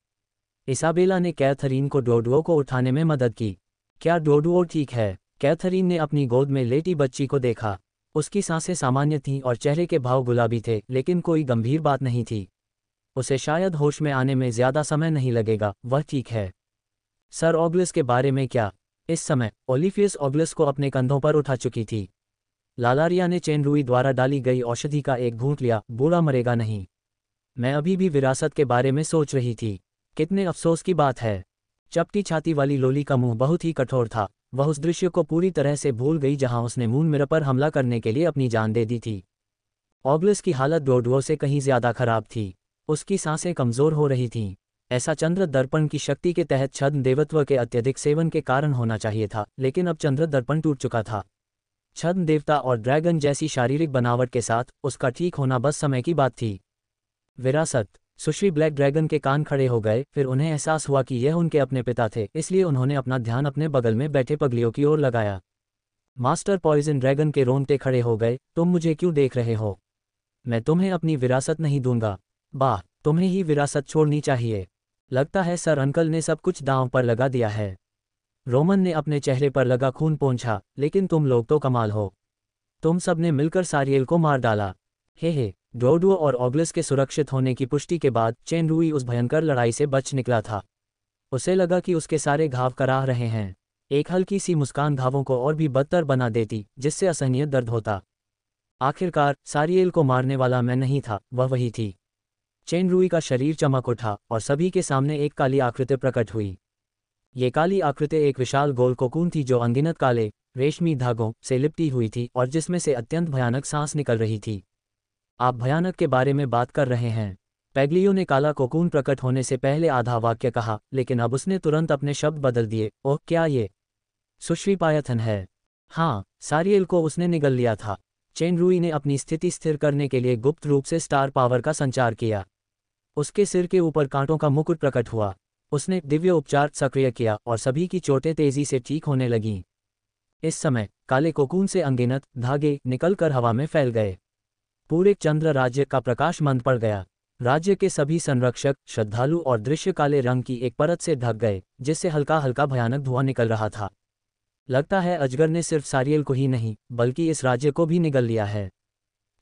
इसाबेला ने कैथरीन को डोडुओ को उठाने में मदद की। क्या डोडुओ ठीक है? कैथरीन ने अपनी गोद में लेटी बच्ची को देखा। उसकी सांसें सामान्य थीं और चेहरे के भाव गुलाबी थे, लेकिन कोई गंभीर बात नहीं थी। उसे शायद होश में आने में ज्यादा समय नहीं लगेगा, वह ठीक है। सर ऑगलिस के बारे में क्या? इस समय ओलिफियस ऑगलिस को अपने कंधों पर उठा चुकी थी। लालारिया ने चेन रूई द्वारा डाली गई औषधि का एक घूंट लिया। बूढ़ा मरेगा नहीं। मैं अभी भी विरासत के बारे में सोच रही थी। कितने अफसोस की बात है। चपटी छाती वाली लोली का मुंह बहुत ही कठोर था। वह उस दृश्य को पूरी तरह से भूल गई जहां उसने मून मिरर पर हमला करने के लिए अपनी जान दे दी थी। ऑगलिस की हालत डोडुओ से कहीं ज्यादा खराब थी। उसकी सांसें कमजोर हो रही थीं। ऐसा चंद्र दर्पण की शक्ति के तहत छद्म देवत्व के अत्यधिक सेवन के कारण होना चाहिए था, लेकिन अब चंद्र दर्पण टूट चुका था। छद्म देवता और ड्रैगन जैसी शारीरिक बनावट के साथ उसका ठीक होना बस समय की बात थी। विरासत। सुश्री ब्लैक ड्रैगन के कान खड़े हो गए, फिर उन्हें एहसास हुआ कि यह उनके अपने पिता थे, इसलिए उन्होंने अपना ध्यान अपने बगल में बैठे पगलियों की ओर लगाया। मास्टर पॉइजन ड्रैगन के रोंगटे खड़े हो गए। तुम मुझे क्यों देख रहे हो? मैं तुम्हें अपनी विरासत नहीं दूंगा। वाह, तुम्हें ही विरासत छोड़नी चाहिए। लगता है सर अंकल ने सब कुछ दांव पर लगा दिया है। रोमन ने अपने चेहरे पर लगा खून पोंछा। लेकिन तुम लोग तो कमाल हो। तुम सब ने मिलकर सारियल को मार डाला। हे, डोडुओ और ऑगलस के सुरक्षित होने की पुष्टि के बाद चेन रूई उस भयंकर लड़ाई से बच निकला था। उसे लगा कि उसके सारे घाव कराह रहे हैं। एक हल्की सी मुस्कान घावों को और भी बदतर बना देती, जिससे असहनीय दर्द होता। आखिरकार सारियल को मारने वाला मैं नहीं था, वह वही थी। चेन रूई का शरीर चमक उठा और सभी के सामने एक काली आकृति प्रकट हुई। ये काली आकृति एक विशाल गोल कोकून थी जो अनगिनत काले रेशमी धागों से लिपटी हुई थी और जिसमें से अत्यंत भयानक सांस निकल रही थी। आप भयानक के बारे में बात कर रहे हैं? पेग्लियो ने काला कोकून प्रकट होने से पहले आधा वाक्य कहा, लेकिन अब उसने तुरंत अपने शब्द बदल दिए। ओह, क्या ये सुश्री पायथन है? हाँ, सारियल को उसने निगल लिया था। चेन रूई ने अपनी स्थिति स्थिर करने के लिए गुप्त रूप से स्टार पावर का संचार किया। उसके सिर के ऊपर कांटों का मुकुट प्रकट हुआ। उसने दिव्य उपचार सक्रिय किया और सभी की चोटें तेजी से ठीक होने लगीं। इस समय काले कोकून से अनगिनत धागे निकलकर हवा में फैल गए। पूरे चंद्र राज्य का प्रकाश मंद पड़ गया। राज्य के सभी संरक्षक, श्रद्धालु और दृश्य काले रंग की एक परत से ढक गए, जिससे हल्का हल्का भयानक धुआं निकल रहा था। लगता है अजगर ने सिर्फ सारियल को ही नहीं, बल्कि इस राज्य को भी निगल लिया है।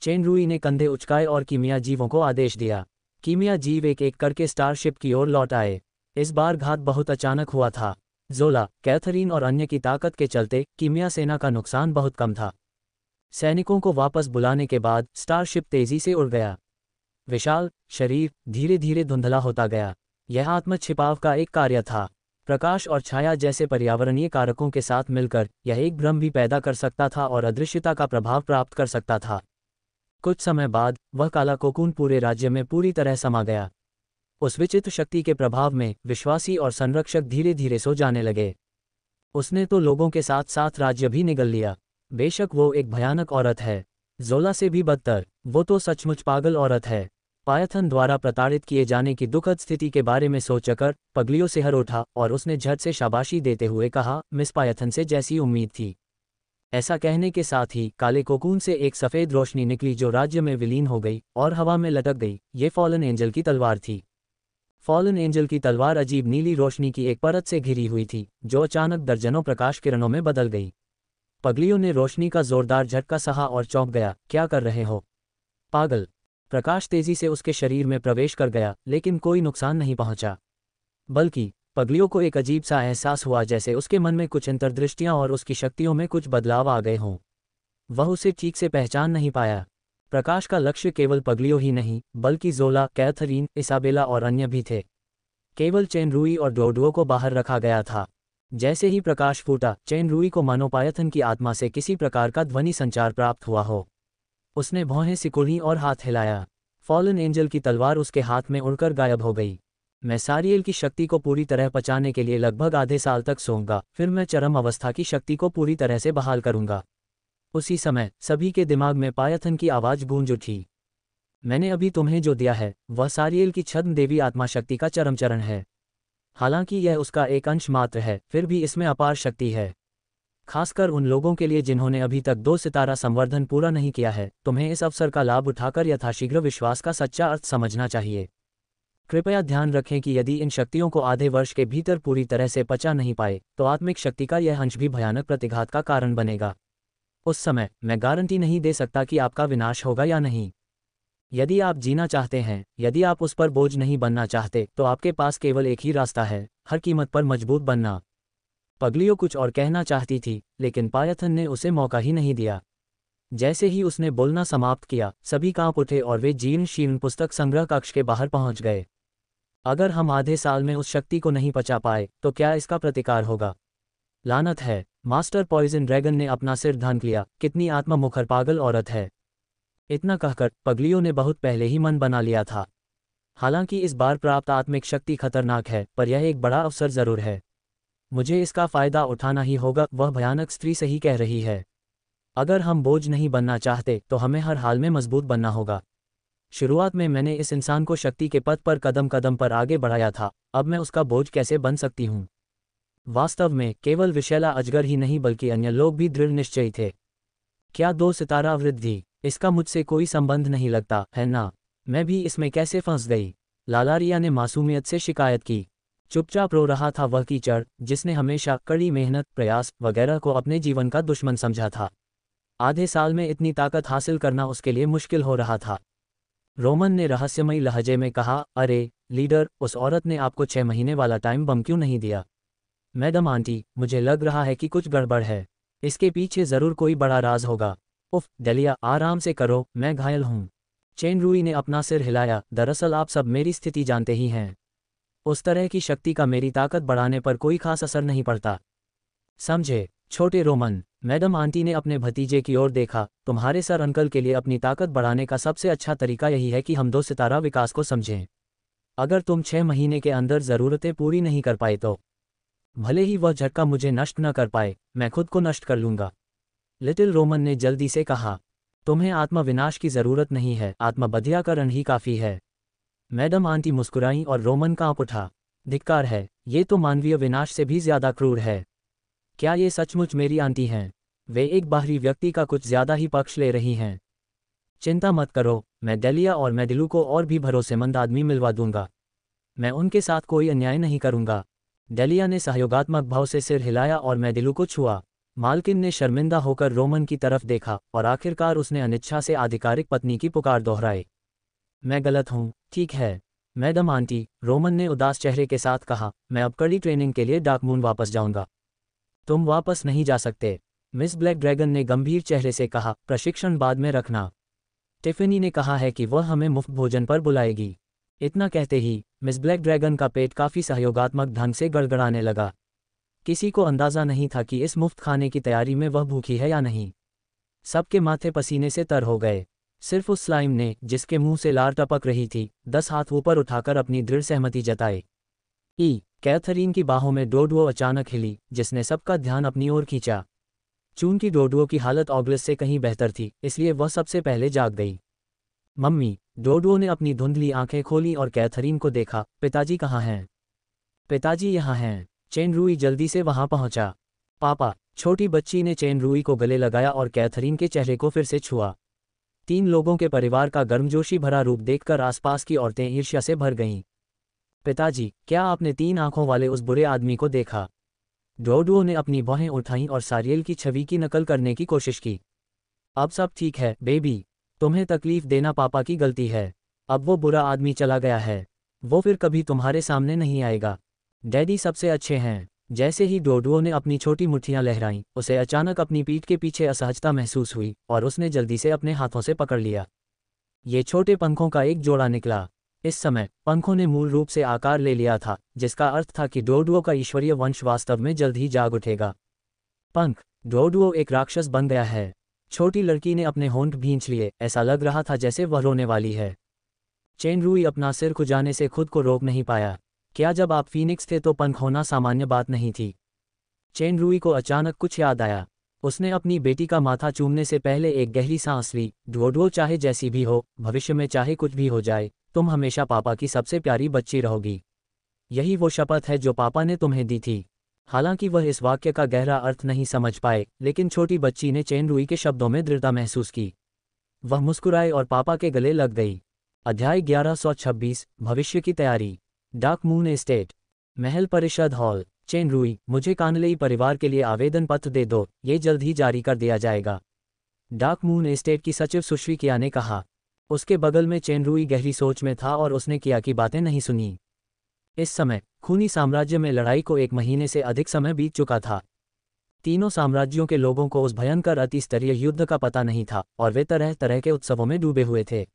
चेन रूई ने कंधे उचकाए और कीमिया जीवों को आदेश दिया। कीमिया जीव एक एक करके स्टारशिप की ओर लौट आए। इस बार घात बहुत अचानक हुआ था। जोला, कैथरीन और अन्य की ताकत के चलते कीमिया सेना का नुकसान बहुत कम था। सैनिकों को वापस बुलाने के बाद स्टारशिप तेजी से उड़ गया। विशाल शरीर धीरे धीरे धुंधला होता गया। यह आत्म छिपाव का एक कार्य था। प्रकाश और छाया जैसे पर्यावरणीय कारकों के साथ मिलकर यह एक भ्रम भी पैदा कर सकता था और अदृश्यता का प्रभाव प्राप्त कर सकता था। कुछ समय बाद वह काला कोकून पूरे राज्य में पूरी तरह समा गया। उस विचित्र शक्ति के प्रभाव में विश्वासी और संरक्षक धीरे धीरे सो जाने लगे। उसने तो लोगों के साथ साथ राज्य भी निगल लिया। बेशक वो एक भयानक औरत है, जोला से भी बदतर। वो तो सचमुच पागल औरत है। पायथन द्वारा प्रताड़ित किए जाने की दुखद स्थिति के बारे में सोचकर पगलियों से हर उठा और उसने झट से शाबाशी देते हुए कहा, मिस पायथन से जैसी उम्मीद थी। ऐसा कहने के साथ ही काले कोकून से एक सफ़ेद रोशनी निकली जो राज्य में विलीन हो गई और हवा में लटक गई। ये फॉलन एंजल की तलवार थी। फॉलन एंजल की तलवार अजीब नीली रोशनी की एक परत से घिरी हुई थी, जो अचानक दर्जनों प्रकाश किरणों में बदल गई। पगलियों ने रोशनी का जोरदार झटका सहा और चौंक गया। क्या कर रहे हो, पागल? प्रकाश तेजी से उसके शरीर में प्रवेश कर गया, लेकिन कोई नुकसान नहीं पहुंचा। बल्कि पगलियों को एक अजीब सा एहसास हुआ, जैसे उसके मन में कुछ अंतर्दृष्टियां और उसकी शक्तियों में कुछ बदलाव आ गए हों। वह उसे ठीक से पहचान नहीं पाया। प्रकाश का लक्ष्य केवल पगलियों ही नहीं, बल्कि जोला, कैथरीन, इसाबेला और अन्य भी थे। केवल चेन रूई और डोडुओ को बाहर रखा गया था। जैसे ही प्रकाश फूटा, चेन रूई को मानो पायथन की आत्मा से किसी प्रकार का ध्वनि संचार प्राप्त हुआ हो। उसने भौहें सिकुड़ी और हाथ हिलाया। फॉलन एंजल की तलवार उसके हाथ में उड़कर गायब हो गई। मैं सारियल की शक्ति को पूरी तरह पचाने के लिए लगभग आधे साल तक सोऊंगा, फिर मैं चरम अवस्था की शक्ति को पूरी तरह से बहाल करूंगा। उसी समय सभी के दिमाग में पायथन की आवाज़ गूंज उठी। मैंने अभी तुम्हें जो दिया है वह सारियल की छद्म देवी आत्मा शक्ति का चरम चरण है। हालांकि यह उसका एक अंश मात्र है, फिर भी इसमें अपार शक्ति है। खासकर उन लोगों के लिए जिन्होंने अभी तक 2 सितारा संवर्धन पूरा नहीं किया है, तुम्हें इस अवसर का लाभ उठाकर यथाशीघ्र विश्वास का सच्चा अर्थ समझना चाहिए। कृपया ध्यान रखें कि यदि इन शक्तियों को आधे वर्ष के भीतर पूरी तरह से पचा नहीं पाए, तो आत्मिक शक्ति का यह अंश भी भयानक प्रतिघात का कारण बनेगा। उस समय मैं गारंटी नहीं दे सकता कि आपका विनाश होगा या नहीं। यदि आप जीना चाहते हैं, यदि आप उस पर बोझ नहीं बनना चाहते, तो आपके पास केवल एक ही रास्ता है, हर कीमत पर मजबूत बनना। पगलियो कुछ और कहना चाहती थी, लेकिन पायथन ने उसे मौका ही नहीं दिया। जैसे ही उसने बोलना समाप्त किया, सभी कांप उठे और वे जीर्ण शीर्ण पुस्तक संग्रह कक्ष के बाहर पहुंच गए। अगर हम आधे साल में उस शक्ति को नहीं पचा पाए, तो क्या इसका प्रतिकार होगा? लानत है! मास्टर पॉइजन ड्रैगन ने अपना सिर ढांक लिया। कितनी आत्ममुखर पागल औरत है! इतना कहकर पगलियों ने बहुत पहले ही मन बना लिया था। हालांकि इस बार प्राप्त आत्मिक शक्ति खतरनाक है, पर यह एक बड़ा अवसर जरूर है। मुझे इसका फायदा उठाना ही होगा। वह भयानक स्त्री सही कह रही है। अगर हम बोझ नहीं बनना चाहते, तो हमें हर हाल में मजबूत बनना होगा। शुरुआत में मैंने इस इंसान को शक्ति के पथ पर कदम कदम पर आगे बढ़ाया था, अब मैं उसका बोझ कैसे बन सकती हूँ। वास्तव में केवल विशैला अजगर ही नहीं बल्कि अन्य लोग भी दृढ़ निश्चयी थे। क्या 2 सितारा वृद्धि, इसका मुझसे कोई संबंध नहीं लगता है ना। मैं भी इसमें कैसे फंस गई। लालारिया ने मासूमियत से शिकायत की। चुपचाप रो रहा था वह कीचड़, जिसने हमेशा कड़ी मेहनत, प्रयास वगैरह को अपने जीवन का दुश्मन समझा था। आधे साल में इतनी ताकत हासिल करना उसके लिए मुश्किल हो रहा था। रोमन ने रहस्यमयी लहजे में कहा, अरे लीडर, उस औरत ने आपको 6 महीने वाला टाइम बम क्यों नहीं दिया। मैडम आंटी, मुझे लग रहा है कि कुछ गड़बड़ है। इसके पीछे जरूर कोई बड़ा राज होगा। उफ डेलिया, आराम से करो, मैं घायल हूँ। चेन रूई ने अपना सिर हिलाया। दरअसल आप सब मेरी स्थिति जानते ही हैं। उस तरह की शक्ति का मेरी ताकत बढ़ाने पर कोई खास असर नहीं पड़ता, समझे छोटे रोमन। मैडम आंटी ने अपने भतीजे की ओर देखा। तुम्हारे सर अंकल के लिए अपनी ताकत बढ़ाने का सबसे अच्छा तरीका यही है कि हम 2 सितारा विकास को समझें। अगर तुम 6 महीने के अंदर ज़रूरतें पूरी नहीं कर पाए तो भले ही वह झटका मुझे नष्ट न कर पाए, मैं खुद को नष्ट कर लूँगा। लिटिल रोमन ने जल्दी से कहा, तुम्हें आत्मविनाश की ज़रूरत नहीं है, आत्मबधियाकरण ही काफ़ी है। मैडम आंटी मुस्कुराईं और रोमन काँप उठा। धिक्कार है, ये तो मानवीय विनाश से भी ज़्यादा क्रूर है। क्या ये सचमुच मेरी आंटी हैं? वे एक बाहरी व्यक्ति का कुछ ज़्यादा ही पक्ष ले रही हैं। चिंता मत करो, मैं डेलिया और मेडिलू को और भी भरोसेमंद आदमी मिलवा दूंगा। मैं उनके साथ कोई अन्याय नहीं करूंगा। डेलिया ने सहयोगात्मक भाव से सिर हिलाया और मेडिलू को छुआ। मालकिन ने शर्मिंदा होकर रोमन की तरफ देखा और आखिरकार उसने अनिच्छा से आधिकारिक पत्नी की पुकार दोहराई। मैं गलत हूँ, ठीक है मैडम आंटी, रोमन ने उदास चेहरे के साथ कहा। मैं अब कड़ी ट्रेनिंग के लिए डार्कमून वापस जाऊंगा। तुम वापस नहीं जा सकते, मिस ब्लैक ड्रैगन ने गंभीर चेहरे से कहा। प्रशिक्षण बाद में रखना। टिफ़नी ने कहा है कि वह हमें मुफ्त भोजन पर बुलाएगी। इतना कहते ही मिस ब्लैक ड्रैगन का पेट काफ़ी सहयोगात्मक ढंग से गड़गड़ाने लगा। किसी को अंदाज़ा नहीं था कि इस मुफ्त खाने की तैयारी में वह भूखी है या नहीं। सबके माथे पसीने से तर हो गए। सिर्फ उस स्लाइम ने, जिसके मुंह से लार टपक रही थी, 10 हाथ ऊपर उठाकर अपनी दृढ़ सहमति जताई। कैथरीन की बाहों में डोडुओ अचानक हिली, जिसने सबका ध्यान अपनी ओर खींचा। चूंकि डोडुओ की हालत ऑगलस से कहीं बेहतर थी, इसलिए वह सबसे पहले जाग गई। मम्मी, डोडुओ ने अपनी धुंधली आंखें खोली और कैथरीन को देखा। पिताजी कहाँ हैं? पिताजी यहाँ हैं। चेन रूई जल्दी से वहां पहुंचा। पापा, छोटी बच्ची ने चेन रूई को गले लगाया और कैथरीन के चेहरे को फिर से छुआ। 3 लोगों के परिवार का गर्मजोशी भरा रूप देखकर आसपास की औरतें ईर्ष्या से भर गईं। पिताजी, क्या आपने 3 आंखों वाले उस बुरे आदमी को देखा? डोडुओ ने अपनी बाहें उठाईं और सारियल की छवि की नकल करने की कोशिश की। अब सब ठीक है बेबी, तुम्हें तकलीफ देना पापा की गलती है। अब वो बुरा आदमी चला गया है, वो फिर कभी तुम्हारे सामने नहीं आएगा। डैडी सबसे अच्छे हैं। जैसे ही डोडुओ ने अपनी छोटी मुट्ठियां लहराईं, उसे अचानक अपनी पीठ के पीछे असहजता महसूस हुई और उसने जल्दी से अपने हाथों से पकड़ लिया। ये छोटे पंखों का एक जोड़ा निकला। इस समय पंखों ने मूल रूप से आकार ले लिया था, जिसका अर्थ था कि डोडुओ का ईश्वरीय वंश वास्तव में जल्द ही जाग उठेगा। पंख, डोडुओ एक राक्षस बन गया है। छोटी लड़की ने अपने होंठ भींच लिए, ऐसा लग रहा था जैसे वह रोने वाली है। चेन रूई अपना सिर खुजाने से खुद को रोक नहीं पाया। क्या जब आप फीनिक्स थे तो पंख होना सामान्य बात नहीं थी? चेन रूई को अचानक कुछ याद आया। उसने अपनी बेटी का माथा चूमने से पहले एक गहरी सांस ली। डोडुओ, चाहे जैसी भी हो, भविष्य में चाहे कुछ भी हो जाए, तुम हमेशा पापा की सबसे प्यारी बच्ची रहोगी। यही वो शपथ है जो पापा ने तुम्हें दी थी। हालांकि वह इस वाक्य का गहरा अर्थ नहीं समझ पाए, लेकिन छोटी बच्ची ने चेन रूई के शब्दों में दृढ़ता महसूस की। वह मुस्कुराई और पापा के गले लग गई। अध्याय 1126, भविष्य की तैयारी। डार्क मून एस्टेट, महल परिषद हॉल। चेन रूई, मुझे कानलेई परिवार के लिए आवेदन पत्र दे दो, ये जल्द ही जारी कर दिया जाएगा। डार्क मून एस्टेट की सचिव सुश्री किया ने कहा। उसके बगल में चेन रूई गहरी सोच में था और उसने किया की बातें नहीं सुनी। इस समय खूनी साम्राज्य में लड़ाई को 1 महीने से अधिक समय बीत चुका था। तीनों साम्राज्यों के लोगों को उस भयंकर अतिस्तरीय युद्ध का पता नहीं था और वे तरह तरह के उत्सवों में डूबे हुए थे।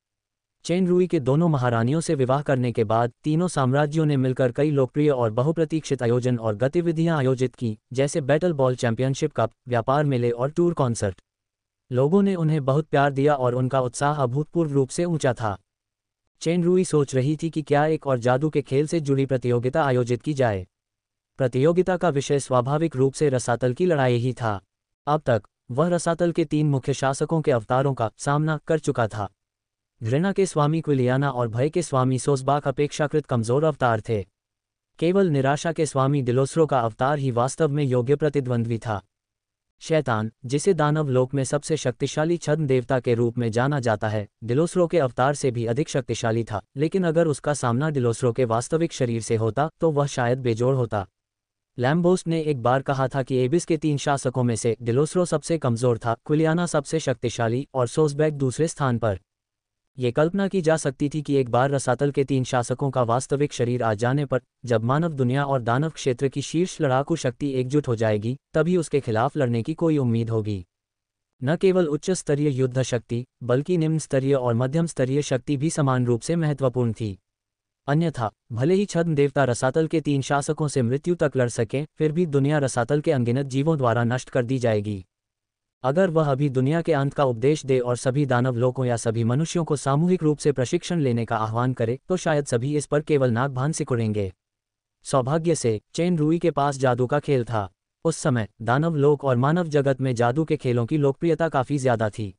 चेन रूई के दोनों महारानियों से विवाह करने के बाद तीनों साम्राज्यों ने मिलकर कई लोकप्रिय और बहुप्रतीक्षित आयोजन और गतिविधियां आयोजित की, जैसे बैटल बॉल चैंपियनशिप कप, व्यापार मेले और टूर कॉन्सर्ट। लोगों ने उन्हें बहुत प्यार दिया और उनका उत्साह अभूतपूर्व रूप से ऊंचा था। चेन रूई सोच रही थी कि क्या एक और जादू के खेल से जुड़ी प्रतियोगिता आयोजित की जाए। प्रतियोगिता का विषय स्वाभाविक रूप से रसातल की लड़ाई ही था। अब तक वह रसातल के 3 मुख्य शासकों के अवतारों का सामना कर चुका था। घृणा के स्वामी क्विलियाना और भय के स्वामी सोसबाक अपेक्षाकृत कमजोर अवतार थे। केवल निराशा के स्वामी डिलोस्रो का अवतार ही वास्तव में योग्य प्रतिद्वंद्वी था। शैतान, जिसे दानव लोक में सबसे शक्तिशाली छद्म देवता के रूप में जाना जाता है, डिलोस्रो के अवतार से भी अधिक शक्तिशाली था, लेकिन अगर उसका सामना डिलोस्रो के वास्तविक शरीर से होता तो वह शायद बेजोड़ होता। लैम्बोस्ट ने एक बार कहा था कि एबिस के 3 शासकों में से डिलोस्रो सबसे कमजोर था, क्विलियाना सबसे शक्तिशाली और सोसबैक दूसरे स्थान पर। ये कल्पना की जा सकती थी कि एक बार रसातल के 3 शासकों का वास्तविक शरीर आ जाने पर, जब मानव दुनिया और दानव क्षेत्र की शीर्ष लड़ाकू शक्ति एकजुट हो जाएगी, तभी उसके खिलाफ लड़ने की कोई उम्मीद होगी। न केवल उच्च स्तरीय युद्ध शक्ति, बल्कि निम्न स्तरीय और मध्यम स्तरीय शक्ति भी समान रूप से महत्वपूर्ण थी। अन्यथा, भले ही छद्म देवता रसातल के 3 शासकों से मृत्यु तक लड़ सकें, फिर भी दुनिया रसातल के अनगिनत जीवों द्वारा नष्ट कर दी जाएगी। अगर वह अभी दुनिया के अंत का उपदेश दे और सभी दानव लोगों या सभी मनुष्यों को सामूहिक रूप से प्रशिक्षण लेने का आह्वान करे, तो शायद सभी इस पर केवल नाक भान सिकुड़ेंगे। सौभाग्य से चेन रूई के पास जादू का खेल था। उस समय दानव लोक और मानव जगत में जादू के खेलों की लोकप्रियता काफी ज्यादा थी।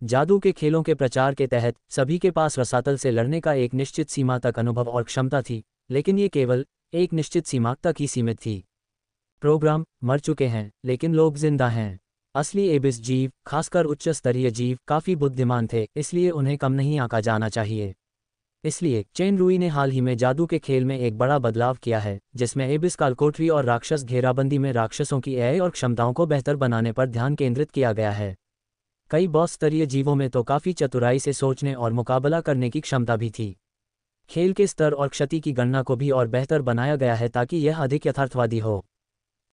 जादू के खेलों के प्रचार के तहत सभी के पास रसातल से लड़ने का एक निश्चित सीमा तक अनुभव और क्षमता थी, लेकिन ये केवल एक निश्चित सीमा तक ही सीमित थी। प्रोग्राम मर चुके हैं, लेकिन लोग जिंदा हैं। असली एबिस जीव, खासकर उच्च स्तरीय जीव, काफी बुद्धिमान थे, इसलिए उन्हें कम नहीं आंका जाना चाहिए। इसलिए चेन रूई ने हाल ही में जादू के खेल में एक बड़ा बदलाव किया है, जिसमें एबिस कालकोठरी और राक्षस घेराबंदी में राक्षसों की एआई और क्षमताओं को बेहतर बनाने पर ध्यान केंद्रित किया गया है। कई बॉस स्तरीय जीवों में तो काफी चतुराई से सोचने और मुकाबला करने की क्षमता भी थी। खेल के स्तर और क्षति की गणना को भी और बेहतर बनाया गया है ताकि यह अधिक यथार्थवादी हो।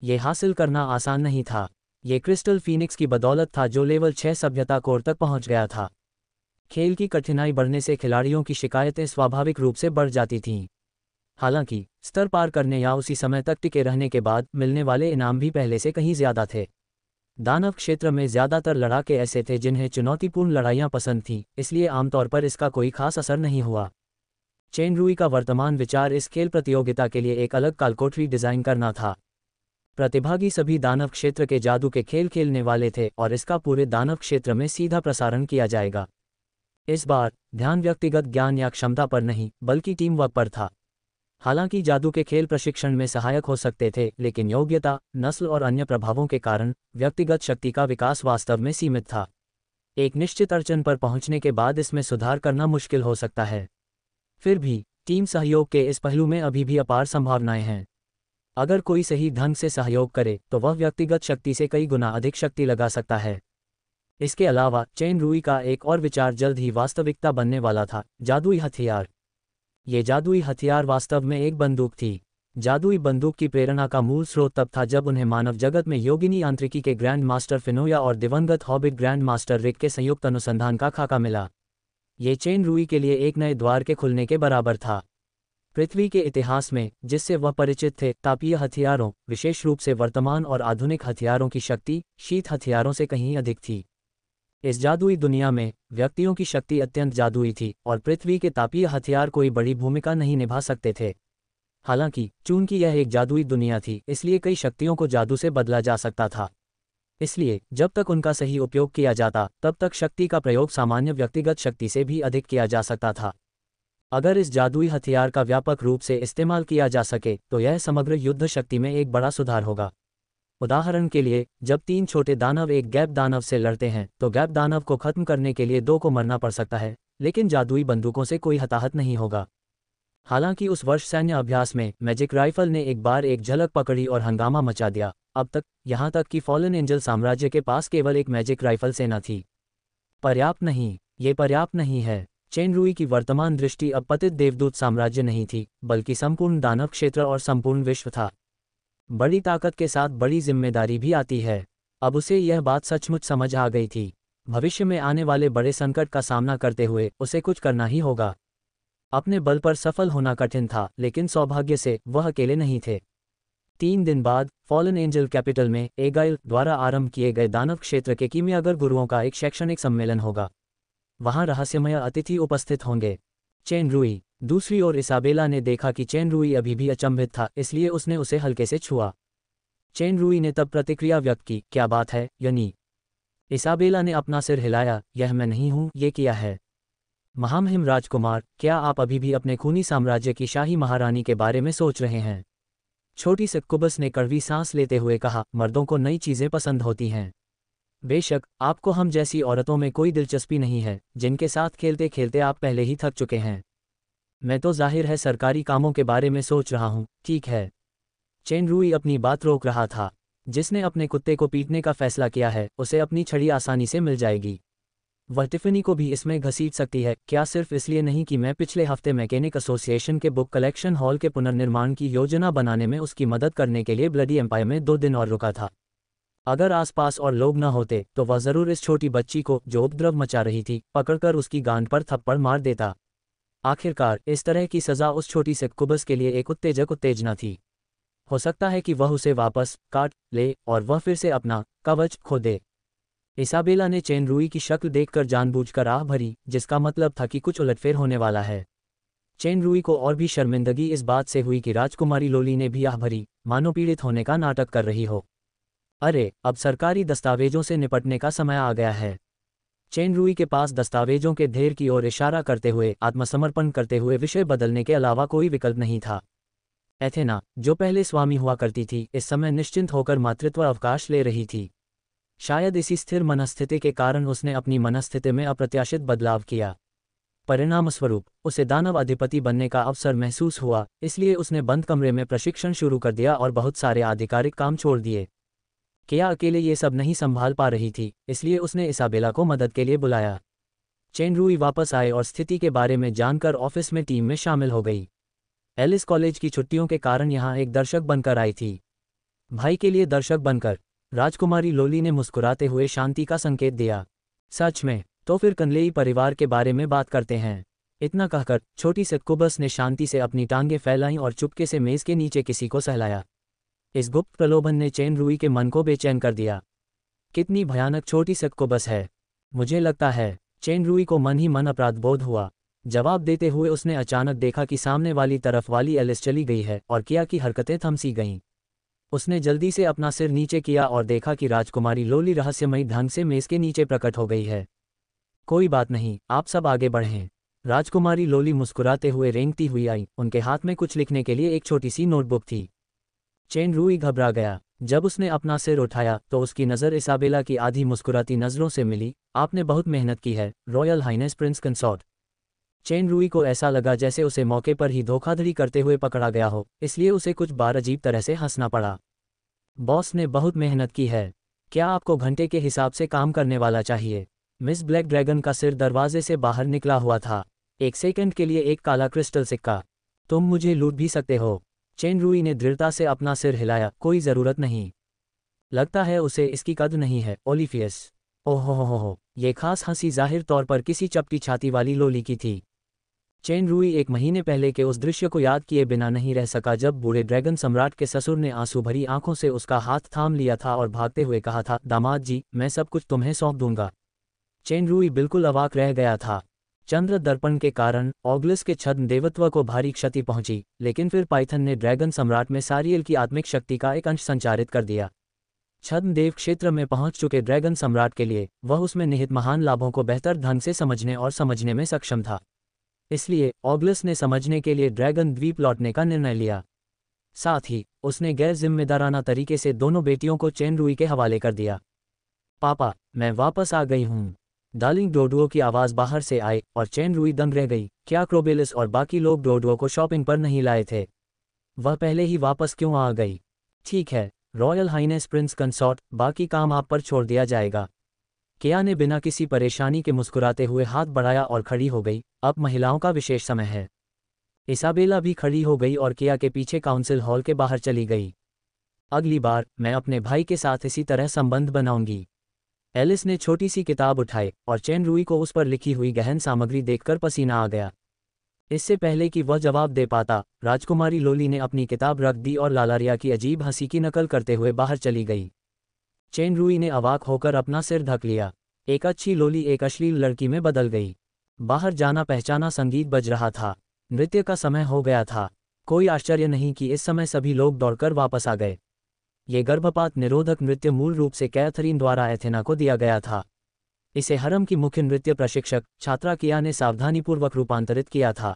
यह हासिल करना आसान नहीं था। ये क्रिस्टल फीनिक्स की बदौलत था जो लेवल 6 सभ्यता कोर तक पहुंच गया था। खेल की कठिनाई बढ़ने से खिलाड़ियों की शिकायतें स्वाभाविक रूप से बढ़ जाती थीं। हालांकि स्तर पार करने या उसी समय तक टिके रहने के बाद मिलने वाले इनाम भी पहले से कहीं ज्यादा थे। दानव क्षेत्र में ज्यादातर लड़ाके ऐसे थे जिन्हें चुनौतीपूर्ण लड़ाइयां पसंद थीं, इसलिए आमतौर पर इसका कोई खास असर नहीं हुआ। चेन रूई का वर्तमान विचार इस खेल प्रतियोगिता के लिए एक अलग कालकोठरी डिजाइन करना था। प्रतिभागी सभी दानव क्षेत्र के जादू के खेल खेलने वाले थे और इसका पूरे दानव क्षेत्र में सीधा प्रसारण किया जाएगा। इस बार ध्यान व्यक्तिगत ज्ञान या क्षमता पर नहीं, बल्कि टीम वर्क पर था। हालांकि जादू के खेल प्रशिक्षण में सहायक हो सकते थे, लेकिन योग्यता, नस्ल और अन्य प्रभावों के कारण व्यक्तिगत शक्ति का विकास वास्तव में सीमित था। एक निश्चित अड़चन पर पहुंचने के बाद इसमें सुधार करना मुश्किल हो सकता है। फिर भी टीम सहयोग के इस पहलू में अभी भी अपार संभावनाएं हैं। अगर कोई सही ढंग से सहयोग करे तो वह व्यक्तिगत शक्ति से कई गुना अधिक शक्ति लगा सकता है। इसके अलावा चेन रूई का एक और विचार जल्द ही वास्तविकता बनने वाला था, जादुई हथियार। ये जादुई हथियार वास्तव में एक बंदूक थी। जादुई बंदूक की प्रेरणा का मूल स्रोत तब था जब उन्हें मानव जगत में योगिनी यांत्रिकी के ग्रैंड मास्टर फिनोया और दिवंगत हॉबिट ग्रैंड मास्टर रिक के संयुक्त अनुसंधान का खाका मिला। ये चेन रूई के लिए एक नए द्वार के खुलने के बराबर था। पृथ्वी के इतिहास में जिससे वह परिचित थे, तापीय हथियारों, विशेष रूप से वर्तमान और आधुनिक हथियारों की शक्ति शीत हथियारों से कहीं अधिक थी। इस जादुई दुनिया में व्यक्तियों की शक्ति अत्यंत जादुई थी और पृथ्वी के तापीय हथियार कोई बड़ी भूमिका नहीं निभा सकते थे। हालांकि चूंकि यह एक जादुई दुनिया थी, इसलिए कई शक्तियों को जादू से बदला जा सकता था। इसलिए जब तक उनका सही उपयोग किया जाता, तब तक शक्ति का प्रयोग सामान्य व्यक्तिगत शक्ति से भी अधिक किया जा सकता था। अगर इस जादुई हथियार का व्यापक रूप से इस्तेमाल किया जा सके तो यह समग्र युद्ध शक्ति में एक बड़ा सुधार होगा। उदाहरण के लिए, जब 3 छोटे दानव एक गैप दानव से लड़ते हैं तो गैप दानव को खत्म करने के लिए 2 को मरना पड़ सकता है, लेकिन जादुई बंदूकों से कोई हताहत नहीं होगा। हालांकि उस वर्ष सैन्य अभ्यास में मैजिक राइफल ने एक बार एक झलक पकड़ी और हंगामा मचा दिया। अब तक, यहाँ तक कि फॉलन एंजल साम्राज्य के पास केवल एक मैजिक राइफल सेना थी। पर्याप्त नहीं, ये पर्याप्त नहीं है। चेन रूई की वर्तमान दृष्टि अब पतित देवदूत साम्राज्य नहीं थी, बल्कि संपूर्ण दानव क्षेत्र और संपूर्ण विश्व था। बड़ी ताकत के साथ बड़ी जिम्मेदारी भी आती है। अब उसे यह बात सचमुच समझ आ गई थी। भविष्य में आने वाले बड़े संकट का सामना करते हुए उसे कुछ करना ही होगा। अपने बल पर सफल होना कठिन था, लेकिन सौभाग्य से वह अकेले नहीं थे। 3 दिन बाद फॉलन एंजल कैपिटल में एगाइल द्वारा आरंभ किए गए दानव क्षेत्र के कीमियागर गुरुओं का एक शैक्षणिक सम्मेलन होगा। वहां रहस्यमय अतिथि उपस्थित होंगे। चेन रूई। दूसरी ओर इसाबेला ने देखा कि चेन रूई अभी भी अचंभित था, इसलिए उसने उसे हल्के से छुआ। चेन रूई ने तब प्रतिक्रिया व्यक्त की, क्या बात है, यनी? इसाबेला ने अपना सिर हिलाया, यह मैं नहीं हूं, ये किया है। महामहिम राजकुमार, क्या आप अभी भी अपने खूनी साम्राज्य की शाही महारानी के बारे में सोच रहे हैं? छोटी सक्कुबस ने कड़वी सांस लेते हुए कहा, मर्दों को नई चीज़ें पसंद होती हैं। बेशक, आपको हम जैसी औरतों में कोई दिलचस्पी नहीं है, जिनके साथ खेलते खेलते आप पहले ही थक चुके हैं। मैं तो जाहिर है सरकारी कामों के बारे में सोच रहा हूँ, ठीक है। चेन रूई अपनी बात रोक रहा था। जिसने अपने कुत्ते को पीटने का फैसला किया है, उसे अपनी छड़ी आसानी से मिल जाएगी। वह टिफ़नी को भी इसमें घसीट सकती है, क्या सिर्फ इसलिए नहीं कि मैं पिछले हफ्ते मैकेनिक एसोसिएशन के बुक कलेक्शन हॉल के पुनर्निर्माण की योजना बनाने में उसकी मदद करने के लिए ब्लडी एम्पायर में 2 दिन और रुका था। अगर आसपास और लोग न होते तो वह ज़रूर इस छोटी बच्ची को, जो उपद्रव मचा रही थी, पकड़कर उसकी गांड पर थप्पड़ मार देता। आखिरकार इस तरह की सज़ा उस छोटी सक्कुबस के लिए एक उत्तेजक उत्तेजना थी। हो सकता है कि वह उसे वापस काट ले और वह फिर से अपना कवच खो दे। इसाबेला ने चेन रूई की शक्ल देखकर जानबूझकर आह भरी, जिसका मतलब था कि कुछ उलटफेर होने वाला है। चेन रूई को और भी शर्मिंदगी इस बात से हुई कि राजकुमारी लोली ने भी आह भरी, मानो पीड़ित होने का नाटक कर रही हो। अरे, अब सरकारी दस्तावेजों से निपटने का समय आ गया है। चेन रूई के पास दस्तावेजों के ढेर की ओर इशारा करते हुए आत्मसमर्पण करते हुए विषय बदलने के अलावा कोई विकल्प नहीं था। एथेना, जो पहले स्वामी हुआ करती थी, इस समय निश्चिंत होकर मातृत्व अवकाश ले रही थी। शायद इसी स्थिर मनस्थिति के कारण उसने अपनी मनस्थिति में अप्रत्याशित बदलाव किया। परिणामस्वरूप उसे दानव अधिपति बनने का अवसर महसूस हुआ, इसलिए उसने बंद कमरे में प्रशिक्षण शुरू कर दिया और बहुत सारे आधिकारिक काम छोड़ दिए। किया अकेले ये सब नहीं संभाल पा रही थी, इसलिए उसने इसाबेला को मदद के लिए बुलाया। चेन रूई वापस आए और स्थिति के बारे में जानकर ऑफिस में टीम में शामिल हो गई। एलिस कॉलेज की छुट्टियों के कारण यहाँ एक दर्शक बनकर आई थी। भाई के लिए दर्शक बनकर? राजकुमारी लोली ने मुस्कुराते हुए शांति का संकेत दिया। सच में? तो फिर कनलेई परिवार के बारे में बात करते हैं। इतना कहकर छोटी सक्कुबस ने शांति से अपनी टांगें फैलाईं और चुपके से मेज के नीचे किसी को सहलाया। इस गुप्त प्रलोभन ने चेन रूई के मन को बेचैन कर दिया। कितनी भयानक छोटी सक्कुबस है। मुझे लगता है, चेन रूई को मन ही मन अपराध बोध हुआ। जवाब देते हुए उसने अचानक देखा कि सामने वाली तरफ वाली एलिस चली गई है और किया की हरकतें थम सी गईं। उसने जल्दी से अपना सिर नीचे किया और देखा कि राजकुमारी लोली रहस्यमयी ढंग से मेज के नीचे प्रकट हो गई है। कोई बात नहीं, आप सब आगे बढ़ें। राजकुमारी लोली मुस्कुराते हुए रेंगती हुई आई। उनके हाथ में कुछ लिखने के लिए एक छोटी सी नोटबुक थी। चेन रूई घबरा गया। जब उसने अपना सिर उठाया तो उसकी नज़र इसाबेला की आधी मुस्कुराती नज़रों से मिली। आपने बहुत मेहनत की है, royal highness prince consort. Chen Rui को ऐसा लगा जैसे उसे मौके पर ही धोखाधड़ी करते हुए पकड़ा गया हो, इसलिए उसे कुछ बार अजीब तरह से हंसना पड़ा। बॉस ने बहुत मेहनत की है। क्या आपको घंटे के हिसाब से काम करने वाला चाहिए? मिस ब्लैक ड्रैगन का सिर दरवाजे से बाहर निकला हुआ था। एक सेकंड के लिए एक काला क्रिस्टल सिक्का। तुम मुझे लूट भी सकते हो। चेन रूई ने दृढ़ता से अपना सिर हिलाया। कोई ज़रूरत नहीं। लगता है उसे इसकी कद्र नहीं है, ओलिफियस। ओहो, ये खास हंसी जाहिर तौर पर किसी चपटी छाती वाली लोली की थी। चेन रूई 1 महीने पहले के उस दृश्य को याद किए बिना नहीं रह सका जब बूढ़े ड्रैगन सम्राट के ससुर ने आंसू भरी आंखों से उसका हाथ थाम लिया था और भागते हुए कहा था, दामाद जी, मैं सब कुछ तुम्हें सौंप दूंगा। चेन रूई बिल्कुल अवाक रह गया था। चंद्र दर्पण के कारण ऑगलस के छद्म देवत्व को भारी क्षति पहुंची, लेकिन फिर पाइथन ने ड्रैगन सम्राट में सारियल की आत्मिक शक्ति का एक अंश संचारित कर दिया। छद्म देव क्षेत्र में पहुंच चुके ड्रैगन सम्राट के लिए वह उसमें निहित महान लाभों को बेहतर ढंग से समझने और समझने में सक्षम था। इसलिए ऑगलस ने समझने के लिए ड्रैगन द्वीप लौटने का निर्णय लिया। साथ ही उसने गैर जिम्मेदाराना तरीके से दोनों बेटियों को चेन रूई के हवाले कर दिया। पापा, मैं वापस आ गई हूँ। डार्लिंग डोडुओ की आवाज़ बाहर से आई और चेन रूई दंग रह गई। क्या क्रोबेलिस और बाकी लोग डोडुओ को शॉपिंग पर नहीं लाए थे? वह पहले ही वापस क्यों आ गई? ठीक है, रॉयल हाइनेस प्रिंस कंसॉर्ट, बाकी काम आप पर छोड़ दिया जाएगा। किया ने बिना किसी परेशानी के मुस्कुराते हुए हाथ बढ़ाया और खड़ी हो गई। अब महिलाओं का विशेष समय है। इसाबेला भी खड़ी हो गई और किया के पीछे काउंसिल हॉल के बाहर चली गई। अगली बार मैं अपने भाई के साथ इसी तरह संबंध बनाऊंगी। एलिस ने छोटी सी किताब उठाई और चेन रूई को उस पर लिखी हुई गहन सामग्री देखकर पसीना आ गया। इससे पहले कि वह जवाब दे पाता, राजकुमारी लोली ने अपनी किताब रख दी और लालारिया की अजीब हंसी की नकल करते हुए बाहर चली गई। चेन रूई ने अवाक होकर अपना सिर ढक लिया। एक अच्छी लोली एक अश्लील लड़की में बदल गई। बाहर जाना पहचाना संगीत बज रहा था। नृत्य का समय हो गया था। कोई आश्चर्य नहीं कि इस समय सभी लोग दौड़कर वापस आ गए। ये गर्भपात निरोधक नृत्य मूल रूप से कैथरीन द्वारा एथेना को दिया गया था। इसे हरम की मुख्य नृत्य प्रशिक्षक छात्रा किया ने सावधानीपूर्वक रूपांतरित किया था।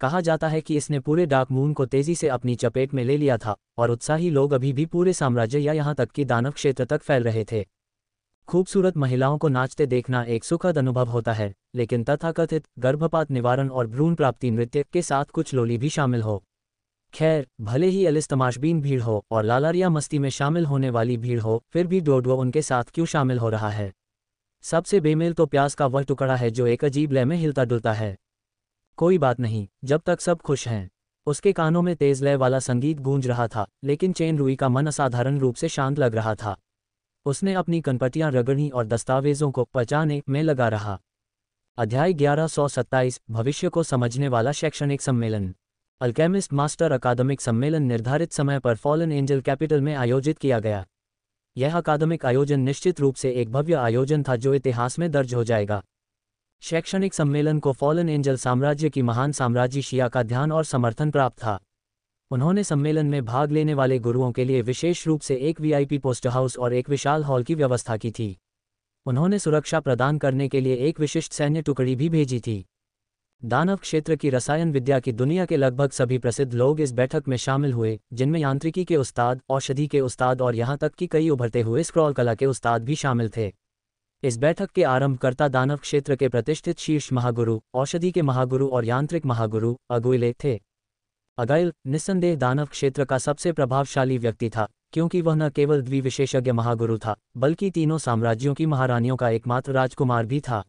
कहा जाता है कि इसने पूरे डार्क मून को तेजी से अपनी चपेट में ले लिया था और उत्साही लोग अभी भी पूरे साम्राज्य या यहाँ तक कि दानव क्षेत्र तक फैल रहे थे। खूबसूरत महिलाओं को नाचते देखना एक सुखद अनुभव होता है, लेकिन तथाकथित गर्भपात निवारण और भ्रूण प्राप्ति नृत्य के साथ कुछ लोली भी शामिल हो। खैर, भले ही एलिस तमाशबीन भीड़ हो और लालारिया मस्ती में शामिल होने वाली भीड़ हो, फिर भी डोडो उनके साथ क्यों शामिल हो रहा है? सबसे बेमेल तो प्याज का वह टुकड़ा है जो एक अजीब लय में हिलता डुलता है। कोई बात नहीं, जब तक सब खुश हैं। उसके कानों में तेज लय वाला संगीत गूंज रहा था, लेकिन चेन रुई का मन असाधारण रूप से शांत लग रहा था। उसने अपनी कनपटियां रगड़नी और दस्तावेजों को पचाने में लगा रहा। अध्याय 1127 भविष्य को समझने वाला शैक्षणिक सम्मेलन। अल्केमिस्ट मास्टर अकादमिक सम्मेलन निर्धारित समय पर फॉलन एंजल कैपिटल में आयोजित किया गया। यह अकादमिक आयोजन निश्चित रूप से एक भव्य आयोजन था जो इतिहास में दर्ज हो जाएगा। शैक्षणिक सम्मेलन को फॉलन एंजल साम्राज्य की महान साम्राज्य शिया का ध्यान और समर्थन प्राप्त था। उन्होंने सम्मेलन में भाग लेने वाले गुरुओं के लिए विशेष रूप से एक वीआईपी पोस्ट हाउस और एक विशाल हॉल की व्यवस्था की थी। उन्होंने सुरक्षा प्रदान करने के लिए एक विशिष्ट सैन्य टुकड़ी भी भेजी थी। दानव क्षेत्र की रसायन विद्या की दुनिया के लगभग सभी प्रसिद्ध लोग इस बैठक में शामिल हुए, जिनमें यांत्रिकी के उस्ताद, औषधि के उस्ताद और यहाँ तक कि कई उभरते हुए स्क्रॉल कला के उस्ताद भी शामिल थे। इस बैठक के आरंभकर्ता दानव क्षेत्र के प्रतिष्ठित शीर्ष महागुरु, औषधि के महागुरु और यांत्रिक महागुरु अगुइले थे। अगाइल निस्संदेह दानव क्षेत्र का सबसे प्रभावशाली व्यक्ति था, क्योंकि वह न केवल द्विविशेषज्ञ महागुरु था, बल्कि तीनों साम्राज्यों की महारानियों का एकमात्र राजकुमार भी था।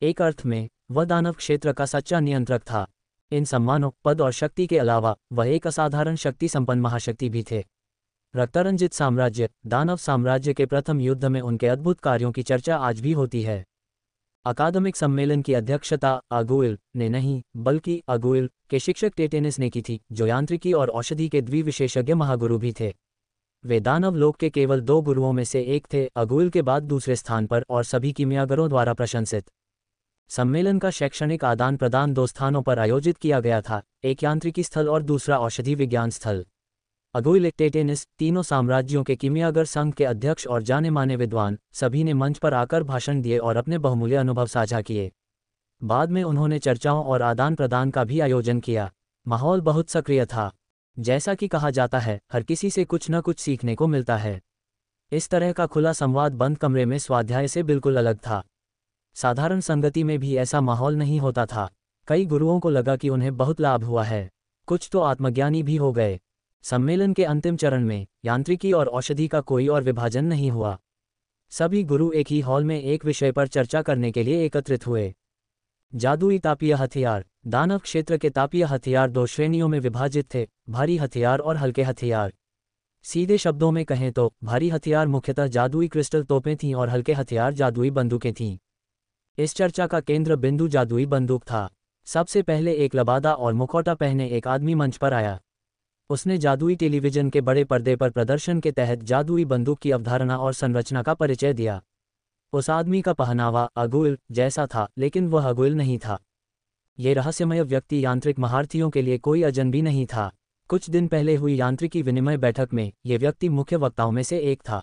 एक अर्थ में वह दानव क्षेत्र का सच्चा नियंत्रक था। इन सम्मानों, पद और शक्ति के अलावा वह एक असाधारण शक्ति संपन्न महाशक्ति भी थे। रक्तरंजित साम्राज्य, दानव साम्राज्य के प्रथम युद्ध में उनके अद्भुत कार्यों की चर्चा आज भी होती है। अकादमिक सम्मेलन की अध्यक्षता अगुइल ने नहीं, बल्कि अगुइल के शिक्षक टेटेनिस ने की थी, जो यांत्रिकी और औषधि के द्विविशेषज्ञ महागुरु भी थे। वे दानव लोक के केवल 2 गुरुओं में से एक थे, अगुइल के बाद दूसरे स्थान पर और सभी कीमियागरों द्वारा प्रशंसित। सम्मेलन का शैक्षणिक आदान प्रदान 2 स्थानों पर आयोजित किया गया था, एक यांत्रिकी स्थल और दूसरा औषधि विज्ञान स्थल। अगुइल टेटेनिस, तीनों साम्राज्यों के कीमियागर संघ के अध्यक्ष और जाने माने विद्वान, सभी ने मंच पर आकर भाषण दिए और अपने बहुमूल्य अनुभव साझा किए। बाद में उन्होंने चर्चाओं और आदान प्रदान का भी आयोजन किया। माहौल बहुत सक्रिय था। जैसा कि कहा जाता है, हर किसी से कुछ न कुछ सीखने को मिलता है। इस तरह का खुला संवाद बंद कमरे में स्वाध्याय से बिल्कुल अलग था। साधारण संगति में भी ऐसा माहौल नहीं होता था। कई गुरुओं को लगा कि उन्हें बहुत लाभ हुआ है, कुछ तो आत्मज्ञानी भी हो गए। सम्मेलन के अंतिम चरण में यांत्रिकी और औषधि का कोई और विभाजन नहीं हुआ। सभी गुरु एक ही हॉल में एक विषय पर चर्चा करने के लिए एकत्रित हुए। जादुई तापीय हथियार। दानव क्षेत्र के तापीय हथियार 2 श्रेणियों में विभाजित थे, भारी हथियार और हल्के हथियार। सीधे शब्दों में कहें तो भारी हथियार मुख्यतः जादुई क्रिस्टल तोपें थीं और हल्के हथियार जादुई बंदूकें थीं। इस चर्चा का केंद्र बिंदु जादुई बंदूक था। सबसे पहले एक लबादा और मुखौटा पहने एक आदमी मंच पर आया। उसने जादुई टेलीविजन के बड़े पर्दे पर प्रदर्शन के तहत जादुई बंदूक की अवधारणा और संरचना का परिचय दिया। उस आदमी का पहनावा अगुइल जैसा था, लेकिन वह अगुइल नहीं था। ये रहस्यमय व्यक्ति यांत्रिक महारथियों के लिए कोई अजनबी नहीं था। कुछ दिन पहले हुई यांत्रिकी विनिमय बैठक में ये व्यक्ति मुख्य वक्ताओं में से एक था।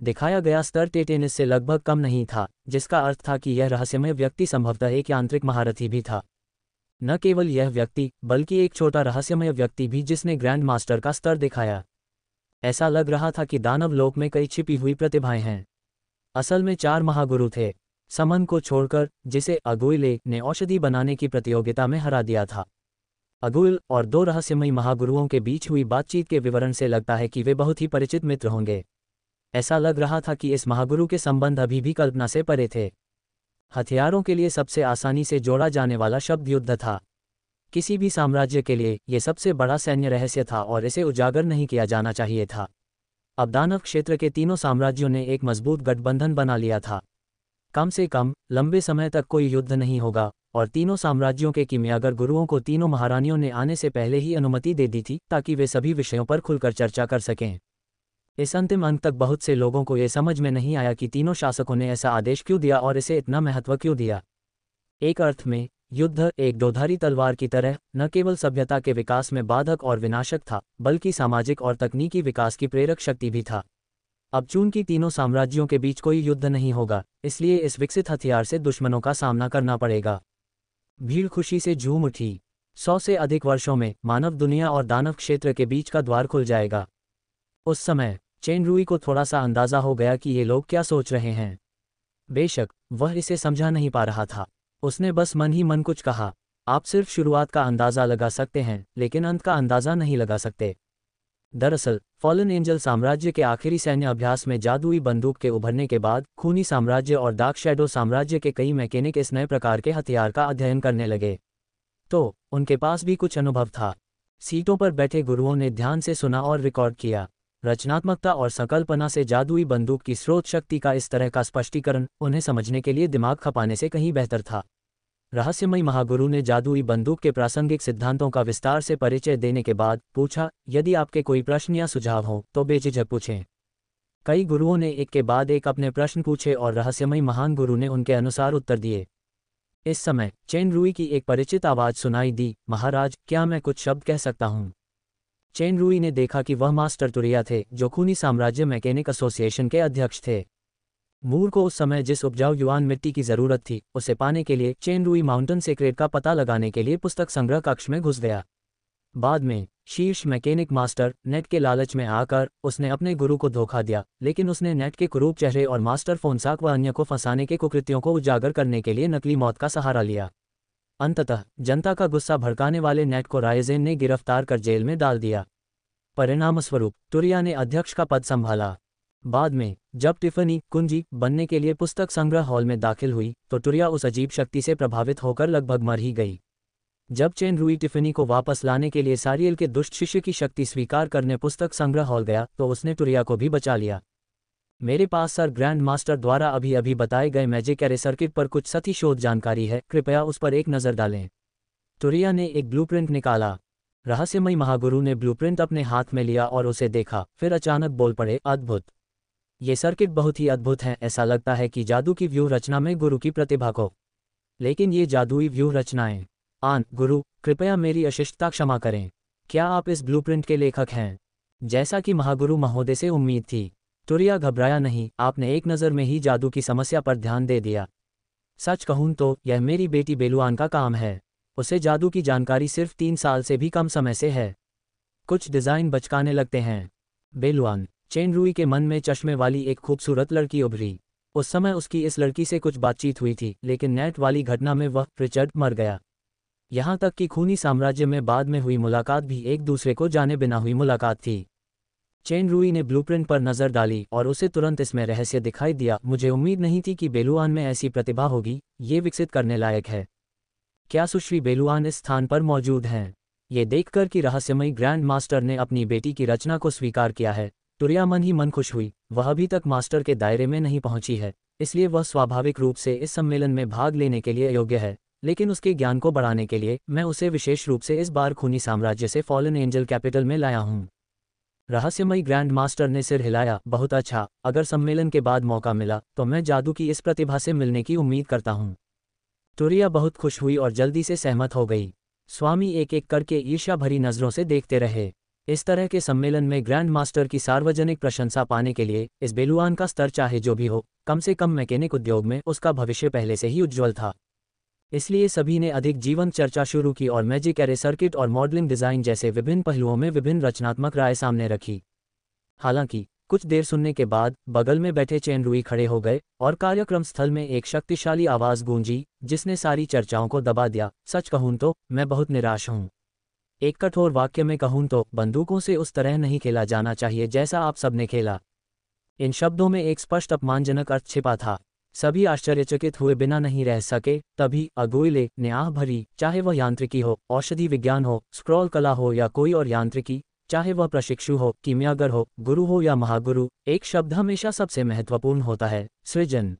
दिखाया गया स्तर टेटेनिस से लगभग कम नहीं था, जिसका अर्थ था कि यह रहस्यमय व्यक्ति संभवतः एक यांत्रिक महारथी भी था। न केवल यह व्यक्ति, बल्कि एक छोटा रहस्यमय व्यक्ति भी जिसने ग्रैंड मास्टर का स्तर दिखाया। ऐसा लग रहा था कि दानव लोक में कई छिपी हुई प्रतिभाएं हैं। असल में 4 महागुरु थे, समन को छोड़कर, जिसे अगुइले ने औषधि बनाने की प्रतियोगिता में हरा दिया था। अगुइल और 2 रहस्यमयी महागुरुओं के बीच हुई बातचीत के विवरण से लगता है कि वे बहुत ही परिचित मित्र होंगे। ऐसा लग रहा था कि इस महागुरु के संबंध अभी भी कल्पना से परे थे। हथियारों के लिए सबसे आसानी से जोड़ा जाने वाला शब्द युद्ध था। किसी भी साम्राज्य के लिए यह सबसे बड़ा सैन्य रहस्य था और इसे उजागर नहीं किया जाना चाहिए था। अब दानव क्षेत्र के तीनों साम्राज्यों ने एक मजबूत गठबंधन बना लिया था। कम से कम लंबे समय तक कोई युद्ध नहीं होगा, और तीनों साम्राज्यों के कीमियागर गुरुओं को तीनों महारानियों ने आने से पहले ही अनुमति दे दी थी, ताकि वे सभी विषयों पर खुलकर चर्चा कर सकें। इस अंतिम अंक तक बहुत से लोगों को यह समझ में नहीं आया कि तीनों शासकों ने ऐसा आदेश क्यों दिया और इसे इतना महत्व क्यों दिया। एक अर्थ में युद्ध एक दोधारी तलवार की तरह न केवल सभ्यता के विकास में बाधक और विनाशक था, बल्कि सामाजिक और तकनीकी विकास की प्रेरक शक्ति भी था। अब चून की तीनों साम्राज्यों के बीच कोई युद्ध नहीं होगा, इसलिए इस विकसित हथियार से दुश्मनों का सामना करना पड़ेगा। भीड़ खुशी से झूम उठी। 100 से अधिक वर्षों में मानव दुनिया और दानव क्षेत्र के बीच का द्वार खुल जाएगा। उस समय चेन रुई को थोड़ा सा अंदाजा हो गया कि ये लोग क्या सोच रहे हैं। बेशक वह इसे समझा नहीं पा रहा था। उसने बस मन ही मन कुछ कहा, आप सिर्फ शुरुआत का अंदाजा लगा सकते हैं, लेकिन अंत का अंदाजा नहीं लगा सकते। दरअसल फॉलन एंजल साम्राज्य के आखिरी सैन्य अभ्यास में जादुई बंदूक के उभरने के बाद खूनी साम्राज्य और डार्क शैडो साम्राज्य के कई मैकेनिक इस नए प्रकार के हथियार का अध्ययन करने लगे। तो उनके पास भी कुछ अनुभव था। सीटों पर बैठे गुरुओं ने ध्यान से सुना और रिकॉर्ड किया। रचनात्मकता और संकल्पना से जादुई बंदूक की स्रोत शक्ति का इस तरह का स्पष्टीकरण उन्हें समझने के लिए दिमाग खपाने से कहीं बेहतर था। रहस्यमयी महागुरु ने जादुई बंदूक के प्रासंगिक सिद्धांतों का विस्तार से परिचय देने के बाद पूछा, यदि आपके कोई प्रश्न या सुझाव हों तो बेझिझक पूछें। कई गुरुओं ने एक के बाद एक अपने प्रश्न पूछे और रहस्यमयी महान गुरु ने उनके अनुसार उत्तर दिए। इस समय चेन रुई की एक परिचित आवाज़ सुनाई दी, महाराज, क्या मैं कुछ शब्द कह सकता हूँ? चेन रुई ने देखा कि वह मास्टर तुरिया थे, जो खूनी साम्राज्य मैकेनिक एसोसिएशन के अध्यक्ष थे। मूर को उस समय जिस उपजाऊ युवान मिट्टी की जरूरत थी, उसे पाने के लिए चेन रुई माउंटेन सीक्रेट का पता लगाने के लिए पुस्तक संग्रह कक्ष में घुस गया। बाद में शीर्ष मैकेनिक मास्टर नेट के लालच में आकर उसने अपने गुरु को धोखा दिया, लेकिन उसने नेट के कुरूप चेहरे और मास्टर फोनसाक व अन्य को फंसाने के कुकृत्यों को उजागर करने के लिए नकली मौत का सहारा लिया। अंततः जनता का गुस्सा भड़काने वाले नेट को रायजेन ने गिरफ्तार कर जेल में डाल दिया। परिणामस्वरूप तुरिया ने अध्यक्ष का पद संभाला। बाद में जब टिफनी कुंजी बनने के लिए पुस्तक संग्रह हॉल में दाखिल हुई तो तुरिया उस अजीब शक्ति से प्रभावित होकर लगभग मर ही गई। जब चेन रुई टिफनी को वापस लाने के लिए सारियल के दुष्ट शिष्य की शक्ति स्वीकार करने पुस्तक संग्रह हॉल गया तो उसने तुरिया को भी बचा लिया। मेरे पास सर ग्रैंड मास्टर द्वारा अभी अभी बताए गए मैजिक एरे सर्किट पर कुछ सती शोध जानकारी है, कृपया उस पर एक नज़र डालें। तुरिया ने एक ब्लूप्रिंट निकाला। रहस्यमयी महागुरु ने ब्लूप्रिंट अपने हाथ में लिया और उसे देखा, फिर अचानक बोल पड़े, अद्भुत! ये सर्किट बहुत ही अद्भुत हैं। ऐसा लगता है कि जादू की व्यूह रचना में गुरु की प्रतिभा को। लेकिन ये जादुई व्यूह रचनाएं। गुरु, कृपया मेरी अशिष्टता क्षमा करें। क्या आप इस ब्लूप्रिंट के लेखक हैं? जैसा कि महागुरु महोदय से उम्मीद थी। तुरिया घबराया नहीं, आपने एक नज़र में ही जादू की समस्या पर ध्यान दे दिया। सच कहूँ तो यह मेरी बेटी बेलुआन का काम है। उसे जादू की जानकारी सिर्फ 3 साल से भी कम समय से है। कुछ डिज़ाइन बचकाने लगते हैं। बेलुआन। चेन रुई के मन में चश्मे वाली एक खूबसूरत लड़की उभरी। उस समय उसकी इस लड़की से कुछ बातचीत हुई थी, लेकिन नेट वाली घटना में वह रिचर्ड मर गया। यहाँ तक कि खूनी साम्राज्य में बाद में हुई मुलाकात भी एक दूसरे को जाने बिना हुई मुलाकात थी। चेन रुई ने ब्लूप्रिंट पर नज़र डाली और उसे तुरंत इसमें रहस्य दिखाई दिया। मुझे उम्मीद नहीं थी कि बेलुआन में ऐसी प्रतिभा होगी, ये विकसित करने लायक है। क्या सुश्री बेलुआन इस स्थान पर मौजूद हैं? ये देखकर कि रहस्यमयी ग्रैंड मास्टर ने अपनी बेटी की रचना को स्वीकार किया है, तुरिया मन ही मन खुश हुई। वह अभी तक मास्टर के दायरे में नहीं पहुंची है, इसलिए वह स्वाभाविक रूप से इस सम्मेलन में भाग लेने के लिए योग्य है, लेकिन उसके ज्ञान को बढ़ाने के लिए मैं उसे विशेष रूप से इस बार खूनी साम्राज्य से फॉलन एंजल कैपिटल में लाया हूँ। रहस्यमयी ग्रैंड मास्टर ने सिर हिलाया, बहुत अच्छा, अगर सम्मेलन के बाद मौका मिला तो मैं जादू की इस प्रतिभा से मिलने की उम्मीद करता हूँ। तुरिया बहुत खुश हुई और जल्दी से सहमत हो गई। स्वामी एक एक करके ईर्ष्या भरी नज़रों से देखते रहे। इस तरह के सम्मेलन में ग्रैंड मास्टर की सार्वजनिक प्रशंसा पाने के लिए इस बेलुआन का स्तर चाहे जो भी हो, कम से कम मैकेनिक उद्योग में उसका भविष्य पहले से ही उज्ज्वल था। इसलिए सभी ने अधिक जीवंत चर्चा शुरू की और मैजिक एरे सर्किट और मॉडलिंग डिज़ाइन जैसे विभिन्न पहलुओं में विभिन्न रचनात्मक राय सामने रखी। हालांकि कुछ देर सुनने के बाद बगल में बैठे चेन रुई खड़े हो गए और कार्यक्रम स्थल में एक शक्तिशाली आवाज़ गूंजी, जिसने सारी चर्चाओं को दबा दिया। सच कहूँ तो मैं बहुत निराश हूँ। एक कठोर वाक्य में कहूँ तो बंदूकों से उस तरह नहीं खेला जाना चाहिए जैसा आप सबने खेला। इन शब्दों में एक स्पष्ट अपमानजनक अर्थ छिपा था। सभी आश्चर्यचकित हुए बिना नहीं रह सके। तभी अगुइले ने आह भरी, चाहे वह यांत्रिकी हो, औषधि विज्ञान हो, स्क्रॉल कला हो या कोई और यांत्रिकी, चाहे वह प्रशिक्षु हो, कीमियागर हो, गुरु हो या महागुरु, एक शब्द हमेशा सबसे महत्वपूर्ण होता है, सृजन।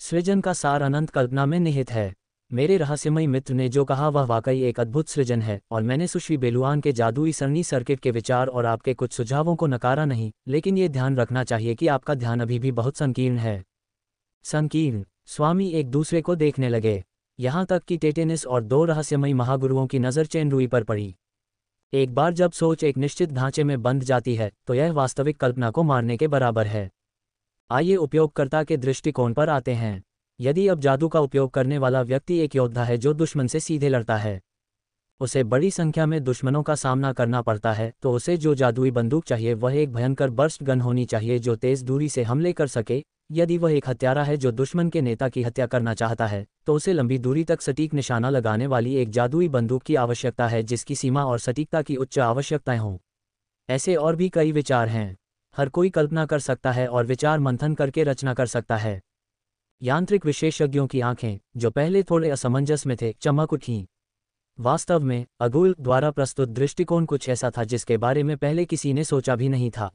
सृजन का सार अनंत कल्पना में निहित है। मेरे रहस्यमयी मित्र ने जो कहा वह वाकई एक अद्भुत सृजन है, और मैंने सुश्री बेलुआन के जादुई सरणी सर्किट के विचार और आपके कुछ सुझावों को नकारा नहीं, लेकिन ये ध्यान रखना चाहिए कि आपका ध्यान अभी भी बहुत संकीर्ण है। संकीर्ण। स्वामी एक दूसरे को देखने लगे, यहाँ तक कि टेटेनिस और 2 रहस्यमयी महागुरुओं की नज़र चेन रुई पर पड़ी। एक बार जब सोच एक निश्चित ढांचे में बंध जाती है तो यह वास्तविक कल्पना को मारने के बराबर है। आइए उपयोगकर्ता के दृष्टिकोण पर आते हैं। यदि अब जादू का उपयोग करने वाला व्यक्ति एक योद्धा है जो दुश्मन से सीधे लड़ता है, उसे बड़ी संख्या में दुश्मनों का सामना करना पड़ता है, तो उसे जो जादुई बंदूक चाहिए वह एक भयंकर बर्स्ट गन होनी चाहिए जो तेज दूरी से हमले कर सके। यदि वह एक हत्यारा है जो दुश्मन के नेता की हत्या करना चाहता है, तो उसे लंबी दूरी तक सटीक निशाना लगाने वाली एक जादुई बंदूक की आवश्यकता है जिसकी सीमा और सटीकता की उच्च आवश्यकताएं हों। ऐसे और भी कई विचार हैं। हर कोई कल्पना कर सकता है और विचार मंथन करके रचना कर सकता है। यांत्रिक विशेषज्ञों की आंखें, जो पहले थोड़े असमंजस में थे, चमक उठीं। वास्तव में अगुल द्वारा प्रस्तुत दृष्टिकोण कुछ ऐसा था जिसके बारे में पहले किसी ने सोचा भी नहीं था।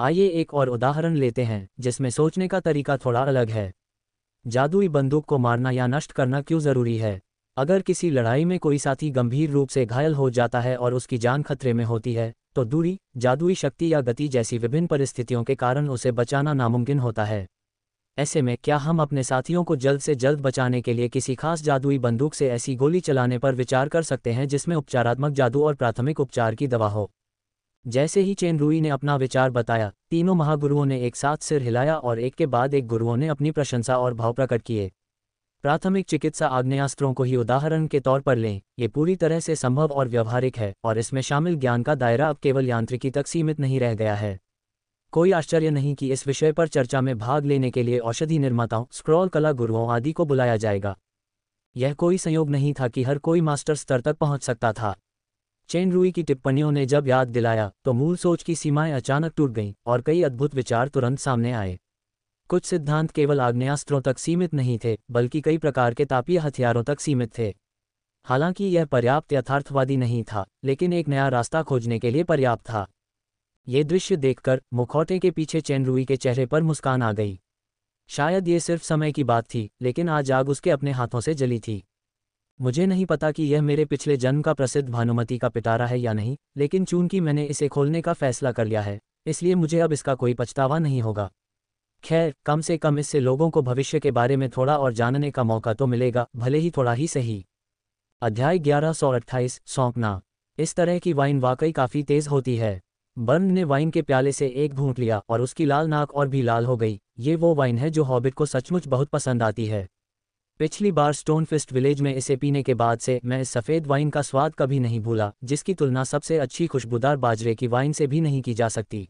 आइए एक और उदाहरण लेते हैं जिसमें सोचने का तरीका थोड़ा अलग है। जादुई बंदूक को मारना या नष्ट करना क्यों जरूरी है? अगर किसी लड़ाई में कोई साथी गंभीर रूप से घायल हो जाता है और उसकी जान खतरे में होती है, तो दूरी, जादुई शक्ति या गति जैसी विभिन्न परिस्थितियों के कारण उसे बचाना नामुमकिन होता है। ऐसे में क्या हम अपने साथियों को जल्द से जल्द बचाने के लिए किसी खास जादुई बंदूक से ऐसी गोली चलाने पर विचार कर सकते हैं जिसमें उपचारात्मक जादू और प्राथमिक उपचार की दवा हो? जैसे ही चेन रूई ने अपना विचार बताया, तीनों महागुरुओं ने एक साथ सिर हिलाया और एक के बाद एक गुरुओं ने अपनी प्रशंसा और भाव प्रकट किए। प्राथमिक चिकित्सा आग्नेयास्त्रों को ही उदाहरण के तौर पर लें, ये पूरी तरह से संभव और व्यवहारिक है और इसमें शामिल ज्ञान का दायरा अब केवल यांत्रिकी तक सीमित नहीं रह गया है। कोई आश्चर्य नहीं कि इस विषय पर चर्चा में भाग लेने के लिए औषधि निर्माताओं, स्क्रॉल कला गुरुओं आदि को बुलाया जाएगा। यह कोई संयोग नहीं था कि हर कोई मास्टर स्तर तक पहुंच सकता था। चेन रूई की टिप्पणियों ने जब याद दिलाया तो मूल सोच की सीमाएं अचानक टूट गईं और कई अद्भुत विचार तुरंत सामने आए। कुछ सिद्धांत केवल आग्नेयास्त्रों तक सीमित नहीं थे, बल्कि कई प्रकार के तापीय हथियारों तक सीमित थे। हालांकि यह पर्याप्त यथार्थवादी नहीं था, लेकिन एक नया रास्ता खोजने के लिए पर्याप्त था। ये दृश्य देखकर मुखौटे के पीछे चेन रूई के चेहरे पर मुस्कान आ गई। शायद ये सिर्फ समय की बात थी, लेकिन आज आग उसके अपने हाथों से जली थी। मुझे नहीं पता कि यह मेरे पिछले जन्म का प्रसिद्ध भानुमति का पिटारा है या नहीं, लेकिन चूंकि मैंने इसे खोलने का फैसला कर लिया है, इसलिए मुझे अब इसका कोई पछतावा नहीं होगा। खैर, कम से कम इससे लोगों को भविष्य के बारे में थोड़ा और जानने का मौका तो मिलेगा, भले ही थोड़ा ही सही। अध्याय 1128, सौंपना। इस तरह की वाइन वाकई काफ़ी तेज़ होती है। बर्न ने वाइन के प्याले से एक घूंट लिया और उसकी लाल नाक और भी लाल हो गई। ये वो वाइन है जो हॉबिट को सचमुच बहुत पसंद आती है। पिछली बार स्टोनफिस्ट विलेज में इसे पीने के बाद से मैं इस सफ़ेद वाइन का स्वाद कभी नहीं भूला, जिसकी तुलना सबसे अच्छी खुशबूदार बाजरे की वाइन से भी नहीं की जा सकती।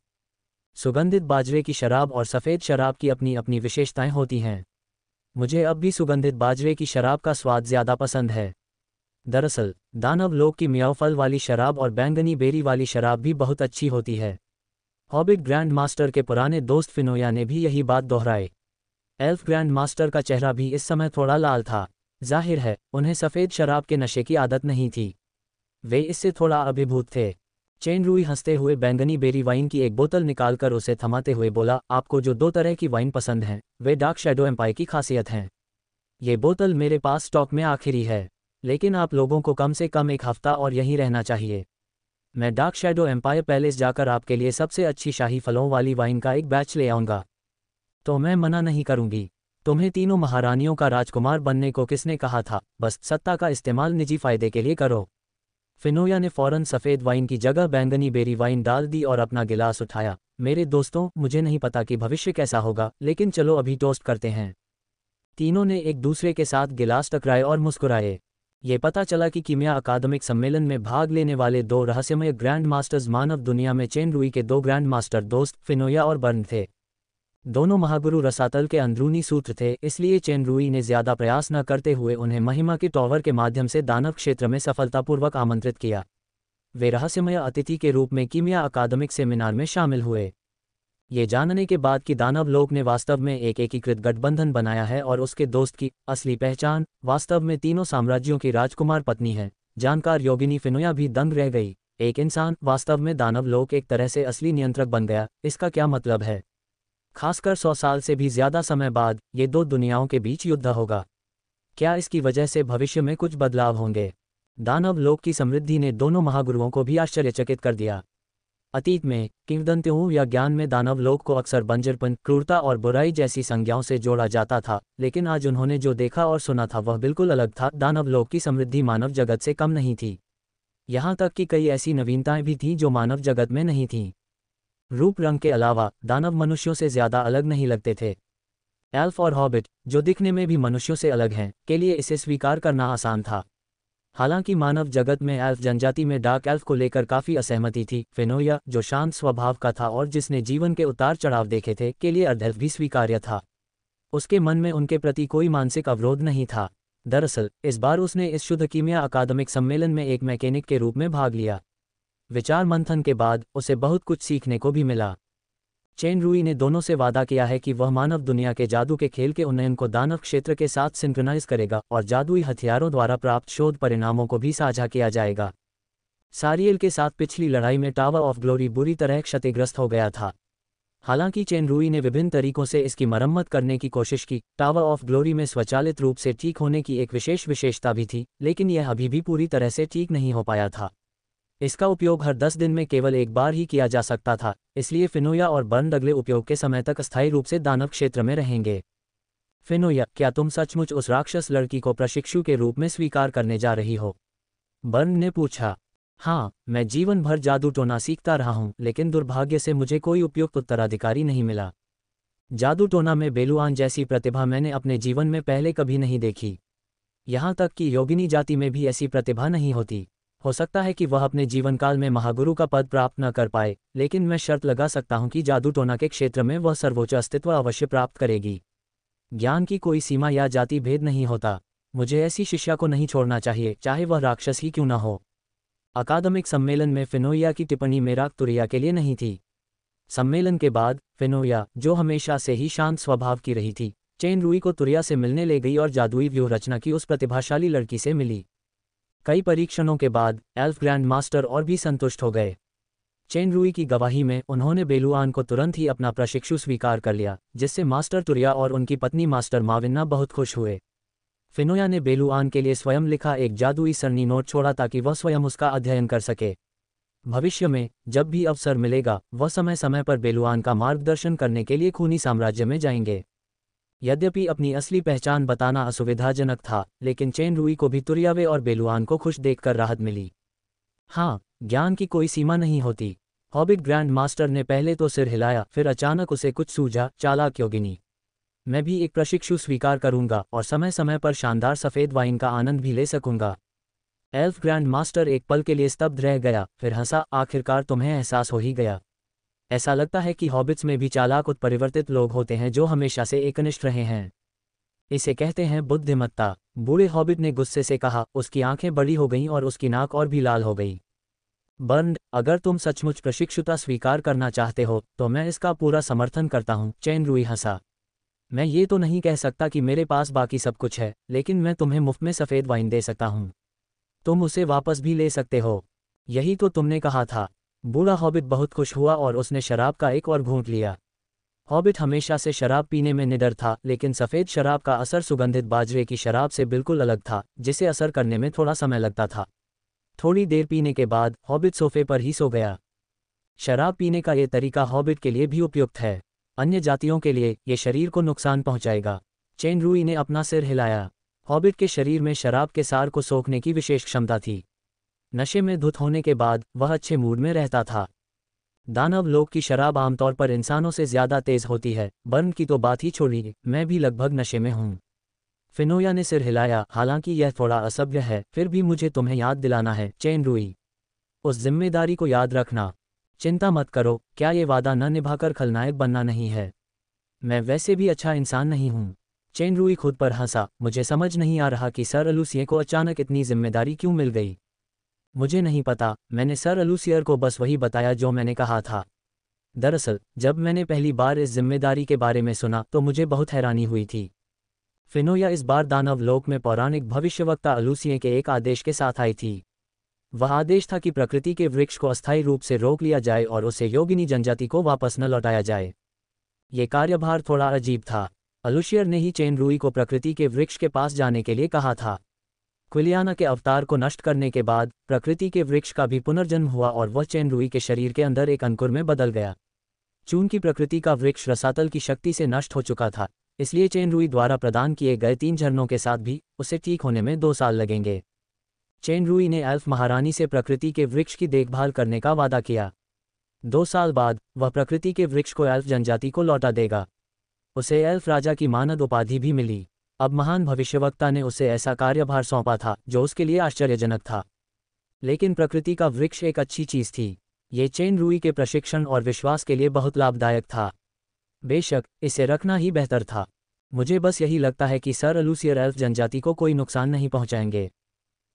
सुगंधित बाजरे की शराब और सफ़ेद शराब की अपनी अपनी विशेषताएं होती हैं। मुझे अब भी सुगंधित बाजरे की शराब का स्वाद ज़्यादा पसंद है। दरअसल दानव लोक की मियाओ फल वाली शराब और बैंगनी बेरी वाली शराब भी बहुत अच्छी होती है। हॉबिट ग्रैंड मास्टर के पुराने दोस्त फिनोया ने भी यही बात दोहराई। एल्फ ग्रैंड मास्टर का चेहरा भी इस समय थोड़ा लाल था। जाहिर है उन्हें सफ़ेद शराब के नशे की आदत नहीं थी, वे इससे थोड़ा अभिभूत थे। चेन रूई हंसते हुए बैंगनी बेरी वाइन की एक बोतल निकालकर उसे थमाते हुए बोला, आपको जो दो तरह की वाइन पसंद हैं वे डार्क शैडो एम्पायर की खासियत हैं। ये बोतल मेरे पास स्टॉक में आखिरी है, लेकिन आप लोगों को कम से कम एक हफ्ता और यहीं रहना चाहिए। मैं डार्क शैडो एम्पायर पैलेस जाकर आपके लिए सबसे अच्छी शाही फलों वाली वाइन का एक बैच ले आऊँगा। तो मैं मना नहीं करूँगी। तुम्हें तीनों महारानियों का राजकुमार बनने को किसने कहा था? बस सत्ता का इस्तेमाल निजी फ़ायदे के लिए करो। फिनोया ने फ़ौरन सफ़ेद वाइन की जगह बैंगनी बेरी वाइन डाल दी और अपना गिलास उठाया। मेरे दोस्तों, मुझे नहीं पता कि भविष्य कैसा होगा, लेकिन चलो अभी टोस्ट करते हैं। तीनों ने एक दूसरे के साथ गिलास टकराए और मुस्कुराए। ये पता चला कि कीमिया अकादमिक सम्मेलन में भाग लेने वाले दो रहस्यमय ग्रैंड मास्टर्स मानव दुनिया में चेन रूई के दो ग्रैंड मास्टर दोस्त फिनोया और बर्न थे। दोनों महागुरु रसातल के अंदरूनी सूत्र थे, इसलिए चेन रूई ने ज़्यादा प्रयास न करते हुए उन्हें महिमा के टॉवर के माध्यम से दानव क्षेत्र में सफलतापूर्वक आमंत्रित किया। वे रहस्यमय अतिथि के रूप में कीमिया अकादमिक सेमिनार में शामिल हुए। ये जानने के बाद कि दानव लोक ने वास्तव में एक एकीकृत गठबंधन बनाया है और उसके दोस्त की असली पहचान वास्तव में तीनों साम्राज्यों की राजकुमार पत्नी है, जानकार योगिनी फिनोया भी दंग रह गई। एक इंसान, वास्तव में दानव लोक एक तरह से असली नियंत्रक बन गया। इसका क्या मतलब है? खासकर 100 साल से भी ज़्यादा समय बाद ये दो दुनियाओं के बीच युद्ध होगा। क्या इसकी वजह से भविष्य में कुछ बदलाव होंगे? दानव लोक की समृद्धि ने दोनों महागुरुओं को भी आश्चर्यचकित कर दिया। अतीत में किंवदंतियों या ज्ञान में दानव लोक को अक्सर बंजरपन, क्रूरता और बुराई जैसी संज्ञाओं से जोड़ा जाता था, लेकिन आज उन्होंने जो देखा और सुना था वह बिल्कुल अलग था। दानव लोक की समृद्धि मानव जगत से कम नहीं थी। यहाँ तक कि कई ऐसी नवीनताएं भी थीं जो मानव जगत में नहीं थीं। रूप रंग के अलावा दानव मनुष्यों से ज़्यादा अलग नहीं लगते थे। एल्फ और हॉबिट, जो दिखने में भी मनुष्यों से अलग हैं, के लिए इसे स्वीकार करना आसान था। हालांकि मानव जगत में एल्फ जनजाति में डार्क एल्फ को लेकर काफ़ी असहमति थी। फिनोया, जो शांत स्वभाव का था और जिसने जीवन के उतार चढ़ाव देखे थे, के लिए अर्ध एल्फ भी स्वीकार्य था। उसके मन में उनके प्रति कोई मानसिक अवरोध नहीं था। दरअसल इस बार उसने इस शुद्ध कीमिया अकादमिक सम्मेलन में एक मैकेनिक के रूप में भाग लिया। विचार मंथन के बाद उसे बहुत कुछ सीखने को भी मिला। चेन रूई ने दोनों से वादा किया है कि वह मानव दुनिया के जादू के खेल के उन्नयन को दानव क्षेत्र के साथ सिंक्रनाइज करेगा और जादुई हथियारों द्वारा प्राप्त शोध परिणामों को भी साझा किया जाएगा। सारियल के साथ पिछली लड़ाई में टावर ऑफ ग्लोरी बुरी तरह क्षतिग्रस्त हो गया था। हालांकि चेन रूई ने विभिन्न तरीकों से इसकी मरम्मत करने की कोशिश की। टावर ऑफ ग्लोरी में स्वचालित रूप से ठीक होने की एक विशेषता भी थी, लेकिन यह अभी भी पूरी तरह से ठीक नहीं हो पाया था। इसका उपयोग हर 10 दिन में केवल एक बार ही किया जा सकता था, इसलिए फिनोया और बर्न अगले उपयोग के समय तक अस्थायी रूप से दानव क्षेत्र में रहेंगे। फिनोया, क्या तुम सचमुच उस राक्षस लड़की को प्रशिक्षु के रूप में स्वीकार करने जा रही हो? बर्न ने पूछा। हाँ, मैं जीवन भर जादू टोना सीखता रहा हूँ, लेकिन दुर्भाग्य से मुझे कोई उपयुक्त उत्तराधिकारी नहीं मिला। जादू टोना में बेलुआन जैसी प्रतिभा मैंने अपने जीवन में पहले कभी नहीं देखी। यहाँ तक कि योगिनी जाति में भी ऐसी प्रतिभा नहीं होती। हो सकता है कि वह अपने जीवनकाल में महागुरु का पद प्राप्त न कर पाए, लेकिन मैं शर्त लगा सकता हूं कि जादू टोना के क्षेत्र में वह सर्वोच्च अस्तित्व अवश्य प्राप्त करेगी। ज्ञान की कोई सीमा या जाति भेद नहीं होता। मुझे ऐसी शिष्या को नहीं छोड़ना चाहिए, चाहे वह राक्षस ही क्यों न हो। अकादमिक सम्मेलन में फिनोया की टिप्पणी मेराक तुरिया के लिए नहीं थी। सम्मेलन के बाद फिनोया, जो हमेशा से ही शांत स्वभाव की रही थी, चेन रूई को तुरिया से मिलने ले गई और जादुई व्यूह रचना की उस प्रतिभाशाली लड़की से मिली। कई परीक्षणों के बाद एल्फ ग्रैंड मास्टर और भी संतुष्ट हो गए। चेन रूई की गवाही में उन्होंने बेलुआन को तुरंत ही अपना प्रशिक्षु स्वीकार कर लिया, जिससे मास्टर तुरिया और उनकी पत्नी मास्टर माविन्ना बहुत खुश हुए। फिनोया ने बेलुआन के लिए स्वयं लिखा एक जादुई सरनी नोट छोड़ा ताकि वह स्वयं उसका अध्ययन कर सके। भविष्य में जब भी अवसर मिलेगा, वह समय समय पर बेलुआन का मार्गदर्शन करने के लिए खूनी साम्राज्य में जाएंगे। यद्यपि अपनी असली पहचान बताना असुविधाजनक था, लेकिन चेन रूई को भी तुरियावे और बेलुआन को खुश देखकर राहत मिली। हाँ, ज्ञान की कोई सीमा नहीं होती। हॉबिट ग्रैंड मास्टर ने पहले तो सिर हिलाया, फिर अचानक उसे कुछ सूझा। चालाक योगिनी, मैं भी एक प्रशिक्षु स्वीकार करूंगा और समय समय पर शानदार सफ़ेद वाइन का आनंद भी ले सकूंगा। एल्फ ग्रैंड मास्टर एक पल के लिए स्तब्ध रह गया, फिर हंसा। आखिरकार तुम्हें एहसास हो ही गया। ऐसा लगता है कि हॉबिट्स में भी चालाक उत्परिवर्तित लोग होते हैं जो हमेशा से एकनिष्ठ रहे हैं। इसे कहते हैं बुद्धिमत्ता। बूढ़े हॉबिट ने गुस्से से कहा। उसकी आंखें बड़ी हो गईं और उसकी नाक और भी लाल हो गई। बर्न, अगर तुम सचमुच प्रशिक्षुता स्वीकार करना चाहते हो तो मैं इसका पूरा समर्थन करता हूँ। चेन रूई हंसा। मैं ये तो नहीं कह सकता कि मेरे पास बाकी सब कुछ है, लेकिन मैं तुम्हें मुफ्त में सफ़ेद वाइन दे सकता हूँ। तुम उसे वापस भी ले सकते हो। यही तो तुमने कहा था। बूढ़ा हॉबिट बहुत खुश हुआ और उसने शराब का एक और घूंट लिया। हॉबिट हमेशा से शराब पीने में निडर था, लेकिन सफ़ेद शराब का असर सुगंधित बाजरे की शराब से बिल्कुल अलग था, जिसे असर करने में थोड़ा समय लगता था। थोड़ी देर पीने के बाद हॉबिट सोफे पर ही सो गया। शराब पीने का ये तरीका हॉबिट के लिए भी उपयुक्त है। अन्य जातियों के लिए ये शरीर को नुकसान पहुंचाएगा। चेन रूई ने अपना सिर हिलाया। हॉबिट के शरीर में शराब के सार को सोखने की विशेष क्षमता थी। नशे में धुत होने के बाद वह अच्छे मूड में रहता था। दानव लोक की शराब आमतौर पर इंसानों से ज़्यादा तेज होती है। बर्न की तो बात ही छोड़िए, मैं भी लगभग नशे में हूँ। फिनोया ने सिर हिलाया। हालांकि यह थोड़ा असभ्य है, फिर भी मुझे तुम्हें याद दिलाना है। चेन रूई, उस जिम्मेदारी को याद रखना। चिंता मत करो, क्या ये वादा न निभाकर खलनायक बनना नहीं है। मैं वैसे भी अच्छा इंसान नहीं हूँ। चेन रूई खुद पर हंसा। मुझे समझ नहीं आ रहा कि सर अलूसियर को अचानक इतनी जिम्मेदारी क्यों मिल गई। मुझे नहीं पता, मैंने सर अलूसियर को बस वही बताया जो मैंने कहा था। दरअसल जब मैंने पहली बार इस जिम्मेदारी के बारे में सुना तो मुझे बहुत हैरानी हुई थी। फिनोया इस बार दानव लोक में पौराणिक भविष्यवक्ता अलूसियर के एक आदेश के साथ आई थी। वह आदेश था कि प्रकृति के वृक्ष को अस्थायी रूप से रोक लिया जाए और उसे योगिनी जनजाति को वापस न लौटाया जाए। ये कार्यभार थोड़ा अजीब था। अलूसियर ने ही चेन रूई को प्रकृति के वृक्ष के पास जाने के लिए कहा था। क्विलियाना के अवतार को नष्ट करने के बाद प्रकृति के वृक्ष का भी पुनर्जन्म हुआ और वह चेन रूई के शरीर के अंदर एक अंकुर में बदल गया। चूंकि प्रकृति का वृक्ष रसातल की शक्ति से नष्ट हो चुका था, इसलिए चेन रूई द्वारा प्रदान किए गए 3 झरनों के साथ भी उसे ठीक होने में 2 साल लगेंगे। चेन रूई ने एल्फ महारानी से प्रकृति के वृक्ष की देखभाल करने का वादा किया। 2 साल बाद वह प्रकृति के वृक्ष को एल्फ जनजाति को लौटा देगा। उसे एल्फ राजा की मानद उपाधि भी मिली। अब महान भविष्यवक्ता ने उसे ऐसा कार्यभार सौंपा था जो उसके लिए आश्चर्यजनक था। लेकिन प्रकृति का वृक्ष एक अच्छी चीज थी। ये चेन रूई के प्रशिक्षण और विश्वास के लिए बहुत लाभदायक था। बेशक इसे रखना ही बेहतर था। मुझे बस यही लगता है कि सर अलूसियर एल्फ जनजाति को कोई नुकसान नहीं पहुंचाएंगे,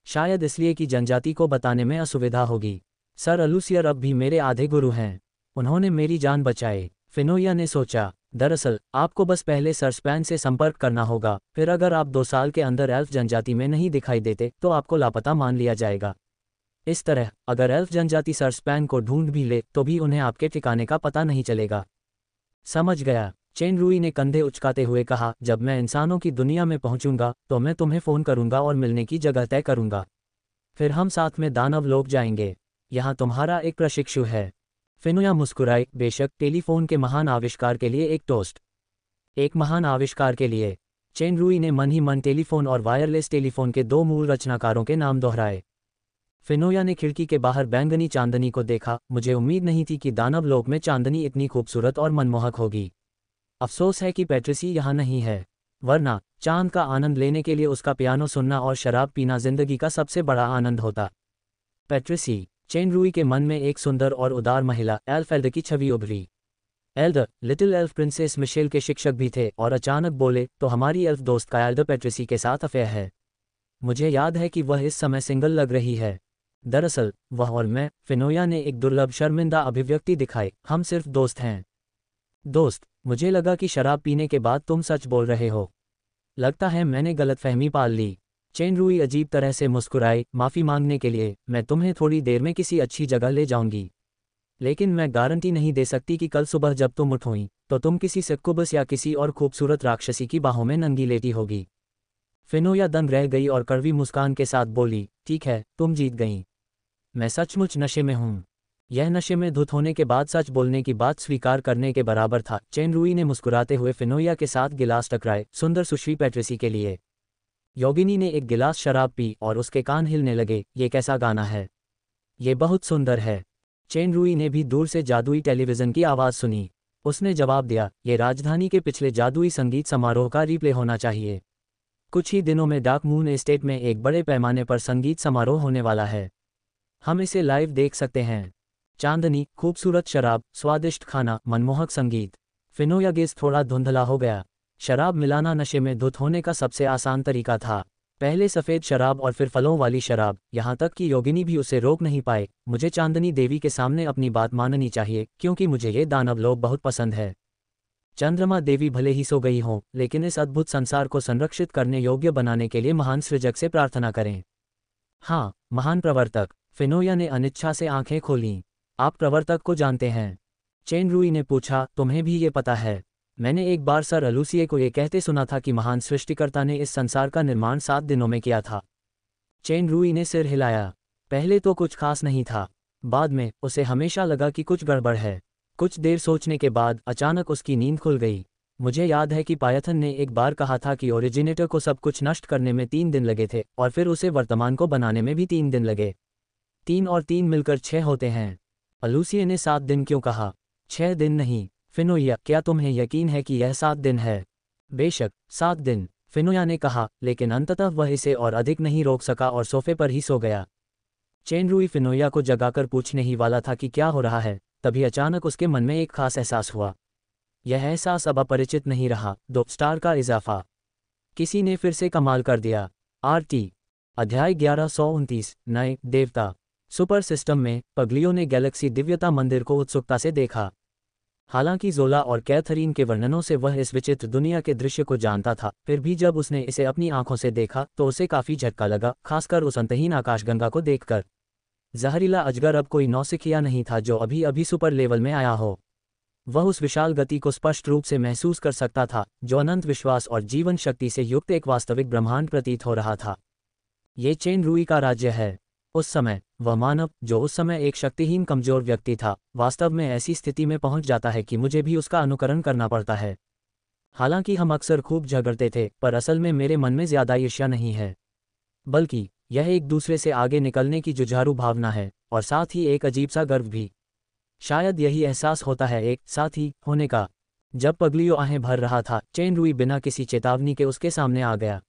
शायद इसलिए कि जनजाति को बताने में असुविधा होगी। सर अलूसियर अब भी मेरे आधे गुरु हैं, उन्होंने मेरी जान बचाई। फिनोया ने सोचा, दरअसल आपको बस पहले सर स्पैन से संपर्क करना होगा, फिर अगर आप 2 साल के अंदर एल्फ जनजाति में नहीं दिखाई देते तो आपको लापता मान लिया जाएगा। इस तरह अगर एल्फ जनजाति सर स्पैन को ढूंढ भी ले तो भी उन्हें आपके ठिकाने का पता नहीं चलेगा। समझ गया, चेन रूई ने कंधे उचकाते हुए कहा, जब मैं इंसानों की दुनिया में पहुंचूंगा तो मैं तुम्हें फ़ोन करूंगा और मिलने की जगह तय करूंगा। फिर हम साथ में दानव लोग जाएंगे। यहाँ तुम्हारा एक प्रशिक्षु है। फिनोया मुस्कुराई, बेशक, टेलीफोन के महान आविष्कार के लिए एक टोस्ट। एक महान आविष्कार के लिए। चेन रूई ने मन ही मन टेलीफोन और वायरलेस टेलीफोन के 2 मूल रचनाकारों के नाम दोहराए। फिनोया ने खिड़की के बाहर बैंगनी चांदनी को देखा। मुझे उम्मीद नहीं थी कि दानव लोक में चांदनी इतनी खूबसूरत और मनमोहक होगी। अफसोस है कि पैट्रिसी यहाँ नहीं है, वरना चांद का आनंद लेने के लिए उसका पियानो सुनना और शराब पीना जिंदगी का सबसे बड़ा आनंद होता। पैट्रिसी। चेन रूई के मन में एक सुंदर और उदार महिला एल्फ एल्डर की छवि उभरी। Elder little elf princess Michelle के शिक्षक भी थे और अचानक बोले, तो हमारी एल्फ दोस्त का एल्डर पैट्रिसी के साथ अफेयर है। मुझे याद है कि वह इस समय सिंगल लग रही है। दरअसल वह और मैं, फिनोया ने एक दुर्लभ शर्मिंदा अभिव्यक्ति दिखाई, हम सिर्फ दोस्त हैं। दोस्त? मुझे लगा कि शराब पीने के बाद तुम सच बोल रहे हो। लगता है मैंने गलतफहमी पाल ली। चेन रूई अजीब तरह से मुस्कुराई, माफ़ी मांगने के लिए मैं तुम्हें थोड़ी देर में किसी अच्छी जगह ले जाऊंगी, लेकिन मैं गारंटी नहीं दे सकती कि कल सुबह जब तुम उठोई तो तुम किसी सक्कुबस या किसी और खूबसूरत राक्षसी की बाहों में नंगी लेटी होगी। फिनोया दंग रह गई और कड़वी मुस्कान के साथ बोली, ठीक है, तुम जीत गई। मैं सचमुच नशे में हूँ। यह नशे में धुत होने के बाद सच बोलने की बात स्वीकार करने के बराबर था। चेन रूई ने मुस्कुराते हुए फिनोया के साथ गिलास टकराए, सुंदर सुश्री पैट्रिसी के लिए। योगिनी ने एक गिलास शराब पी और उसके कान हिलने लगे। ये कैसा गाना है, ये बहुत सुंदर है। चेन रूई ने भी दूर से जादुई टेलीविज़न की आवाज़ सुनी। उसने जवाब दिया, ये राजधानी के पिछले जादुई संगीत समारोह का रीप्ले होना चाहिए। कुछ ही दिनों में डार्क मून एस्टेट में एक बड़े पैमाने पर संगीत समारोह होने वाला है। हम इसे लाइव देख सकते हैं। चांदनी, खूबसूरत शराब, स्वादिष्ट खाना, मनमोहक संगीत। फिनोया गेज थोड़ा धुंधला हो गया। शराब मिलाना नशे में धुत होने का सबसे आसान तरीका था। पहले सफ़ेद शराब और फिर फलों वाली शराब, यहाँ तक कि योगिनी भी उसे रोक नहीं पाए। मुझे चांदनी देवी के सामने अपनी बात माननी चाहिए, क्योंकि मुझे ये दानव लोग बहुत पसंद है। चंद्रमा देवी भले ही सो गई हों, लेकिन इस अद्भुत संसार को संरक्षित करने योग्य बनाने के लिए महान सृजक से प्रार्थना करें। हाँ, महान प्रवर्तक। फिनोया ने अनिच्छा से आंखें खोलीं। आप प्रवर्तक को जानते हैं? चेन रूई ने पूछा, तुम्हें भी ये पता है? मैंने एक बार सर अलूसिए को ये कहते सुना था कि महान सृष्टिकर्ता ने इस संसार का निर्माण 7 दिनों में किया था। चेन रूई ने सिर हिलाया। पहले तो कुछ खास नहीं था, बाद में उसे हमेशा लगा कि कुछ गड़बड़ है। कुछ देर सोचने के बाद अचानक उसकी नींद खुल गई। मुझे याद है कि पायथन ने एक बार कहा था कि ओरिजिनेटर को सब कुछ नष्ट करने में 3 दिन लगे थे और फिर उसे वर्तमान को बनाने में भी 3 दिन लगे। 3 और 3 मिलकर 6 होते हैं। अलूसिए ने 7 दिन क्यों कहा? 6 दिन नहीं। फिनोया, क्या तुम्हें यकीन है कि यह 7 दिन है? बेशक 7 दिन, फिनोया ने कहा, लेकिन अंततः वह इसे और अधिक नहीं रोक सका और सोफे पर ही सो गया। चेन रूई फिनोया को जगाकर पूछने ही वाला था कि क्या हो रहा है, तभी अचानक उसके मन में एक खास एहसास हुआ। यह एहसास अब अपरिचित नहीं रहा। 2 स्टार का इजाफा। किसी ने फिर से कमाल कर दिया। आरटी अध्याय 1129 नए देवता। सुपर सिस्टम में पगलियों ने गैलेक्सी दिव्यता मंदिर को उत्सुकता से देखा। हालांकि जोला और कैथरीन के वर्णनों से वह इस विचित्र दुनिया के दृश्य को जानता था, फिर भी जब उसने इसे अपनी आंखों से देखा तो उसे काफी झटका लगा, खासकर उस अंतहीन आकाशगंगा को देखकर। जहरीला अजगर अब कोई नौसिखिया नहीं था जो अभी अभी सुपर लेवल में आया हो। वह उस विशाल गति को स्पष्ट रूप से महसूस कर सकता था, जो अनंत विश्वास और जीवन शक्ति से युक्त एक वास्तविक ब्रह्मांड प्रतीत हो रहा था। ये चेन रूई का राज्य है। उस समय वह मानव, जो उस समय एक शक्तिहीन कमजोर व्यक्ति था, वास्तव में ऐसी स्थिति में पहुंच जाता है कि मुझे भी उसका अनुकरण करना पड़ता है। हालांकि हम अक्सर खूब झगड़ते थे, पर असल में मेरे मन में ज्यादा ईर्ष्या नहीं है, बल्कि यह एक दूसरे से आगे निकलने की जुझारू भावना है, और साथ ही एक अजीब सा गर्व भी। शायद यही एहसास होता है एक साथी होने का। जब पगलियो आहें भर रहा था, चेन रुई बिना किसी चेतावनी के उसके सामने आ गया।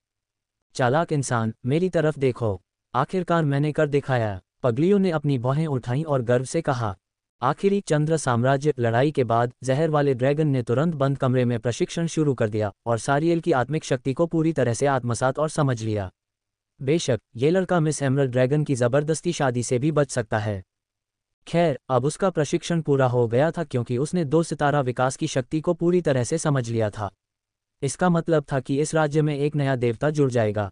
चालाक इंसान, मेरी तरफ देखो, आखिरकार मैंने कर दिखाया। पगलियो ने अपनी भौहें उठाईं और गर्व से कहा। आखिरी चंद्र साम्राज्य लड़ाई के बाद जहर वाले ड्रैगन ने तुरंत बंद कमरे में प्रशिक्षण शुरू कर दिया और सारियल की आत्मिक शक्ति को पूरी तरह से आत्मसात और समझ लिया। बेशक ये लड़का मिस एमरल्ड ड्रैगन की ज़बरदस्ती शादी से भी बच सकता है। खैर, अब उसका प्रशिक्षण पूरा हो गया था क्योंकि उसने 2 सितारा विकास की शक्ति को पूरी तरह से समझ लिया था। इसका मतलब था कि इस राज्य में एक नया देवता जुड़ जाएगा।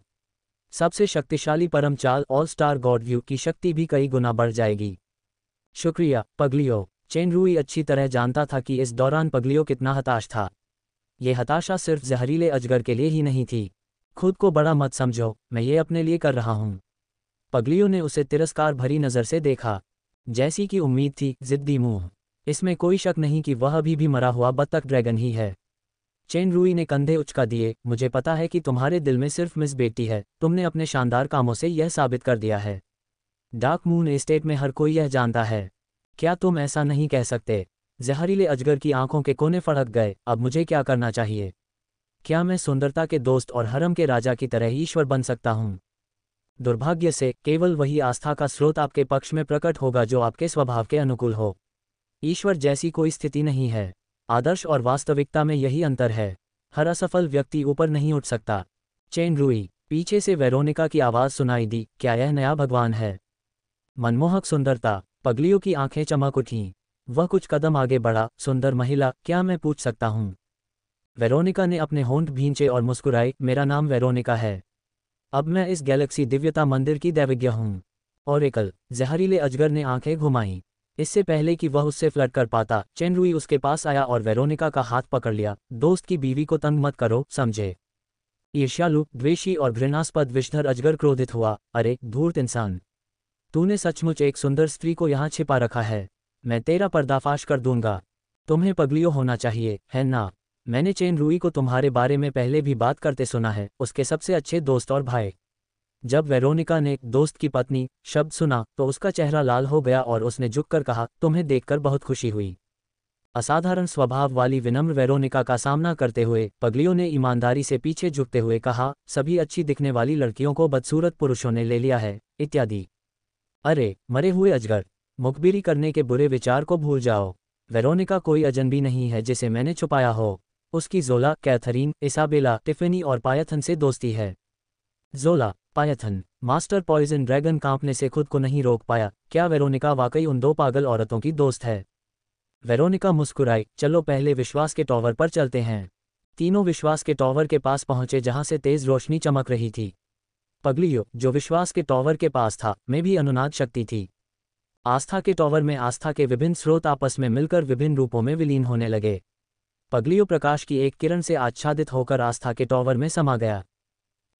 सबसे शक्तिशाली परम चाल ऑल स्टार गॉड व्यू की शक्ति भी कई गुना बढ़ जाएगी। शुक्रिया पगलियो। चेन रुई अच्छी तरह जानता था कि इस दौरान पगलियो कितना हताश था। ये हताशा सिर्फ जहरीले अजगर के लिए ही नहीं थी। खुद को बड़ा मत समझो, मैं ये अपने लिए कर रहा हूँ। पगलियो ने उसे तिरस्कार भरी नज़र से देखा। जैसी कि उम्मीद थी, जिद्दी मुंह। इसमें कोई शक नहीं कि वह अभी भी मरा हुआ बत्तख ड्रैगन ही है। चेन रुई ने कंधे उचका दिए। मुझे पता है कि तुम्हारे दिल में सिर्फ मिस बेटी है, तुमने अपने शानदार कामों से यह साबित कर दिया है। डार्क मून एस्टेट में हर कोई यह जानता है। क्या तुम ऐसा नहीं कह सकते? जहरीले अजगर की आंखों के कोने फड़क गए। अब मुझे क्या करना चाहिए? क्या मैं सुंदरता के दोस्त और हरम के राजा की तरह ईश्वर बन सकता हूँ? दुर्भाग्य से केवल वही आस्था का स्रोत आपके पक्ष में प्रकट होगा जो आपके स्वभाव के अनुकूल हो। ईश्वर जैसी कोई स्थिति नहीं है। आदर्श और वास्तविकता में यही अंतर है। हर असफल व्यक्ति ऊपर नहीं उठ सकता। चेन रुई। पीछे से वेरोनिका की आवाज़ सुनाई दी। क्या यह नया भगवान है? मनमोहक सुंदरता। पगलियों की आंखें चमक उठीं। वह कुछ कदम आगे बढ़ा। सुंदर महिला, क्या मैं पूछ सकता हूँ? वेरोनिका ने अपने होंठ भींचे और मुस्कुराई। मेरा नाम वेरोनिका है। अब मैं इस गैलेक्सी दिव्यता मंदिर की दैवज्ञ हूँ। ओरेकल। जहरीले अजगर ने आंखें घुमाईं। इससे पहले कि वह उससे फ्लर्ट कर पाता, चेन रुई उसके पास आया और वेरोनिका का हाथ पकड़ लिया। दोस्त की बीवी को तंग मत करो, समझे? ईर्ष्यालु, द्वेषी और घृणास्पद विषधर अजगर क्रोधित हुआ। अरे धूर्त इंसान, तूने सचमुच एक सुंदर स्त्री को यहाँ छिपा रखा है। मैं तेरा पर्दाफाश कर दूंगा। तुम्हें पगलियो होना चाहिए, है ना? मैंने चेन रुई को तुम्हारे बारे में पहले भी बात करते सुना है, उसके सबसे अच्छे दोस्त और भाई। जब वेरोनिका ने दोस्त की पत्नी शब्द सुना तो उसका चेहरा लाल हो गया और उसने झुककर कहा, तुम्हें देखकर बहुत खुशी हुई। असाधारण स्वभाव वाली विनम्र वेरोनिका का सामना करते हुए पगलियो ने ईमानदारी से पीछे झुकते हुए कहा, सभी अच्छी दिखने वाली लड़कियों को बदसूरत पुरुषों ने ले लिया है, इत्यादि। अरे मरे हुए अजगर, मुखबिरी करने के बुरे विचार को भूल जाओ। वेरोनिका कोई अजनबी नहीं है जिसे मैंने छुपाया हो। उसकी जोला, कैथरीन, इसाबेला, टिफनी और पायथन से दोस्ती है। जोला, पायथन, मास्टर पॉइजन ड्रैगन कांपने से खुद को नहीं रोक पाया। क्या वेरोनिका वाकई उन 2 पागल औरतों की दोस्त है? वेरोनिका मुस्कुराई। चलो पहले विश्वास के टॉवर पर चलते हैं। तीनों विश्वास के टॉवर के पास पहुंचे जहां से तेज रोशनी चमक रही थी। पगलियो, जो विश्वास के टॉवर के पास था, में भी अनुनाद शक्ति थी। आस्था के टॉवर में आस्था के विभिन्न स्रोत आपस में मिलकर विभिन्न रूपों में विलीन होने लगे। पगलियो प्रकाश की एक किरण से आच्छादित होकर आस्था के टॉवर में समा गया।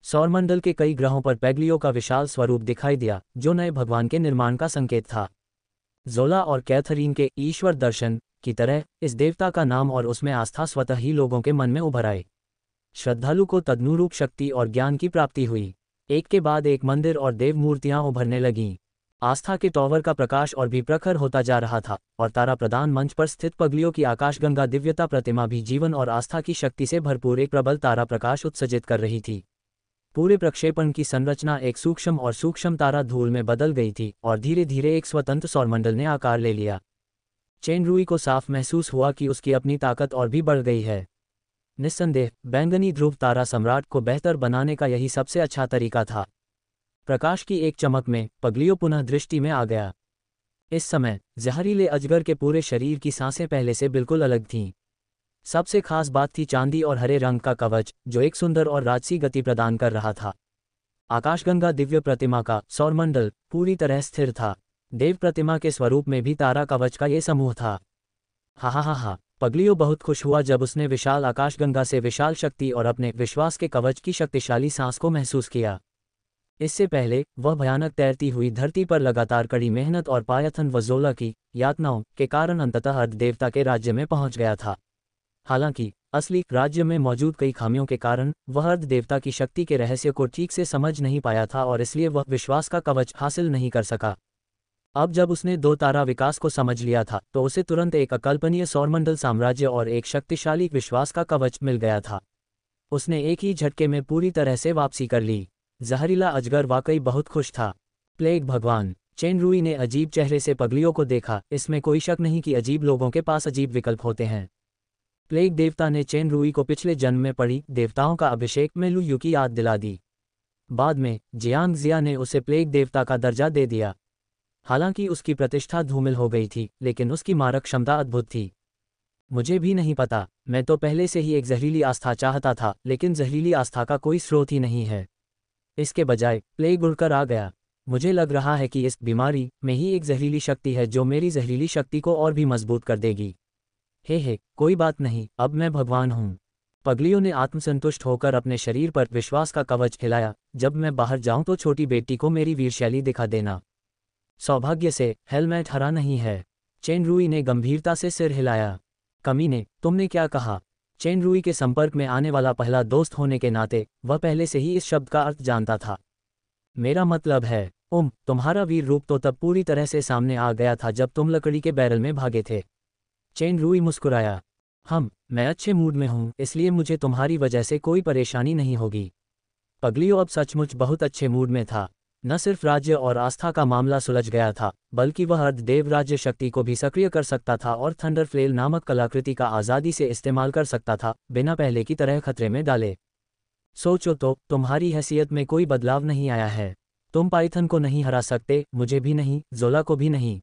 सौरमंडल के कई ग्रहों पर पैगलियो का विशाल स्वरूप दिखाई दिया, जो नए भगवान के निर्माण का संकेत था। जोला और कैथरीन के ईश्वर दर्शन की तरह इस देवता का नाम और उसमें आस्था स्वतः ही लोगों के मन में उभर आए। श्रद्धालु को तदनुरूप शक्ति और ज्ञान की प्राप्ति हुई। एक के बाद एक मंदिर और देव मूर्तियां उभरने लगीं। आस्था के टॉवर का प्रकाश और भी प्रखर होता जा रहा था और तारा प्रदान मंच पर स्थित पगलियों की आकाशगंगा दिव्यता प्रतिमा भी जीवन और आस्था की शक्ति से भरपूर एक प्रबल तारा प्रकाश उत्सर्जित कर रही थी। पूरे प्रक्षेपण की संरचना एक सूक्ष्म और सूक्ष्म तारा धूल में बदल गई थी और धीरे धीरे एक स्वतंत्र सौरमंडल ने आकार ले लिया। चेन रुई को साफ महसूस हुआ कि उसकी अपनी ताकत और भी बढ़ गई है। निस्संदेह बैंगनी ध्रुव तारा सम्राट को बेहतर बनाने का यही सबसे अच्छा तरीका था। प्रकाश की एक चमक में पगलियो पुनः दृष्टि में आ गया। इस समय जहरीले अजगर के पूरे शरीर की सांसें पहले से बिल्कुल अलग थीं। सबसे खास बात थी चांदी और हरे रंग का कवच, जो एक सुंदर और राजसी गति प्रदान कर रहा था। आकाशगंगा दिव्य प्रतिमा का सौरमंडल पूरी तरह स्थिर था। देव प्रतिमा के स्वरूप में भी तारा कवच का ये समूह था। हा, पगलियो बहुत खुश हुआ जब उसने विशाल आकाशगंगा से विशाल शक्ति और अपने विश्वास के कवच की शक्तिशाली सांस को महसूस किया। इससे पहले वह भयानक तैरती हुई धरती पर लगातार कड़ी मेहनत और पायथन व जोला की यातनाओं के कारण अंततः अर्ध देवता के राज्य में पहुंच गया था। हालांकि असली राज्य में मौजूद कई खामियों के कारण वह अर्ध देवता की शक्ति के रहस्य को ठीक से समझ नहीं पाया था और इसलिए वह विश्वास का कवच हासिल नहीं कर सका। अब जब उसने दो तारा विकास को समझ लिया था तो उसे तुरंत एक अकल्पनीय सौरमंडल साम्राज्य और एक शक्तिशाली विश्वास का कवच मिल गया था। उसने एक ही झटके में पूरी तरह से वापसी कर ली। जहरीला अजगर वाकई बहुत खुश था। प्लेग भगवान चेन रूई ने अजीब चेहरे से पगलियों को देखा। इसमें कोई शक नहीं कि अजीब लोगों के पास अजीब विकल्प होते हैं। प्लेग देवता ने चेन रूई को पिछले जन्म में पड़ी देवताओं का अभिषेक में लू यू की याद दिला दी। बाद में जियांग जिया ने उसे प्लेग देवता का दर्जा दे दिया। हालांकि उसकी प्रतिष्ठा धूमिल हो गई थी, लेकिन उसकी मारक क्षमता अद्भुत थी। मुझे भी नहीं पता, मैं तो पहले से ही एक जहरीली आस्था चाहता था, लेकिन जहरीली आस्था का कोई स्रोत ही नहीं है। इसके बजाय प्लेग उड़कर आ गया। मुझे लग रहा है कि इस बीमारी में ही एक जहरीली शक्ति है जो मेरी जहरीली शक्ति को और भी मजबूत कर देगी। हे कोई बात नहीं, अब मैं भगवान हूँ। पगलियों ने आत्मसंतुष्ट होकर अपने शरीर पर विश्वास का कवच हिलाया। जब मैं बाहर जाऊं तो छोटी बेटी को मेरी वीरशैली दिखा देना। सौभाग्य से हेलमेट हरा नहीं है। चेन रूई ने गंभीरता से सिर हिलाया। कमीने, तुमने क्या कहा? चेन रूई के संपर्क में आने वाला पहला दोस्त होने के नाते वह पहले से ही इस शब्द का अर्थ जानता था। मेरा मतलब है, तुम्हारा वीर रूप तो तब पूरी तरह से सामने आ गया था जब तुम लकड़ी के बैरल में भागे थे। चेन रूई मुस्कुराया। मैं अच्छे मूड में हूँ, इसलिए मुझे तुम्हारी वजह से कोई परेशानी नहीं होगी। पगलियो अब सचमुच बहुत अच्छे मूड में था। न सिर्फ राज्य और आस्था का मामला सुलझ गया था, बल्कि वह अर्धदेव राज्य शक्ति को भी सक्रिय कर सकता था और थंडर फ्लेल नामक कलाकृति का आज़ादी से इस्तेमाल कर सकता था, बिना पहले की तरह खतरे में डाले। सोचो तो, तुम्हारी हैसियत में कोई बदलाव नहीं आया है। तुम पाइथन को नहीं हरा सकते, मुझे भी नहीं, जोला को भी नहीं।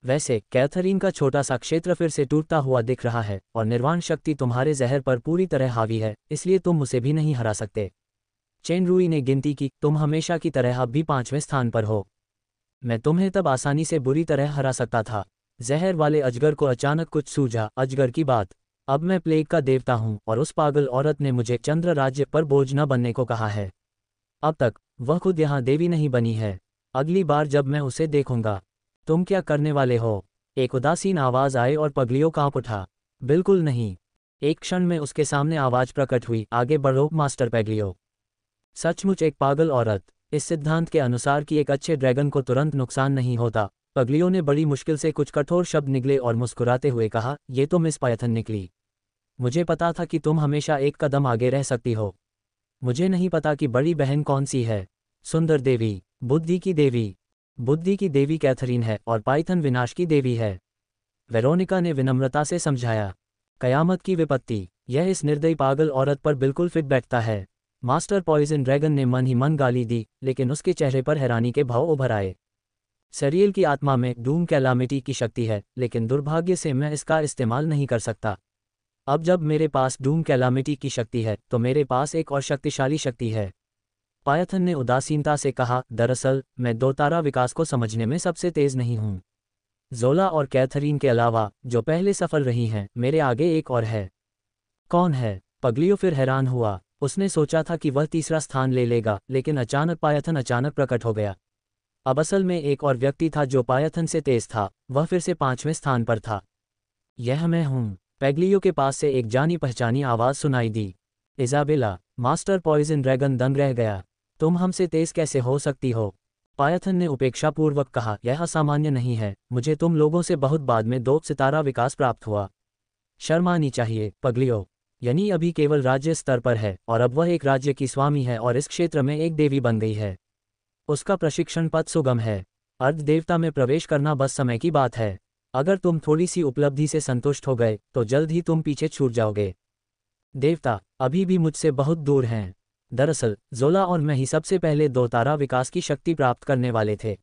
वैसे कैथरीन का छोटा सा क्षेत्र फिर से टूटता हुआ दिख रहा है और निर्वाण शक्ति तुम्हारे जहर पर पूरी तरह हावी है, इसलिए तुम उसे भी नहीं हरा सकते। चेन रूई ने गिनती की। तुम हमेशा की तरह अब भी 5वें स्थान पर हो। मैं तुम्हें तब आसानी से बुरी तरह हरा सकता था। जहर वाले अजगर को अचानक कुछ सूझा। अजगर की बात। अब मैं प्लेग का देवता हूँ और उस पागल औरत ने मुझे चंद्र राज्य पर बोझ न बनने को कहा है। अब तक वह खुद यहाँ देवी नहीं बनी है। अगली बार जब मैं उसे देखूंगा। तुम क्या करने वाले हो? एक उदासीन आवाज आए और पगलियों कांप उठा। बिल्कुल नहीं। एक क्षण में उसके सामने आवाज प्रकट हुई। आगे बढ़ो मास्टर पेगलियो। सचमुच एक पागल औरत। इस सिद्धांत के अनुसार कि एक अच्छे ड्रैगन को तुरंत नुकसान नहीं होता। पगलियों ने बड़ी मुश्किल से कुछ कठोर शब्द निकले और मुस्कुराते हुए कहा, ये तो मिस पायथन निकली। मुझे पता था कि तुम हमेशा एक कदम आगे रह सकती हो। मुझे नहीं पता कि बड़ी बहन कौन सी है। सुंदर देवी, बुद्धि की देवी। बुद्धि की देवी कैथरीन है और पाइथन विनाश की देवी है, वेरोनिका ने विनम्रता से समझाया। कयामत की विपत्ति, यह इस निर्दयी पागल औरत पर बिल्कुल फिट बैठता है। मास्टर पॉइजन ड्रैगन ने मन ही मन गाली दी, लेकिन उसके चेहरे पर हैरानी के भाव उभर आए। सरियल की आत्मा में डूम कैलामिटी की शक्ति है, लेकिन दुर्भाग्य से मैं इसका इस्तेमाल नहीं कर सकता। अब जब मेरे पास डूम कैलामिटी की शक्ति है तो मेरे पास एक और शक्तिशाली शक्ति है। पायथन ने उदासीनता से कहा, दरअसल मैं दो तारा विकास को समझने में सबसे तेज नहीं हूँ। जोला और कैथरीन के अलावा जो पहले सफल रही हैं, मेरे आगे एक और है। कौन है? पगलियो फिर हैरान हुआ। उसने सोचा था कि वह तीसरा स्थान ले लेगा, लेकिन अचानक पायथन अचानक प्रकट हो गया। अब असल में एक और व्यक्ति था जो पायथन से तेज था। वह फिर से 5वें स्थान पर था। यह मैं हूँ। पेगलियो के पास से एक जानी पहचानी आवाज़ सुनाई दी। इजाबेला। मास्टर पॉइजन ड्रैगन दंग रह गया। तुम हमसे तेज कैसे हो सकती हो? पायथन ने उपेक्षापूर्वक कहा, यह असामान्य नहीं है। मुझे तुम लोगों से बहुत बाद में 2 सितारा विकास प्राप्त हुआ। शर्म आनी चाहिए पगलियो। यानी अभी केवल राज्य स्तर पर है और अब वह एक राज्य की स्वामी है और इस क्षेत्र में एक देवी बन गई है। उसका प्रशिक्षण पद सुगम है। अर्ध देवता में प्रवेश करना बस समय की बात है। अगर तुम थोड़ी सी उपलब्धि से संतुष्ट हो गए तो जल्द ही तुम पीछे छूट जाओगे। देवता अभी भी मुझसे बहुत दूर हैं। दरअसल जोला और मैं ही सबसे पहले 2 तारा विकास की शक्ति प्राप्त करने वाले थे।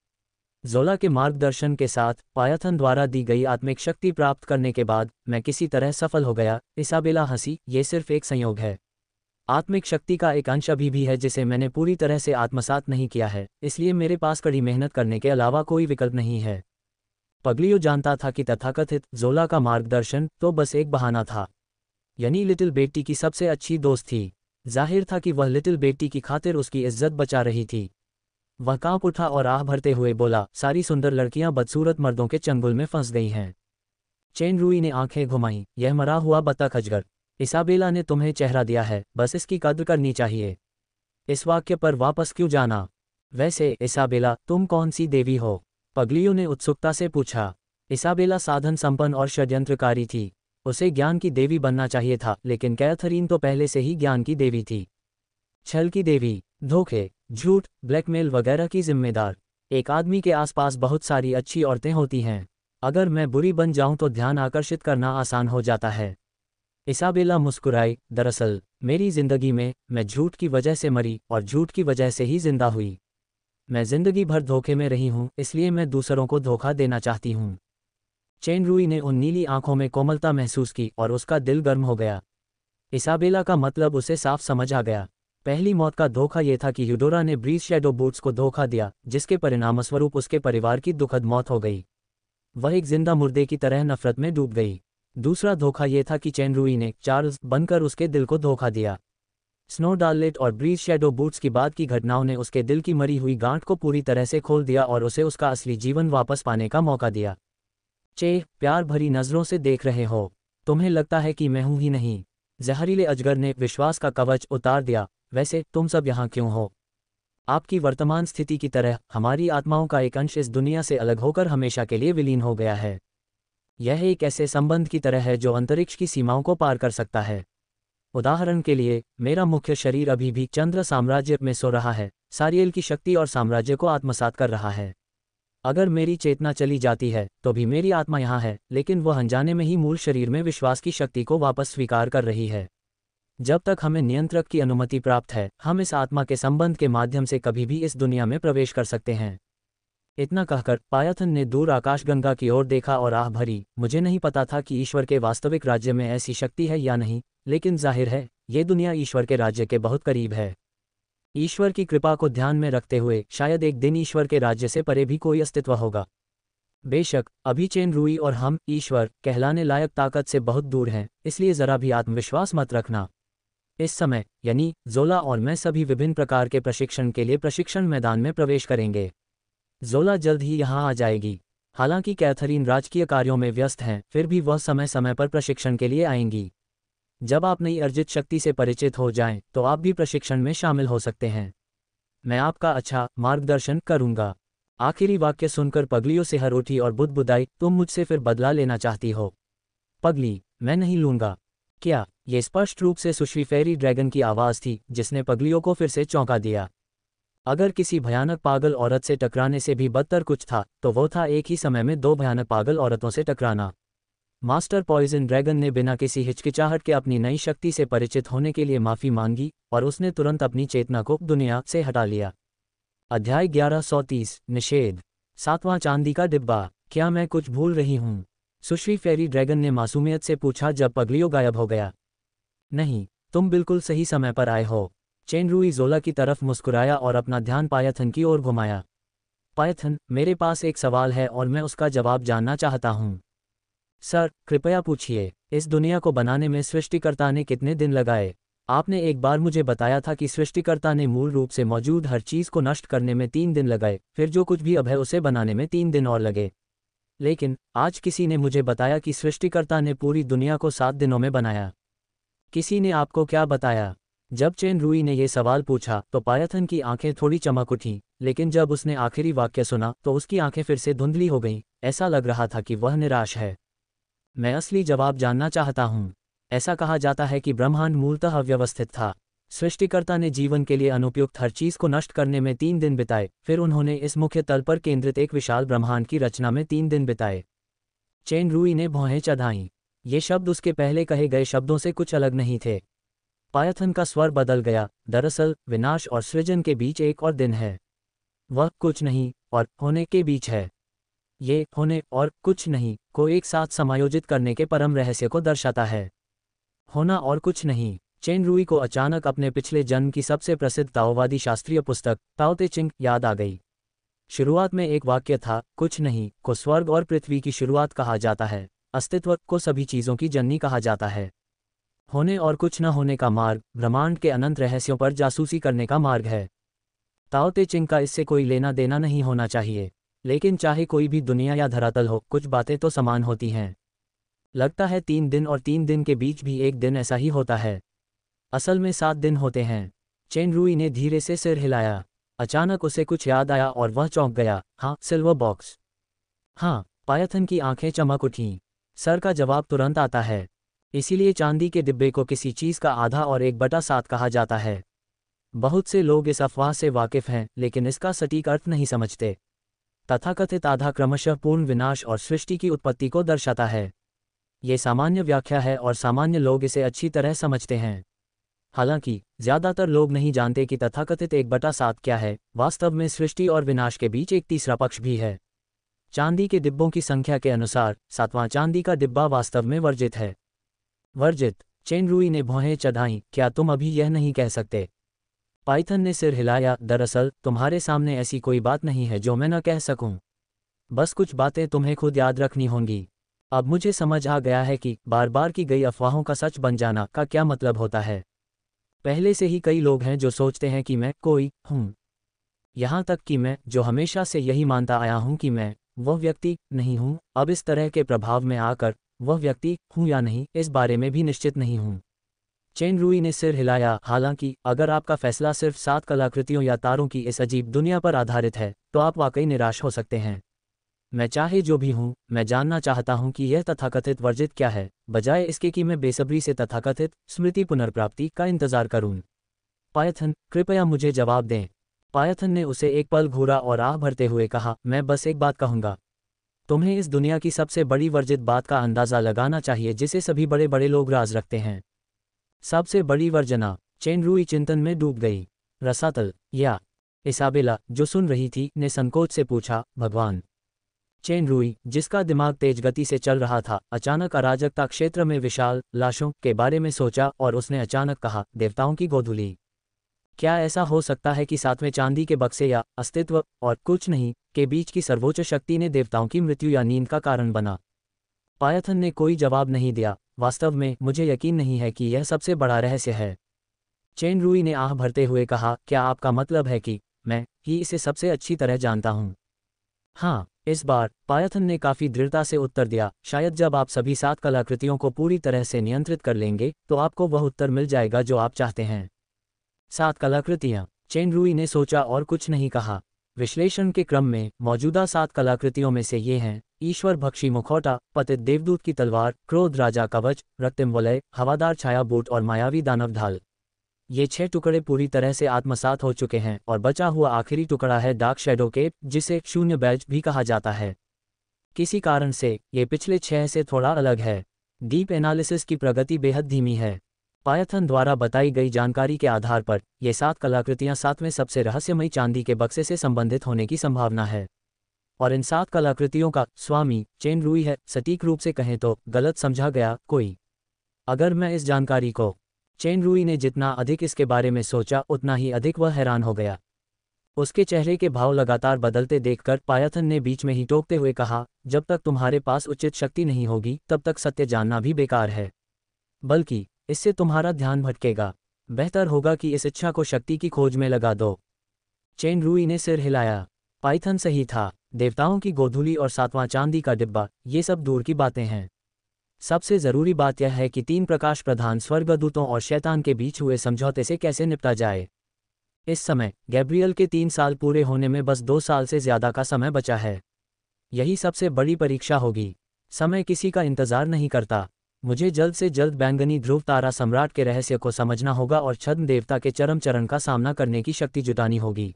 जोला के मार्गदर्शन के साथ पायथन द्वारा दी गई आत्मिक शक्ति प्राप्त करने के बाद मैं किसी तरह सफल हो गया। इसाबेला हंसी, ये सिर्फ एक संयोग है। आत्मिक शक्ति का एक अंश अभी भी है जिसे मैंने पूरी तरह से आत्मसात नहीं किया है, इसलिए मेरे पास कड़ी मेहनत करने के अलावा कोई विकल्प नहीं है। पगलियो जानता था कि तथाकथित जोला का मार्गदर्शन तो बस एक बहाना था, यानी लिटिल बेटी की सबसे अच्छी दोस्त थी। जाहिर था कि वह लिटिल बेटी की खातिर उसकी इज्जत बचा रही थी। वह कांप उठा और आह भरते हुए बोला, सारी सुंदर लड़कियां बदसूरत मर्दों के चंगुल में फंस गई हैं। चेन रूई ने आंखें घुमाईं। यह मरा हुआ बतख अजगर इसाबेला ने तुम्हें चेहरा दिया है, बस इसकी कद्र करनी चाहिए। इस वाक्य पर वापस क्यों जाना? वैसे इसाबेला, तुम कौन सी देवी हो? पगलियो ने उत्सुकता से पूछा। इसाबेला साधन संपन्न और षड्यंत्रकारी थी। उसे ज्ञान की देवी बनना चाहिए था, लेकिन कैथरीन तो पहले से ही ज्ञान की देवी थी। छल की देवी, धोखे, झूठ, ब्लैकमेल वगैरह की जिम्मेदार। एक आदमी के आसपास बहुत सारी अच्छी औरतें होती हैं। अगर मैं बुरी बन जाऊं तो ध्यान आकर्षित करना आसान हो जाता है। इसाबेला मुस्कुराई। दरअसल मेरी जिंदगी में मैं झूठ की वजह से मरी और झूठ की वजह से ही जिंदा हुई। मैं जिंदगी भर धोखे में रही हूं, इसलिए मैं दूसरों को धोखा देना चाहती हूं। चेन रुई ने उन नीली आंखों में कोमलता महसूस की और उसका दिल गर्म हो गया। इसाबेला का मतलब उसे साफ समझ आ गया। पहली मौत का धोखा यह था कि यूडोरा ने ब्रीज शैडो बूट्स को धोखा दिया, जिसके परिणामस्वरूप उसके परिवार की दुखद मौत हो गई। वह एक जिंदा मुर्दे की तरह नफरत में डूब गई। दूसरा धोखा यह था कि चेन रुई ने चार्ल्स बनकर उसके दिल को धोखा दिया। स्नो डार्लेट और ब्रीज शैडो बूट्स की बाद की घटनाओं ने उसके दिल की मरी हुई गांठ को पूरी तरह से खोल दिया और उसे उसका असली जीवन वापस पाने का मौका दिया। चे, प्यार भरी नज़रों से देख रहे हो? तुम्हें लगता है कि मैं हूं ही नहीं? जहरीले अजगर ने विश्वास का कवच उतार दिया। वैसे तुम सब यहाँ क्यों हो? आपकी वर्तमान स्थिति की तरह हमारी आत्माओं का एक अंश इस दुनिया से अलग होकर हमेशा के लिए विलीन हो गया है। यह एक ऐसे संबंध की तरह है जो अंतरिक्ष की सीमाओं को पार कर सकता है। उदाहरण के लिए, मेरा मुख्य शरीर अभी भी चंद्र साम्राज्य में सो रहा है, सारियल की शक्ति और साम्राज्य को आत्मसात कर रहा है। अगर मेरी चेतना चली जाती है तो भी मेरी आत्मा यहाँ है, लेकिन वह अनजाने में ही मूल शरीर में विश्वास की शक्ति को वापस स्वीकार कर रही है। जब तक हमें नियंत्रक की अनुमति प्राप्त है, हम इस आत्मा के संबंध के माध्यम से कभी भी इस दुनिया में प्रवेश कर सकते हैं। इतना कहकर पायथन ने दूर आकाशगंगा की ओर देखा और आह भरी। मुझे नहीं पता था कि ईश्वर के वास्तविक राज्य में ऐसी शक्ति है या नहीं, लेकिन जाहिर है ये दुनिया ईश्वर के राज्य के बहुत करीब है। ईश्वर की कृपा को ध्यान में रखते हुए शायद एक दिन ईश्वर के राज्य से परे भी कोई अस्तित्व होगा। बेशक अभी चेन रुई और हम ईश्वर कहलाने लायक ताकत से बहुत दूर हैं, इसलिए जरा भी आत्मविश्वास मत रखना। इस समय यानी जोला और मैं सभी विभिन्न प्रकार के प्रशिक्षण के लिए प्रशिक्षण मैदान में प्रवेश करेंगे। जोला जल्द ही यहाँ आ जाएगी। हालांकि कैथरीन राजकीय कार्यों में व्यस्त हैं, फिर भी वह समय समय पर प्रशिक्षण के लिए आएंगी। जब आप नई अर्जित शक्ति से परिचित हो जाएं, तो आप भी प्रशिक्षण में शामिल हो सकते हैं। मैं आपका अच्छा मार्गदर्शन करूंगा। आखिरी वाक्य सुनकर पगलियों से हर उठी और बुदबुदाई, तुम मुझसे फिर बदला लेना चाहती हो? पगली, मैं नहीं लूंगा। क्या? ये स्पष्ट रूप से सुश्री फेरी ड्रैगन की आवाज़ थी, जिसने पगलियों को फिर से चौंका दिया। अगर किसी भयानक पागल औरत से टकराने से भी बदतर कुछ था, तो वो था एक ही समय में दो भयानक पागल औरतों से टकराना। मास्टर पॉइजन ड्रैगन ने बिना किसी हिचकिचाहट के अपनी नई शक्ति से परिचित होने के लिए माफ़ी मांगी और उसने तुरंत अपनी चेतना को दुनिया से हटा लिया। अध्याय 1130 निषेध। 7वां चांदी का डिब्बा। क्या मैं कुछ भूल रही हूँ? सुश्री फेरी ड्रैगन ने मासूमियत से पूछा जब पगलियो गायब हो गया। नहीं, तुम बिल्कुल सही समय पर आए हो। चेन रुई जोला की तरफ मुस्कुराया और अपना ध्यान पायथन की ओर घुमाया। पायथन, मेरे पास एक सवाल है और मैं उसका जवाब जानना चाहता हूँ। सर, कृपया पूछिए। इस दुनिया को बनाने में सृष्टिकर्ता ने कितने दिन लगाए? आपने एक बार मुझे बताया था कि सृष्टिकर्ता ने मूल रूप से मौजूद हर चीज़ को नष्ट करने में 3 दिन लगाए, फिर जो कुछ भी अब है उसे बनाने में 3 दिन और लगे। लेकिन आज किसी ने मुझे बताया कि सृष्टिकर्ता ने पूरी दुनिया को 7 दिनों में बनाया। किसी ने आपको क्या बताया? जब चेन रुई ने यह सवाल पूछा तो पायथन की आंखें थोड़ी चमक उठीं, लेकिन जब उसने आखिरी वाक्य सुना तो उसकी आंखें फिर से धुंधली हो गईं। ऐसा लग रहा था कि वह निराश है। मैं असली जवाब जानना चाहता हूँ। ऐसा कहा जाता है कि ब्रह्मांड मूलतः अव्यवस्थित था। सृष्टिकर्ता ने जीवन के लिए अनुपयुक्त हर चीज़ को नष्ट करने में 3 दिन बिताए, फिर उन्होंने इस मुख्य तल पर केंद्रित एक विशाल ब्रह्मांड की रचना में 3 दिन बिताए। चेन रुई ने भौहें चढ़ाईं। ये शब्द उसके पहले कहे गए शब्दों से कुछ अलग नहीं थे। पायथन का स्वर बदल गया। दरअसल विनाश और सृजन के बीच एक और दिन है। वह कुछ नहीं और होने के बीच है। ये होने और कुछ नहीं को एक साथ समायोजित करने के परम रहस्य को दर्शाता है। होना और कुछ नहीं। चेन रुई को अचानक अपने पिछले जन्म की सबसे प्रसिद्ध ताओवादी शास्त्रीय पुस्तक ताओ ते चिंग याद आ गई। शुरुआत में एक वाक्य था, कुछ नहीं को स्वर्ग और पृथ्वी की शुरुआत कहा जाता है, अस्तित्व को सभी चीज़ों की जननी कहा जाता है। होने और कुछ न होने का मार्ग ब्रह्मांड के अनंत रहस्यों पर जासूसी करने का मार्ग है। ताओ ते चिंग का इससे कोई लेना देना नहीं होना चाहिए, लेकिन चाहे कोई भी दुनिया या धरातल हो, कुछ बातें तो समान होती हैं। लगता है 3 दिन और 3 दिन के बीच भी एक दिन ऐसा ही होता है। असल में 7 दिन होते हैं। चेन रुई ने धीरे से सिर हिलाया। अचानक उसे कुछ याद आया और वह चौंक गया। हाँ, सिल्वर बॉक्स। हाँ, पायथन की आंखें चमक उठीं। सर का जवाब तुरंत आता है। इसीलिए चांदी के डिब्बे को किसी चीज़ का आधा और 1/7 कहा जाता है। बहुत से लोग इस अफवाह से वाकिफ हैं, लेकिन इसका सटीक अर्थ नहीं समझते। तथाकथित आधा क्रमशः पूर्ण विनाश और सृष्टि की उत्पत्ति को दर्शाता है। ये सामान्य व्याख्या है और सामान्य लोग इसे अच्छी तरह समझते हैं। हालांकि ज्यादातर लोग नहीं जानते कि तथाकथित 1/7 क्या है। वास्तव में सृष्टि और विनाश के बीच एक तीसरा पक्ष भी है। चांदी के डिब्बों की संख्या के अनुसार 7वां चांदी का डिब्बा वास्तव में वर्जित है। वर्जित? चेन रुई ने भौहें चढ़ाईं। क्या तुम अभी यह नहीं कह सकते? पाइथन ने सिर हिलाया। दरअसल तुम्हारे सामने ऐसी कोई बात नहीं है जो मैं न कह सकूं। बस कुछ बातें तुम्हें खुद याद रखनी होंगी। अब मुझे समझ आ गया है कि बार बार की गई अफवाहों का सच बन जाना का क्या मतलब होता है। पहले से ही कई लोग हैं जो सोचते हैं कि मैं कोई हूँ। यहाँ तक कि मैं, जो हमेशा से यही मानता आया हूँ कि मैं वह व्यक्ति नहीं हूँ, अब इस तरह के प्रभाव में आकर वह व्यक्ति हूँ या नहीं, इस बारे में भी निश्चित नहीं हूँ। चेन रुई ने सिर हिलाया। हालांकि अगर आपका फैसला सिर्फ 7 कलाकृतियों या तारों की इस अजीब दुनिया पर आधारित है, तो आप वाकई निराश हो सकते हैं। मैं चाहे जो भी हूँ, मैं जानना चाहता हूँ कि यह तथाकथित वर्जित क्या है, बजाय इसके कि मैं बेसब्री से तथाकथित स्मृति पुनर्प्राप्ति का इंतजार करूँ। पायथन, कृपया मुझे जवाब दें। पायथन ने उसे एक पल घूरा और आह भरते हुए कहा, मैं बस एक बात कहूँगा। तुम्हें इस दुनिया की सबसे बड़ी वर्जित बात का अंदाज़ा लगाना चाहिए जिसे सभी बड़े बड़े लोग राज रखते हैं। सबसे बड़ी वर्जना। चेन रुई चिंतन में डूब गई। रसातल या? इसाबेला, जो सुन रही थी, ने संकोच से पूछा। भगवान। चेन रुई, जिसका दिमाग तेज गति से चल रहा था, अचानक अराजकता क्षेत्र में विशाल लाशों के बारे में सोचा और उसने अचानक कहा, देवताओं की गोधूली। क्या ऐसा हो सकता है कि 7वें चांदी के बक्से या अस्तित्व और कुछ नहीं के बीच की सर्वोच्च शक्ति ने देवताओं की मृत्यु या नींद का कारण बना? पायथन ने कोई जवाब नहीं दिया। वास्तव में मुझे यकीन नहीं है कि यह सबसे बड़ा रहस्य है। चेन रुई ने आह भरते हुए कहा, क्या आपका मतलब है कि मैं ही इसे सबसे अच्छी तरह जानता हूँ? हाँ, इस बार पायथन ने काफी दृढ़ता से उत्तर दिया। शायद जब आप सभी 7 कलाकृतियों को पूरी तरह से नियंत्रित कर लेंगे, तो आपको वह उत्तर मिल जाएगा जो आप चाहते हैं। 7 कलाकृतियाँ? चेन रुई ने सोचा और कुछ नहीं कहा। विश्लेषण के क्रम में मौजूदा 7 कलाकृतियों में से ये हैं: ईश्वर भक्षी मुखौटा, पतित देवदूत की तलवार, क्रोध राजा कवच, रक्तिम वलय, हवादार छाया बूट और मायावी दानव ढाल। ये 6 टुकड़े पूरी तरह से आत्मसात हो चुके हैं और बचा हुआ आखिरी टुकड़ा है डार्क शैडो केप, जिसे शून्य बैज भी कहा जाता है। किसी कारण से ये पिछले 6 से थोड़ा अलग है। डीप एनालिसिस की प्रगति बेहद धीमी है। पायथन द्वारा बताई गई जानकारी के आधार पर ये 7 कलाकृतियां 7वें सबसे रहस्यमयी चांदी के बक्से से संबंधित होने की संभावना है। और इन 7 कलाकृतियों का स्वामी चेन रुई है। सटीक रूप से कहें तो गलत समझा गया कोई। अगर मैं इस जानकारी को, चेन रुई ने जितना अधिक इसके बारे में सोचा, उतना ही अधिक वह हैरान हो गया। उसके चेहरे के भाव लगातार बदलते देखकर पायथन ने बीच में ही टोकते हुए कहा, जब तक तुम्हारे पास उचित शक्ति नहीं होगी, तब तक सत्य जानना भी बेकार है। बल्कि इससे तुम्हारा ध्यान भटकेगा। बेहतर होगा कि इस इच्छा को शक्ति की खोज में लगा दो। चेन रुई ने सिर हिलाया। पाइथन सही था। देवताओं की गोधूली और 7वां चांदी का डिब्बा, ये सब दूर की बातें हैं। सबसे ज़रूरी बात यह है कि 3 प्रकाश प्रधान स्वर्गदूतों और शैतान के बीच हुए समझौते से कैसे निपटा जाए। इस समय गैब्रियल के 3 साल पूरे होने में बस 2 साल से ज़्यादा का समय बचा है। यही सबसे बड़ी परीक्षा होगी। समय किसी का इंतज़ार नहीं करता। मुझे जल्द से जल्द बैंगनी ध्रुव तारा सम्राट के रहस्य को समझना होगा और छद्म देवता के चरम चरण का सामना करने की शक्ति जुटानी होगी।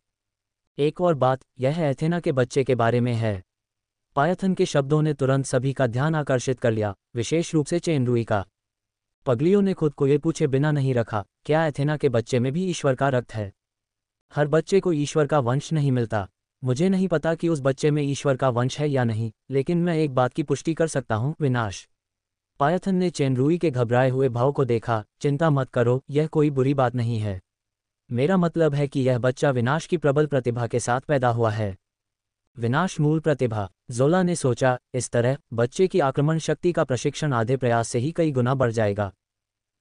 एक और बात, यह एथेना के बच्चे के बारे में है। पायथन के शब्दों ने तुरंत सभी का ध्यान आकर्षित कर लिया, विशेष रूप से चेन रुई का। पगलियों ने खुद को ये पूछे बिना नहीं रखा, क्या एथेना के बच्चे में भी ईश्वर का रक्त है? हर बच्चे को ईश्वर का वंश नहीं मिलता। मुझे नहीं पता कि उस बच्चे में ईश्वर का वंश है या नहीं, लेकिन मैं एक बात की पुष्टि कर सकता हूँ, विनाश। पायथन ने चेन रुई के घबराए हुए भाव को देखा। चिंता मत करो, यह कोई बुरी बात नहीं है। मेरा मतलब है कि यह बच्चा विनाश की प्रबल प्रतिभा के साथ पैदा हुआ है। विनाश मूल प्रतिभा, ज़ोला ने सोचा। इस तरह बच्चे की आक्रमण शक्ति का प्रशिक्षण आधे प्रयास से ही कई गुना बढ़ जाएगा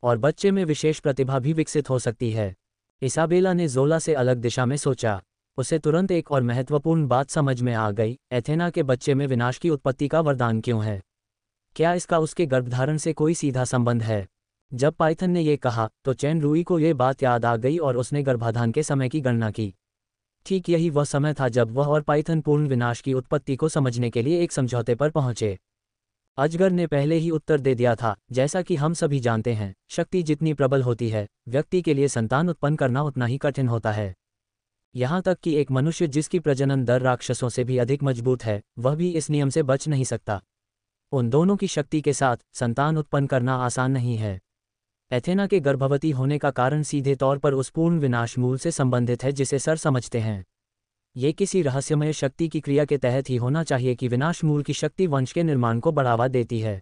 और बच्चे में विशेष प्रतिभा भी विकसित हो सकती है। इसाबेला ने ज़ोला से अलग दिशा में सोचा। उसे तुरंत एक और महत्वपूर्ण बात समझ में आ गई, एथेना के बच्चे में विनाश की उत्पत्ति का वरदान क्यों है? क्या इसका उसके गर्भधारण से कोई सीधा संबंध है? जब पाइथन ने ये कहा तो चेन रूई को ये बात याद आ गई और उसने गर्भाधान के समय की गणना की। ठीक यही वह समय था जब वह और पाइथन पूर्ण विनाश की उत्पत्ति को समझने के लिए एक समझौते पर पहुंचे। अजगर ने पहले ही उत्तर दे दिया था, जैसा कि हम सभी जानते हैं, शक्ति जितनी प्रबल होती है, व्यक्ति के लिए संतान उत्पन्न करना उतना ही कठिन होता है। यहाँ तक कि एक मनुष्य जिसकी प्रजनन दर राक्षसों से भी अधिक मजबूत है, वह भी इस नियम से बच नहीं सकता। उन दोनों की शक्ति के साथ संतान उत्पन्न करना आसान नहीं है। एथेना के गर्भवती होने का कारण सीधे तौर पर उस पूर्ण विनाश मूल से संबंधित है जिसे सर समझते हैं। ये किसी रहस्यमय शक्ति की क्रिया के तहत ही होना चाहिए कि विनाश मूल की शक्ति वंश के निर्माण को बढ़ावा देती है।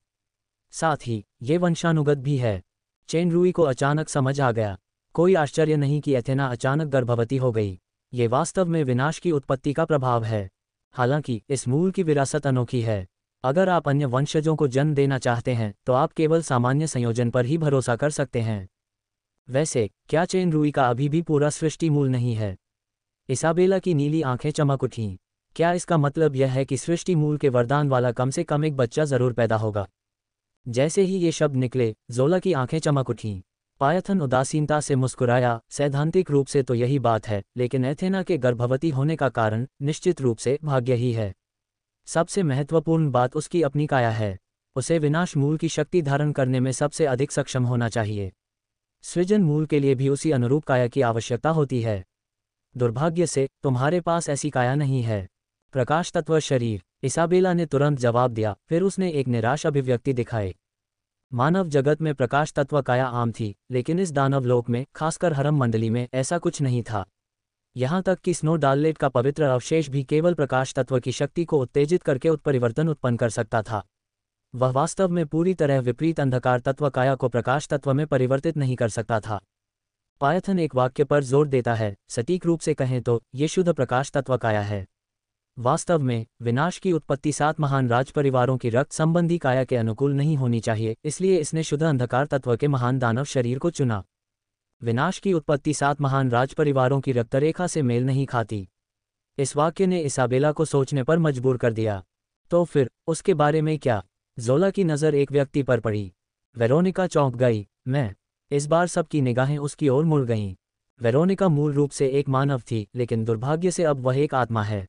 साथ ही ये वंशानुगत भी है। चेन रूई को अचानक समझ आ गया। कोई आश्चर्य नहीं कि एथेना अचानक गर्भवती हो गई। ये वास्तव में विनाश की उत्पत्ति का प्रभाव है। हालांकि इस मूल की विरासत अनोखी है। अगर आप अन्य वंशजों को जन्म देना चाहते हैं तो आप केवल सामान्य संयोजन पर ही भरोसा कर सकते हैं। वैसे क्या चेन रूई का अभी भी पूरा सृष्टि मूल नहीं है? इसाबेला की नीली आंखें चमक उठीं। क्या इसका मतलब यह है कि सृष्टि मूल के वरदान वाला कम से कम एक बच्चा जरूर पैदा होगा? जैसे ही ये शब्द निकले, जोला की आंखें चमक उठीं। पायथन उदासीनता से मुस्कुराया। सैद्धांतिक रूप से तो यही बात है, लेकिन एथेना के गर्भवती होने का कारण निश्चित रूप से भाग्य ही है। सबसे महत्वपूर्ण बात उसकी अपनी काया है। उसे विनाश मूल की शक्ति धारण करने में सबसे अधिक सक्षम होना चाहिए। सृजन मूल के लिए भी उसी अनुरूप काया की आवश्यकता होती है। दुर्भाग्य से तुम्हारे पास ऐसी काया नहीं है। प्रकाश तत्व शरीर, इसाबेला ने तुरंत जवाब दिया। फिर उसने एक निराश अभिव्यक्ति दिखाई। मानव जगत में प्रकाश तत्व काया आम थी, लेकिन इस दानव लोक में, खासकर हरम मंडली में, ऐसा कुछ नहीं था। यहाँ तक कि स्नो डाललेट का पवित्र अवशेष भी केवल प्रकाश तत्व की शक्ति को उत्तेजित करके उत्परिवर्तन उत्पन्न कर सकता था। वह वास्तव में पूरी तरह विपरीत अंधकार तत्व काया को प्रकाश तत्व में परिवर्तित नहीं कर सकता था। पायथन एक वाक्य पर जोर देता है, सटीक रूप से कहें तो ये शुद्ध प्रकाश तत्व काया है। वास्तव में विनाश की उत्पत्ति 7 महान राज परिवारों की रक्त संबंधी काया के अनुकूल नहीं होनी चाहिए, इसलिए इसने शुद्ध अंधकार तत्व के महान दानव शरीर को चुना। विनाश की उत्पत्ति 7 महान राज परिवारों की रक्तरेखा से मेल नहीं खाती। इस वाक्य ने इसाबेला को सोचने पर मजबूर कर दिया। तो फिर उसके बारे में क्या? जोला की नज़र एक व्यक्ति पर पड़ी। वेरोनिका चौंक गई। मैं। इस बार सबकी निगाहें उसकी ओर मुड़ गईं। वेरोनिका मूल रूप से एक मानव थी, लेकिन दुर्भाग्य से अब वह एक आत्मा है।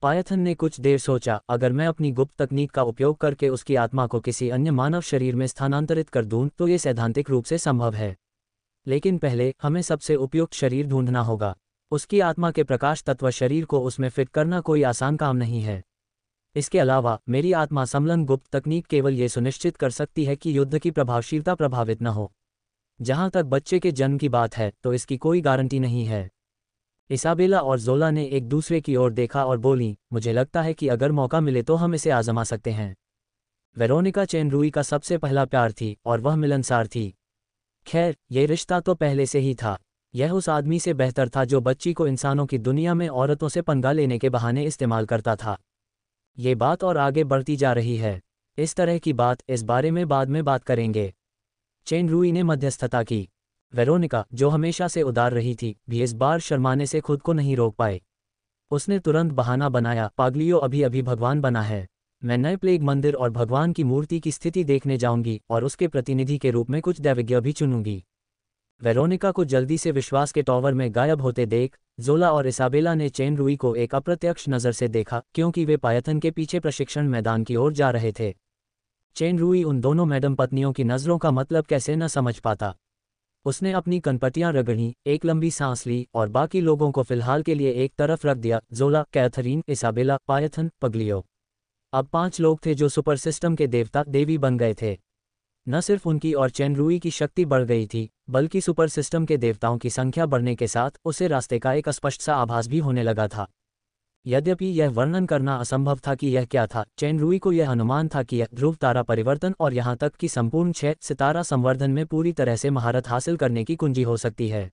पायथन ने कुछ देर सोचा, अगर मैं अपनी गुप्त तकनीक का उपयोग करके उसकी आत्मा को किसी अन्य मानव शरीर में स्थानांतरित कर दूं तो ये सैद्धांतिक रूप से संभव है। लेकिन पहले हमें सबसे उपयुक्त शरीर ढूंढना होगा। उसकी आत्मा के प्रकाश तत्व शरीर को उसमें फिट करना कोई आसान काम नहीं है। इसके अलावा मेरी आत्मा संलग्न गुप्त तकनीक केवल ये सुनिश्चित कर सकती है कि युद्ध की प्रभावशीलता प्रभावित न हो। जहां तक बच्चे के जन्म की बात है तो इसकी कोई गारंटी नहीं है। इसाबेला और जोला ने एक दूसरे की ओर देखा और बोली, मुझे लगता है कि अगर मौका मिले तो हम इसे आजमा सकते हैं। वेरोनिका चेन रूई का सबसे पहला प्यार थी और वह मिलनसार थी। खैर, ये रिश्ता तो पहले से ही था। यह उस आदमी से बेहतर था जो बच्ची को इंसानों की दुनिया में औरतों से पंगा लेने के बहाने इस्तेमाल करता था। ये बात और आगे बढ़ती जा रही है। इस तरह की बात, इस बारे में बाद में बात करेंगे। चेन रूई ने मध्यस्थता की। वेरोनिका, जो हमेशा से उदार रही थी, भी इस बार शर्माने से खुद को नहीं रोक पाए। उसने तुरंत बहाना बनाया, पागलियो अभी अभी भगवान बना है। मैं नए प्लेग मंदिर और भगवान की मूर्ति की स्थिति देखने जाऊंगी और उसके प्रतिनिधि के रूप में कुछ दैवज्ञ भी चुनूंगी। वेरोनिका को जल्दी से विश्वास के टॉवर में गायब होते देख जोला और इसाबेला ने चेन रूई को एक अप्रत्यक्ष नज़र से देखा, क्योंकि वे पायथन के पीछे प्रशिक्षण मैदान की ओर जा रहे थे। चेन रूई उन दोनों मैडम पत्नियों की नज़रों का मतलब कैसे न समझ पाता। उसने अपनी कनपटियां रगड़ी, एक लंबी सांस ली और बाकी लोगों को फिलहाल के लिए एक तरफ रख दिया। जोला, कैथरीन, इसाबेला, पायथन, पगलियो। अब 5 लोग थे जो सुपर सिस्टम के देवता देवी बन गए थे। न सिर्फ उनकी और चेन रूई की शक्ति बढ़ गई थी, बल्कि सुपर सिस्टम के देवताओं की संख्या बढ़ने के साथ उसे रास्ते का एक स्पष्ट सा आभास भी होने लगा था। यद्यपि यह वर्णन करना असंभव था कि यह क्या था, चेन रूई को यह अनुमान था कि यह ध्रुव तारा परिवर्तन और यहाँ तक कि संपूर्ण 6 सितारा संवर्धन में पूरी तरह से महारत हासिल करने की कुंजी हो सकती है।